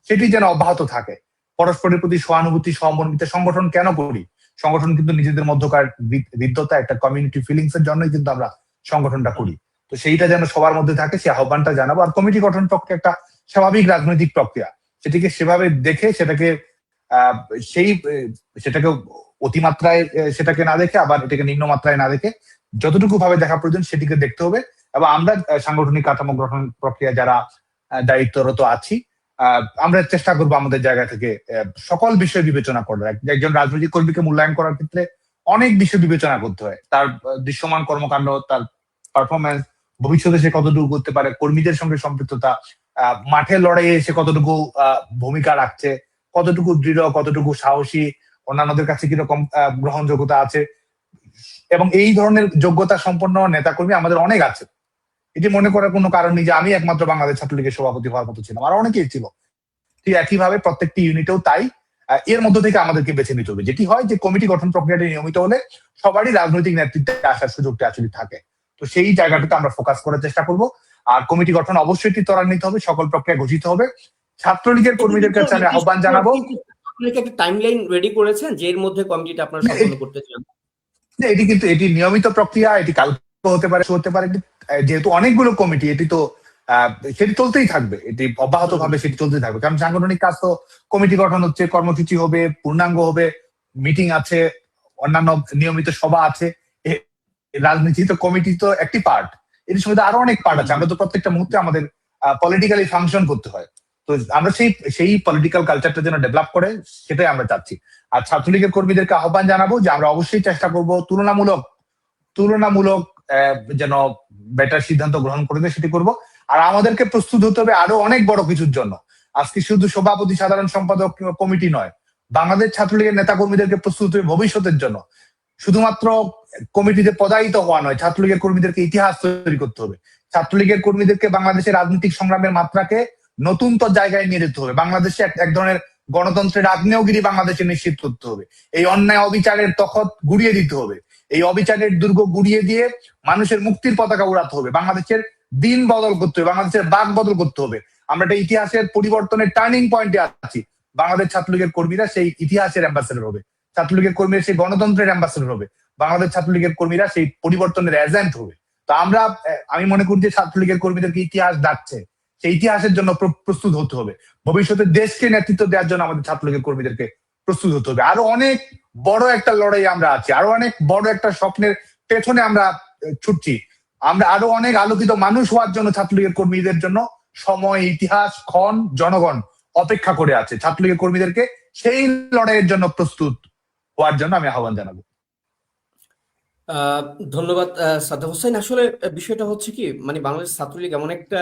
সেটি যেন অব্যাহত থাকে। পরস্পরের প্রতি সহানুভূতি সহমর্মিতা সংগঠন কেন করি? সংগঠন কিন্তু নিজেদের মধ্যকার হৃদ্যতা, একটা কমিউনিটি ফিলিংস এর জন্যই কিন্তু আমরা সংগঠনটা করি। তো সেইটা যেন সবার মধ্যে থাকে, সেই আহ্বানটা জানাবো। আর কমিটি গঠন প্রক্রিয়া একটা স্বাভাবিক রাজনৈতিক প্রক্রিয়া, সেটিকে সেভাবে দেখে সেটাকে সেটাকে অতিমাত্রায় সেটাকে না দেখে, আবার এটাকে নিম্নমাত্রায় না দেখে যতটুকু ভাবে দেখা প্রয়োজন সেটিকে দেখতে হবে। এবং আমরা সাংগঠনিক কাঠামো গঠন প্রক্রিয়া যারা দায়িত্বরত আছি, আমরা চেষ্টা করবো আমাদের জায়গা থেকে সকল বিষয় বিবেচনা করার। একজন রাজনৈতিক কর্মীকে মূল্যায়ন করার ক্ষেত্রে অনেক বিষয় বিবেচনা করতে হয়, তার দৃশ্যমান কর্মকাণ্ড, তার পারফরমেন্স, ভবিষ্যতে সে কতটুকু করতে পারে, কর্মীদের সঙ্গে সম্পৃক্ততা, মাঠে লড়াইয়ে সে কতটুকু ভূমিকা রাখছে, কতটুকু দৃঢ়, কতটুকু সাহসী, অন্যান্যদের কাছে কিরকম গ্রহণযোগ্যতা আছে। এবং এই ধরনের যোগ্যতা সম্পন্ন নেতাকর্মী আমাদের অনেক আছে। এটি মনে করার কোনো কারণ নেই যে আমি একমাত্র বাংলাদেশ ছাত্রলীগের সভাপতি হওয়ার মতো ছিলাম, আর অনেকেই ছিল। ঠিক একইভাবে প্রত্যেকটি ইউনিটেও তাই। এর মধ্য থেকে আমাদেরকে বেছে নিতে হবে। যেটি হয় যে কমিটি গঠন প্রক্রিয়াটি নিয়মিত হলে সবারই রাজনৈতিক নেতৃত্বে আসার সুযোগটা আসলে থাকে। তো সেই জায়গাটাতে আমরা ফোকাস করার চেষ্টা করব। আর কমিটি গঠন অবশ্যই ত্বরান্বিত হবে, সকল প্রক্রিয়া ঘোষিত হবে। ছাত্রলীগের কর্মীদের কাছে আমি আহ্বান জানাবো, আপনি কি একটা টাইমলাইন রেডি করেছেন যে এর মধ্যে কমিটিটা আপনারা সম্পন্ন করতে চান? এটি নিয়মিত প্রক্রিয়া, এটি কালকে হতে পারে, যেহেতু অনেকগুলো কমিটি, এটি তো সেটি চলতেই থাকবে, এটি অব্যাহত ভাবে সেটি চলতেই থাকবে। কারণ সাংগঠনিক কাজ তো কমিটি গঠন হচ্ছে, কর্মসূচি হবে, পূর্ণাঙ্গ হবে, মিটিং আছে, অন্যান্য নিয়মিত সভা আছে। রাজনীতি তো কমিটি তো একটি পার্ট, এটির সঙ্গে আরো অনেক পার্ট আছে। আমরা তো প্রত্যেকটা মুহূর্তে আমাদের পলিটিক্যালি ফাংশন করতে হয়। তো আমরা সেই পলিটিক্যাল কালচারটা যেন ডেভেলপ করে, সেটাই আমরা চাচ্ছি। আর ছাত্রলীগের কর্মীদেরকে আহ্বান জানাবো যে আমরা অবশ্যই চেষ্টা করব তুলনামূলক যেন বেটার সিদ্ধান্ত গ্রহণ করে সেটি করব। আর আমাদেরকে প্রস্তুত হতে হবে আরো অনেক বড় কিছুর জন্য। আজকে শুধু সভাপতি, সাধারণ সম্পাদক, কমিটি নয়, বাংলাদেশ ছাত্রলীগের নেতা কর্মীদেরকে প্রস্তুত হবে ভবিষ্যতের জন্য। শুধুমাত্র কমিটিতে পদায়িত হওয়া নয়, ছাত্রলীগের কর্মীদেরকে ইতিহাস তৈরি করতে হবে। ছাত্রলীগের কর্মীদেরকে বাংলাদেশের রাজনৈতিক সংগ্রামের মাত্রাকে নতুন তো জায়গায় নিয়ে যেতে হবে। বাংলাদেশে এক ধরনের গণতন্ত্রের আগ্নেয়গিরি বাংলাদেশে নিশ্চিত করতে হবে। এই অন্যায় অবিচারের তখত গুড়িয়ে দিতে হবে। এই অবিচারের দুর্গ গুড়িয়ে দিয়ে মানুষের মুক্তির পতাকা উড়াতে হবে। বাংলাদেশের দিন বদল করতে হবে, বাংলাদেশের বাক বদল করতে হবে। আমরা একটা ইতিহাসের পরিবর্তনের টার্নিং পয়েন্টে আছি। বাংলাদেশ ছাত্রলীগের কর্মীরা সেই ইতিহাসের অ্যাম্বাসেডর হবে, ছাত্রলীগের কর্মীরা সেই গণতন্ত্রের অ্যাম্বাসেডর হবে, বাংলাদেশ ছাত্রলীগের কর্মীরা সেই পরিবর্তনের এজেন্ট হবে। তো আমি মনে করি যে ছাত্রলীগের কর্মীদেরকে ইতিহাস ডাকছে, সেই ইতিহাসের জন্য প্রস্তুত হতে হবে। ভবিষ্যতে দেশকে নেতৃত্ব দেওয়ার জন্য আমাদের ছাত্রলীগের কর্মীদেরকে প্রস্তুত হতে হবে। আরো অনেক বড় একটা লড়াই আমরা আছি, আরো অনেক বড় একটা স্বপ্নের পেছনে আমরা ছুটছি। আমরা আরো অনেক আলোকিত মানুষ হওয়ার জন্য ছাত্রলীগের কর্মীদের জন্য সময়, ইতিহাস, ক্ষণ, জনগণ অপেক্ষা করে আছে। ছাত্রলীগের কর্মীদেরকে সেই লড়াইয়ের জন্য প্রস্তুত হওয়ার জন্য আমি আহ্বান জানাবো। ধন্যবাদ সাদ্দাম হোসেন। আসলে বিষয়টা হচ্ছে কি, মানে বাংলাদেশ ছাত্রলীগ এমন একটা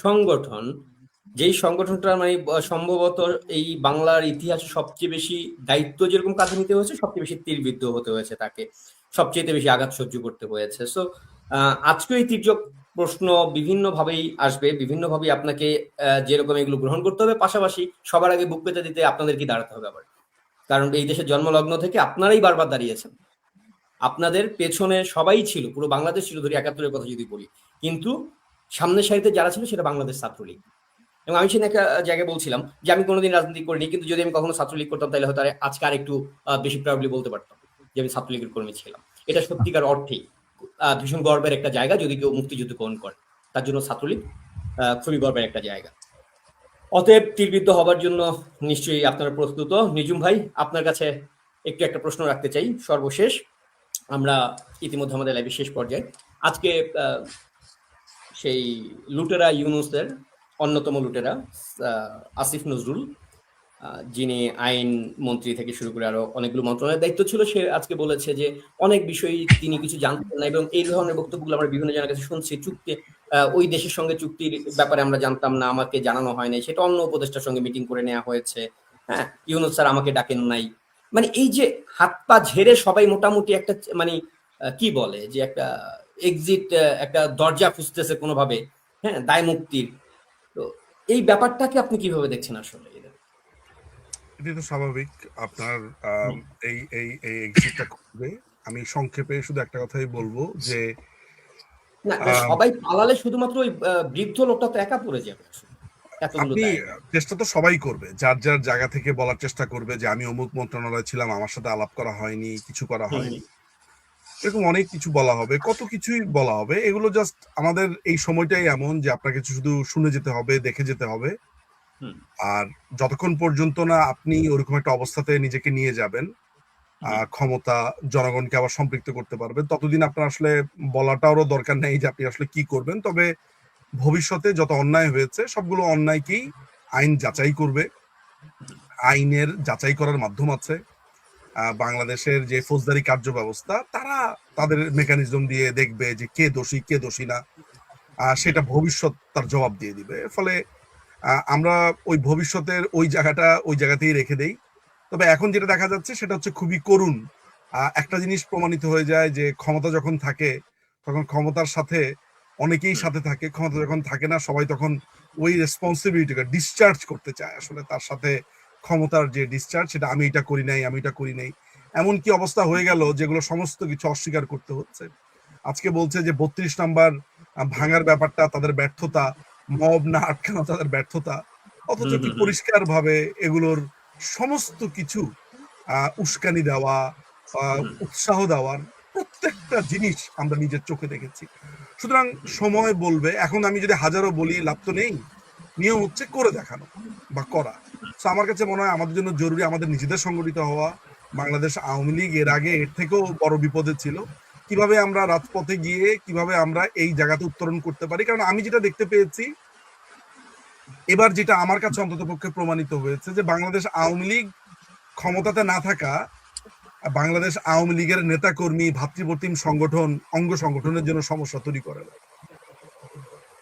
সংগঠন, যেই সংগঠনটা মানে সম্ভবত এই বাংলার ইতিহাসে সবচেয়ে বেশি দায়িত্ব যেরকম কাঁধে নিতে হয়েছে, সবচেয়ে বেশি তীরবিদ্ধ হতে হয়েছে, তাকে সবচেয়ে বেশি আঘাত সহ্য করতে হয়েছে। সো আজকে এই তির্যক প্রশ্ন বিভিন্নভাবেই আসবে, বিভিন্নভাবেই আপনাকে যেরকম এগুলো গ্রহণ করতে হবে, পাশাপাশি সবার আগে বুক পেতে দিতে আপনাদেরকে দাঁড়াতে হবে আবার। কারণ এই দেশের জন্মলগ্ন থেকে আপনারাই বারবার দাঁড়িয়েছেন, আপনাদের পেছনে সবাই ছিল, পুরো বাংলাদেশ ছিল, ধরি ৭১-এর কথা যদি বলি, কিন্তু সামনের সারিতে যারা ছিল সেটা বাংলাদেশ ছাত্রলীগ। এবং আমি সেখানে একটা জায়গায় বলছিলাম যে আমি কোনোদিন রাজনীতি করিনি, কিন্তু যদি আমি কখনো ছাত্রলীগ করতাম তাহলে হয়তো আজকে আর একটু বেশি প্রাউডলি বলতে পারতাম যে আমি ছাত্রলীগের কর্মী ছিলাম। এটা সত্যিকার অর্থেই ভীষণ গর্বের একটা জায়গা যদি কেউ মুক্তিযুদ্ধ গ্রহণ করে, তার জন্য ছাত্রলীগ খুবই গর্বের একটা জায়গা। অতএব তীরবিদ্ধ হবার জন্য নিশ্চয়ই আপনারা প্রস্তুত। নিজুম ভাই, আপনার কাছে একটু একটা প্রশ্ন রাখতে চাই সর্বশেষ। আমরা ইতিমধ্যে আমাদের লাইভের শেষ পর্যায়ে, আজকে সেই লুটেরা ইউনুসের অন্যতম লুটেরা আসিফ নজরুল, যিনি আইন মন্ত্রী থেকে শুরু করে আরো অনেকগুলো মন্ত্রণালয়ের দায়িত্ব ছিল, সে আজকে বলেছে যে অনেক বিষয় তিনি কিছু জানতেন না, এবং এই ধরনের বক্তব্যগুলো আমরা বিভিন্ন জনের কাছে শুনছি। চুক্তি, ওই দেশের সঙ্গে চুক্তির ব্যাপারে আমরা জানতাম না, আমাকে জানানো হয় নাই, সেটা অন্য উপদেষ্টার সঙ্গে মিটিং করে নেওয়া হয়েছে। হ্যাঁ, ইউনুস স্যার আমাকে ডাকেন নাই। মানে এই যে হাত পা ঝেড়ে সবাই মোটামুটি একটা মানে কি বলে যে একটা এক্সিট, একটা দরজা খুঁজতেছে কোনোভাবে, হ্যাঁ, দায় মুক্তির। তো এই ব্যাপারটাকে আপনি কিভাবে দেখছেন আসলে? এটি তো স্বাভাবিক। আপনার এই এই এই এক্সিটটা করবে। আমি সংক্ষেপে শুধু একটা কথাই বলবো যে না, সবাই পালালে শুধুমাত্র ওই বৃদ্ধ লোকটা তো একা পড়ে যাবে। এতগুলো আপনি দায়? চেষ্টা তো সবাই করবে, যার যার জায়গা থেকে বলার চেষ্টা করবে যে আমি অমুক মন্ত্রণালয়ে ছিলাম, আমার সাথে আলাপ করা হয়নি, কিছু করা হুম, হয়নি, এরকম অনেক কিছু বলা হবে, কত কিছুই বলা হবে। এগুলো জাস্ট আমাদের এই সময়টাই এমন যে আপনাকে শুধু শুনে যেতে হবে, দেখে যেতে হবে। হুম, আর যতক্ষণ পর্যন্ত না আপনি ওরকম একটা অবস্থাতে নিজেকে নিয়ে যাবেন, হুম, ক্ষমতা জনগণকে আবার সম্পৃক্ত করতে পারবেন, ততদিন আপনার আসলে বলাটারও দরকার নেই যে আপনি আসলে কি করবেন। তবে ভবিষ্যতে যত অন্যায় হয়েছে সবগুলো অন্যায়কেই আইন যাচাই করবে। আইনের যাচাই করার মাধ্যম আছে। বাংলাদেশের যে ফৌজদারি কার্য ব্যবস্থা, তারা তাদের মেকানিজম দিয়ে দেখবে যে কে দোষী কে দোষী না। হুম, সেটা ভবিষ্যৎ তার জবাব দিয়ে দিবে। ফলে আমরা ওই ভবিষ্যতের ওই জায়গাটা ওই জায়গাতেই রেখে দেই। তবে এখন যেটা দেখা যাচ্ছে সেটা হচ্ছে খুবই করুণ। একটা জিনিস প্রমাণিত হয়ে যায় যে ক্ষমতা যখন থাকে তখন ক্ষমতার সাথে অনেকেই হুম, সাথে থাকে, ক্ষমতা যখন থাকে না সবাই তখন ওই রেসপন্সিবিলিটিকে ডিসচার্জ করতে চায়। আসলে তার সাথে ক্ষমতার যে ডিসচার্জ, সেটা আমি এটা করি নাই, আমি এটা করি নাই, এমন কি অবস্থা হয়ে গেল যেগুলো সমস্ত কিছু অস্বীকার করতে হচ্ছে। আজকে বলছে যে ৩২ নাম্বার ভাঙার ব্যাপারটা তাদের ব্যর্থতা, মব না আটকানো তাদের ব্যর্থতা, অথচ হুম, কি হুম, হুম, পরিষ্কার ভাবে এগুলোর সমস্ত কিছু উস্কানি দেওয়া, হুম, উৎসাহ দেওয়ার প্রত্যেকটা জিনিস আমরা নিজের চোখে দেখেছি। সুতরাং হুম, সময় বলবে। এখন আমি যদি হাজারো বলি লাভ তো নেই। নিয়ম হচ্ছে করে দেখানো বা করা। তো আমার কাছে মনে হয় আমাদের জন্য জরুরি আমাদের নিজেদের সংগঠিত হওয়া। বাংলাদেশ আওয়ামী লীগ এর আগে এর থেকেও বড় বিপদে ছিল। কিভাবে আমরা রাজপথে গিয়ে কিভাবে আমরা এই জায়গাতে উত্তরণ করতে পারি। কারণ আমি যেটা দেখতে পেয়েছি, এবার যেটা আমার কাছে অন্ততপক্ষে প্রমাণিত হয়েছে যে বাংলাদেশ আওয়ামী লীগ ক্ষমতাতে না থাকা, বাংলাদেশ আওয়ামী লীগের নেতাকর্মী, ভাতৃপ্রতিম সংগঠন, অঙ্গ সংগঠনের জন্য সমস্যা তৈরি করে না।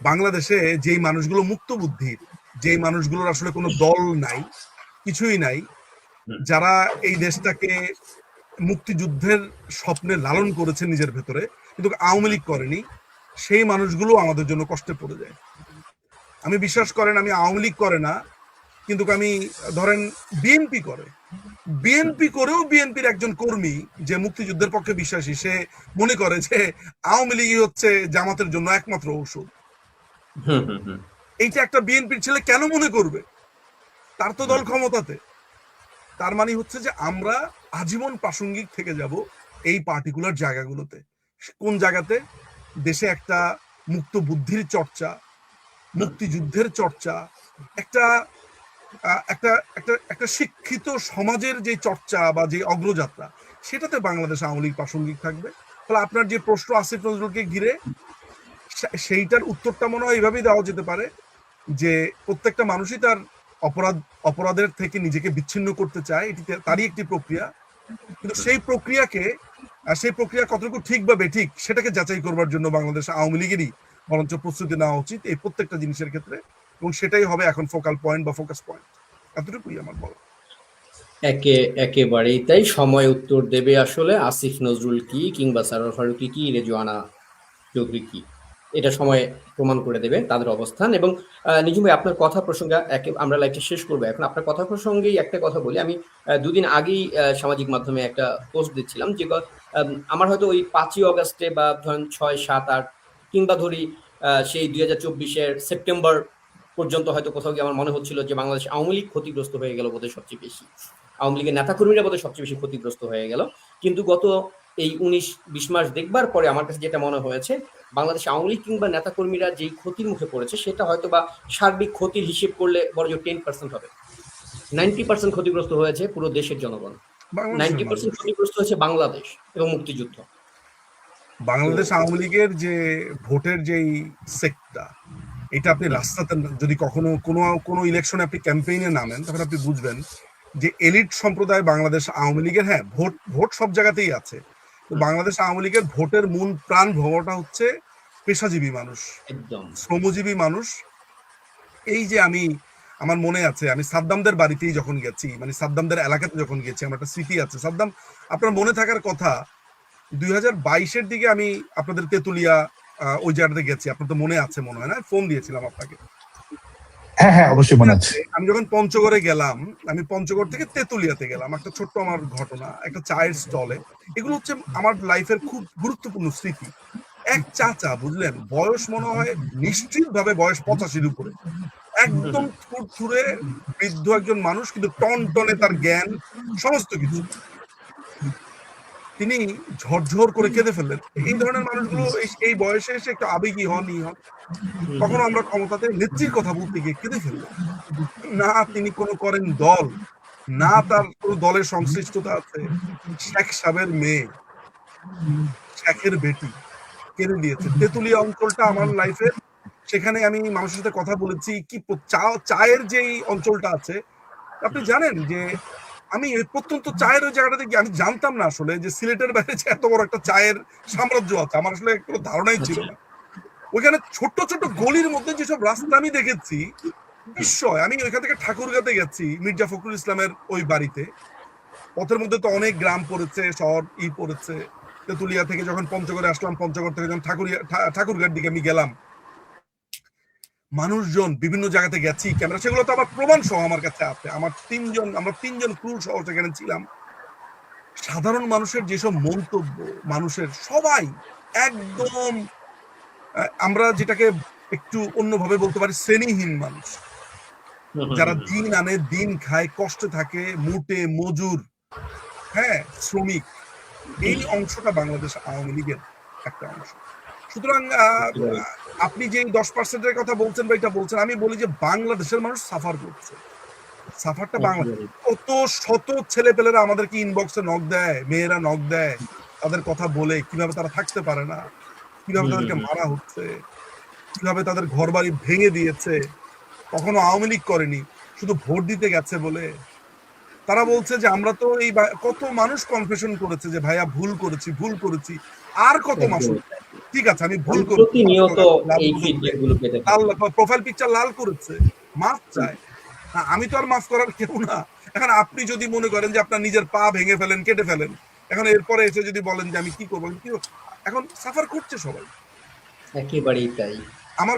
বাংলাদেশে যেই মানুষগুলো মুক্ত বুদ্ধির, যেই মানুষগুলোর আসলে কোনো দল নাই, কিছুই নাই, হুম, যারা এই দেশটাকে মুক্তিযুদ্ধের স্বপ্নে লালন করেছে নিজের ভেতরে, কিন্তু আওয়ামী লীগ করেনি, সেই মানুষগুলো আমাদের জন্য কষ্টে পড়ে যায়। আমি বিশ্বাস করেন, আমি আওয়ামী লীগ করে না, কিন্তু আমি ধরেন বিএনপি করে, বিএনপি করেও বিএনপির একজন কর্মী যে মুক্তিযুদ্ধের পক্ষে বিশ্বাসী, সে মনে করে যে আওয়ামী লীগই হচ্ছে জামাতের জন্য একমাত্র ঔষধ। হুম, হুম, হুম, এইটা একটা বিএনপির ছেলে কেন মনে করবে? তার তো দল ক্ষমতাতে। তার মানে হচ্ছে যে আমরা আজীবন প্রাসঙ্গিক থেকে যাব এই পার্টিকুলার জায়গাগুলোতে। কোন জায়গাতে? দেশে একটা মুক্ত বুদ্ধির চর্চা, হুম, মুক্তিযুদ্ধের চর্চা, একটা একটা একটা একটা শিক্ষিত সমাজের যে চর্চা বা যে অগ্রযাত্রা, সেটাতে বাংলাদেশ আওয়ামী লীগ প্রাসঙ্গিক থাকবে। ফলে আপনার যে প্রশ্ন আসিফ নজরুলকে ঘিরে, সেইটার উত্তরটা মনে হয় এইভাবেই দেওয়া যেতে পারে যে প্রত্যেকটা মানুষই তার অপরাধের থেকে নিজেকে বিচ্ছিন্ন করতে চায়, এটি তারই একটি প্রক্রিয়া। কিন্তু হুম। সেই প্রক্রিয়া কতটুকু ঠিক বা বেঠিক সেটাকে যাচাই করবার জন্য বাংলাদেশ আওয়ামী লীগেরই বরঞ্চ প্রস্তুতি নেওয়া উচিত এই প্রত্যেকটা জিনিসের ক্ষেত্রে, এবং সেটাই হবে এখন ফোকাল পয়েন্ট বা ফোকাস পয়েন্ট। এতটুকুই আমার বলা। একেবারেই তাই। সময় উত্তর দেবে আসলে আসিফ নজরুল কি কিংবা সারোয়ার ফারুকী কি, রেজওয়ানা চৌধুরী কি। এটা সময় প্রমাণ করে দেবে তাদের অবস্থান। এবং নিজুম ভাই, আপনার কথা প্রসঙ্গে আমরা লাইভটা শেষ করবো এখন। আপনার কথা প্রসঙ্গেই একটা কথা বলি আমি। দুদিন আগেই সামাজিক মাধ্যমে একটা পোস্ট দিচ্ছিলাম যে আমার হয়তো ওই 5ই অগাস্টে বা ধরেন 6, 7, 8 কিংবা ধরি সেই 2024-এর সেপ্টেম্বর পর্যন্ত হয়তো কোথাও গিয়ে আমার মনে হচ্ছিল যে বাংলাদেশ আওয়ামী লীগ ক্ষতিগ্রস্ত হয়ে গেল বোধহয় সবচেয়ে বেশি। আওয়ামী লীগের নেতাকর্মীরা বোধহয় সবচেয়ে বেশি ক্ষতিগ্রস্ত হয়ে গেল। কিন্তু গত এই 19-20 মাস দেখবার পরে আমার কাছে যেটা মনে হয়েছে, বাংলাদেশ আওয়ামী লীগ কিংবা নেতাকর্মীরা যেই ক্ষতির মুখে পড়েছে সেটা হয়তো বা সার্বিক ক্ষতির হিসেব করলে বড়জোর 10% হবে। 90% ক্ষতিগ্রস্ত হয়েছে পুরো দেশের জনগণ। বাংলাদেশের 90% মানুষ, ক্ষতিগ্রস্ত হয়েছে বাংলাদেশ এবং মুক্তিযুদ্ধ। তো বাংলাদেশ আওয়ামী লীগের যে ভোটের যেই সেক্টটা, এটা আপনি হুম, রাস্তাতে যদি কখনো কোনো কোনো ইলেকশনে আপনি ক্যাম্পেইনে নামেন, তখন আপনি বুঝবেন যে এলিট সম্প্রদায় বাংলাদেশ আওয়ামী লীগের, হ্যাঁ ভোট ভোট সব জায়গাতেই আছে, তো হুম, বাংলাদেশ আওয়ামী লীগের ভোটের মূল প্রাণ ভবনটা হচ্ছে পেশাজীবী মানুষ, একদম। শ্রমজীবী মানুষ। এই যে আমার মনে আছে আমি সাদ্দামদের বাড়িতেই যখন গেছি, মানে সাদ্দামদের এলাকাতে যখন গেছি, আমার একটা স্মৃতি আছে। সাদ্দাম, আপনার মনে থাকার কথা, 2022-এর দিকে আমি আপনাদের তেতুলিয়া ওই জায়গাটাতে গেছি, আপনার তো মনে আছে মনে হয়, না ফোন দিয়েছিলাম আপনাকে। হ্যাঁ হ্যাঁ, অবশ্যই মনে আছে। আমি যখন পঞ্চগড়ে গেলাম, আমি পঞ্চগড় থেকে তেতুলিয়াতে গেলাম, একটা ছোট্ট আমার ঘটনা, একটা চায়ের স্টলে। এগুলো হচ্ছে আমার লাইফের খুব গুরুত্বপূর্ণ স্মৃতি। এক চাচা, বুঝলেন, বয়স মনে হয় নিশ্চিত ভাবে বয়স 85-র উপরে, একদম থুরথুরে বৃদ্ধ একজন মানুষ, কিন্তু টনটনে তার জ্ঞান, সমস্ত কিছু। তিনি ঝরঝর করে কেঁদে ফেললেন। এই ধরনের মানুষগুলো এই বয়সে এসে একটু আবেগী হন। কখনো আমরা ক্ষমতাতে নেত্রীর কথা বলতে গিয়ে কেঁদে ফেললেন। না তিনি কোনো করেন দল, না তার কোনো দলের সংশ্লিষ্টতা আছে। শেখ সাহেবের মেয়ে, শেখের বেটি কেড়ে দিয়েছে। তেঁতুলিয়া অঞ্চলটা আমার লাইফে, সেখানে আমি মানুষের সাথে কথা বলেছি। কি চায়ের যেই অঞ্চলটা আছে, আপনি জানেন যে আমি প্রত্যন্ত চায়ের ওই জায়গাটাতে গিয়ে আমি জানতাম না আসলে যে সিলেটের বাইরে যে এত বড় একটা চায়ের সাম্রাজ্য আছে। আমার আসলে কোনো ধারণাই ছিল না। ওইখানে ছোট্ট ছোট্ট গলির মধ্যে যেসব রাস্তা আমি দেখেছি, বিস্ময়। আমি ওইখান থেকে ঠাকুরগাঁতে গেছি, মির্জা ফখরুল ইসলামের ওই বাড়িতে। পথের মধ্যে তো অনেক গ্রাম পড়েছে, শহর পড়েছে। তেঁতুলিয়া থেকে যখন পঞ্চগড়ে আসলাম, পঞ্চগড় থেকে যখন ঠাকুরগাঁর দিকে আমি গেলাম, মানুষজন বিভিন্ন জায়গাতে গেছি, ক্যামেরা, সেগুলো তো আমার প্রমাণ সহ আমার কাছে আছে। আমরা তিনজন ক্রু সহ সেখানে ছিলাম। সাধারণ মানুষের যেসব মন্তব্য, মানুষের সবাই একদম আমরা যেটাকে একটু অন্যভাবে বলতে পারি শ্রেণীহীন মানুষ, যারা দিন আনে দিন খায়, কষ্টে থাকে, মুটে মজুর, হ্যাঁ, শ্রমিক। এই অংশটা বাংলাদেশ আওয়ামী লীগের একটা অংশ। সুতরাং আপনি যে 10%-এর কথা বলছেন বা এটা বলছেন, আমি বলি যে বাংলাদেশের মানুষ সাফার করছে। সাফারটা কত শত ছেলে পেলেরা আমাদেরকে ইনবক্সে নক দেয়, মেয়েরা নক দেয়, তাদের কথা বলে কিভাবে তারা থাকতে পারে না, কিভাবে তাদেরকে মারা হচ্ছে, কিভাবে তাদের ঘর বাড়ি ভেঙে দিয়েছে। কখনো আওয়ামী লীগ করেনি, শুধু ভোট দিতে গেছে বলে। তারা বলছে যে আমরা তো এই কত মানুষ কনফেশন করেছে যে ভাইয়া ভুল করেছি, আর কত মাস। ঠিক আছে, আমি ভুল করেছি, প্রোফাইল পিকচার লাল করেছে, মাফ চায়। আমি তো আর মাফ করার কেউ না। এখন আপনি যদি মনে করেন যে আপনার নিজের পা ভেঙে ফেলেন, কেটে ফেলেন, এখন এরপরে এসে যদি বলেন যে আমি কি করবো, এখন সাফার করছে সবাই, একেবারেই তাই। আমার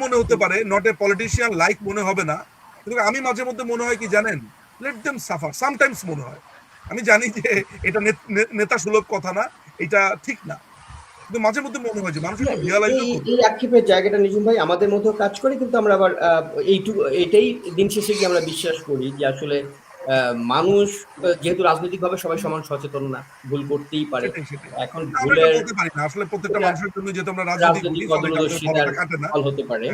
মনে হতে পারে, নট এ পলিটিশিয়ান লাইক মনে হবে না, কিন্তু আমি মাঝে মধ্যে মনে হয় কি জানেন, লেট দেম সাফার। সামটাইমস মনে হয়, আমি জানি যে এটা নেতা সুলভ কথা না, এটা ঠিক না, কিন্তু মাঝে মধ্যে মনে হয় যে মানুষ এই আক্ষেপের জায়গাটা নিজুম ভাই আমাদের মধ্যেও কাজ করে, কিন্তু আমরা আবার এটাই দিন শেষে কি আমরা বিশ্বাস করি যে আসলে মানুষ যেহেতু রাজনৈতিকভাবে সবাই সমান সচেতন না, ভুল করতেই পারে। এখন ভুলের আসলে প্রত্যেকটা মানুষের জন্য যেহেতু আমরা রাজনৈতিক ফল হতে পারে,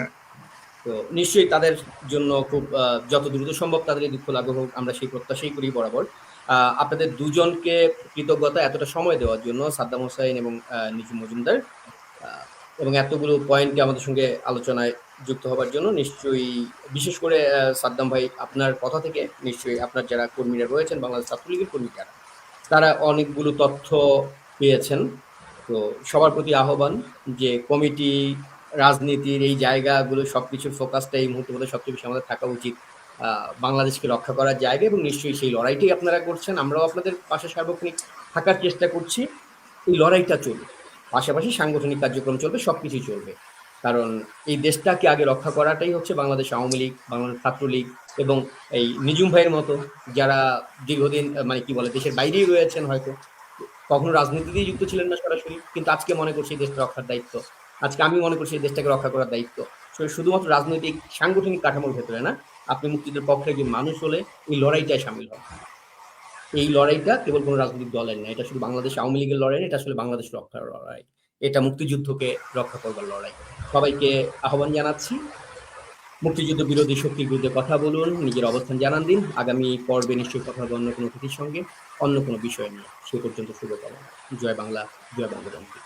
তো নিশ্চয়ই তাদের জন্য খুব যত দ্রুত সম্ভব তাদের এই দুঃখ লাঘব হোক, আমরা সেই প্রত্যাশাই করি বরাবর। আপনাদের দুজনকে কৃতজ্ঞতা এতটা সময় দেওয়ার জন্য, সাদ্দাম হোসাইন এবং নিজুম মজুমদার, এবং এতগুলো পয়েন্টে আমাদের সঙ্গে আলোচনায় যুক্ত হবার জন্য। নিশ্চয়ই বিশেষ করে সাদ্দাম ভাই, আপনার কথা থেকে নিশ্চয়ই আপনার যারা কর্মীরা রয়েছেন, বাংলাদেশ ছাত্রলীগের কর্মী যারা, তারা অনেকগুলো তথ্য পেয়েছেন। তো সবার প্রতি আহ্বান যে কমিটি, রাজনীতির এই জায়গাগুলো সবকিছুর ফোকাসটা এই মুহূর্তে মধ্যে সবচেয়ে বেশি আমাদের থাকা উচিত বাংলাদেশকে রক্ষা করার জায়গা, এবং নিশ্চয়ই সেই লড়াইটাই আপনারা করছেন। আমরাও আপনাদের পাশে সার্বক্ষণিক থাকার চেষ্টা করছি। এই লড়াইটা চলবে, পাশাপাশি সাংগঠনিক কার্যক্রম চলবে, সবকিছুই চলবে, কারণ এই দেশটাকে আগে রক্ষা করাটাই হচ্ছে বাংলাদেশ আওয়ামী লীগ, বাংলাদেশ ছাত্রলীগ এবং এই নিজুম ভাইয়ের মতো যারা দীর্ঘদিন মানে কি বলে দেশের বাইরেই রয়েছেন, হয়তো কখনো রাজনীতিতেই যুক্ত ছিলেন না সরাসরি, কিন্তু আজকে মনে করছি এই দেশটা রক্ষার দায়িত্ব, আজকে আমি মনে করছি এই দেশটাকে রক্ষা করার দায়িত্ব শুধুমাত্র রাজনৈতিক সাংগঠনিক কাঠামোর ভেতরে না, আপনি মুক্তিযুদ্ধের পক্ষে একজন মানুষ হলে এই লড়াইটায় সামিল হন। এই লড়াইটা কেবল কোনো রাজনৈতিক দলের না, এটা শুধু বাংলাদেশ আওয়ামী লীগের লড়াই, এটা আসলে বাংলাদেশ রক্ষার লড়াই, এটা মুক্তিযুদ্ধকে রক্ষা করবার লড়াই। সবাইকে আহ্বান জানাচ্ছি, মুক্তিযুদ্ধ বিরোধী শক্তির বিরুদ্ধে কথা বলুন, নিজের অবস্থান জানান দিন। আগামী পর্বে নিশ্চয়ই কথা হবে অন্য কোনো অতিথির সঙ্গে, অন্য কোনো বিষয় নিয়ে। সে পর্যন্ত শুভকামনা। জয় বাংলা, জয় বঙ্গবন্ধু।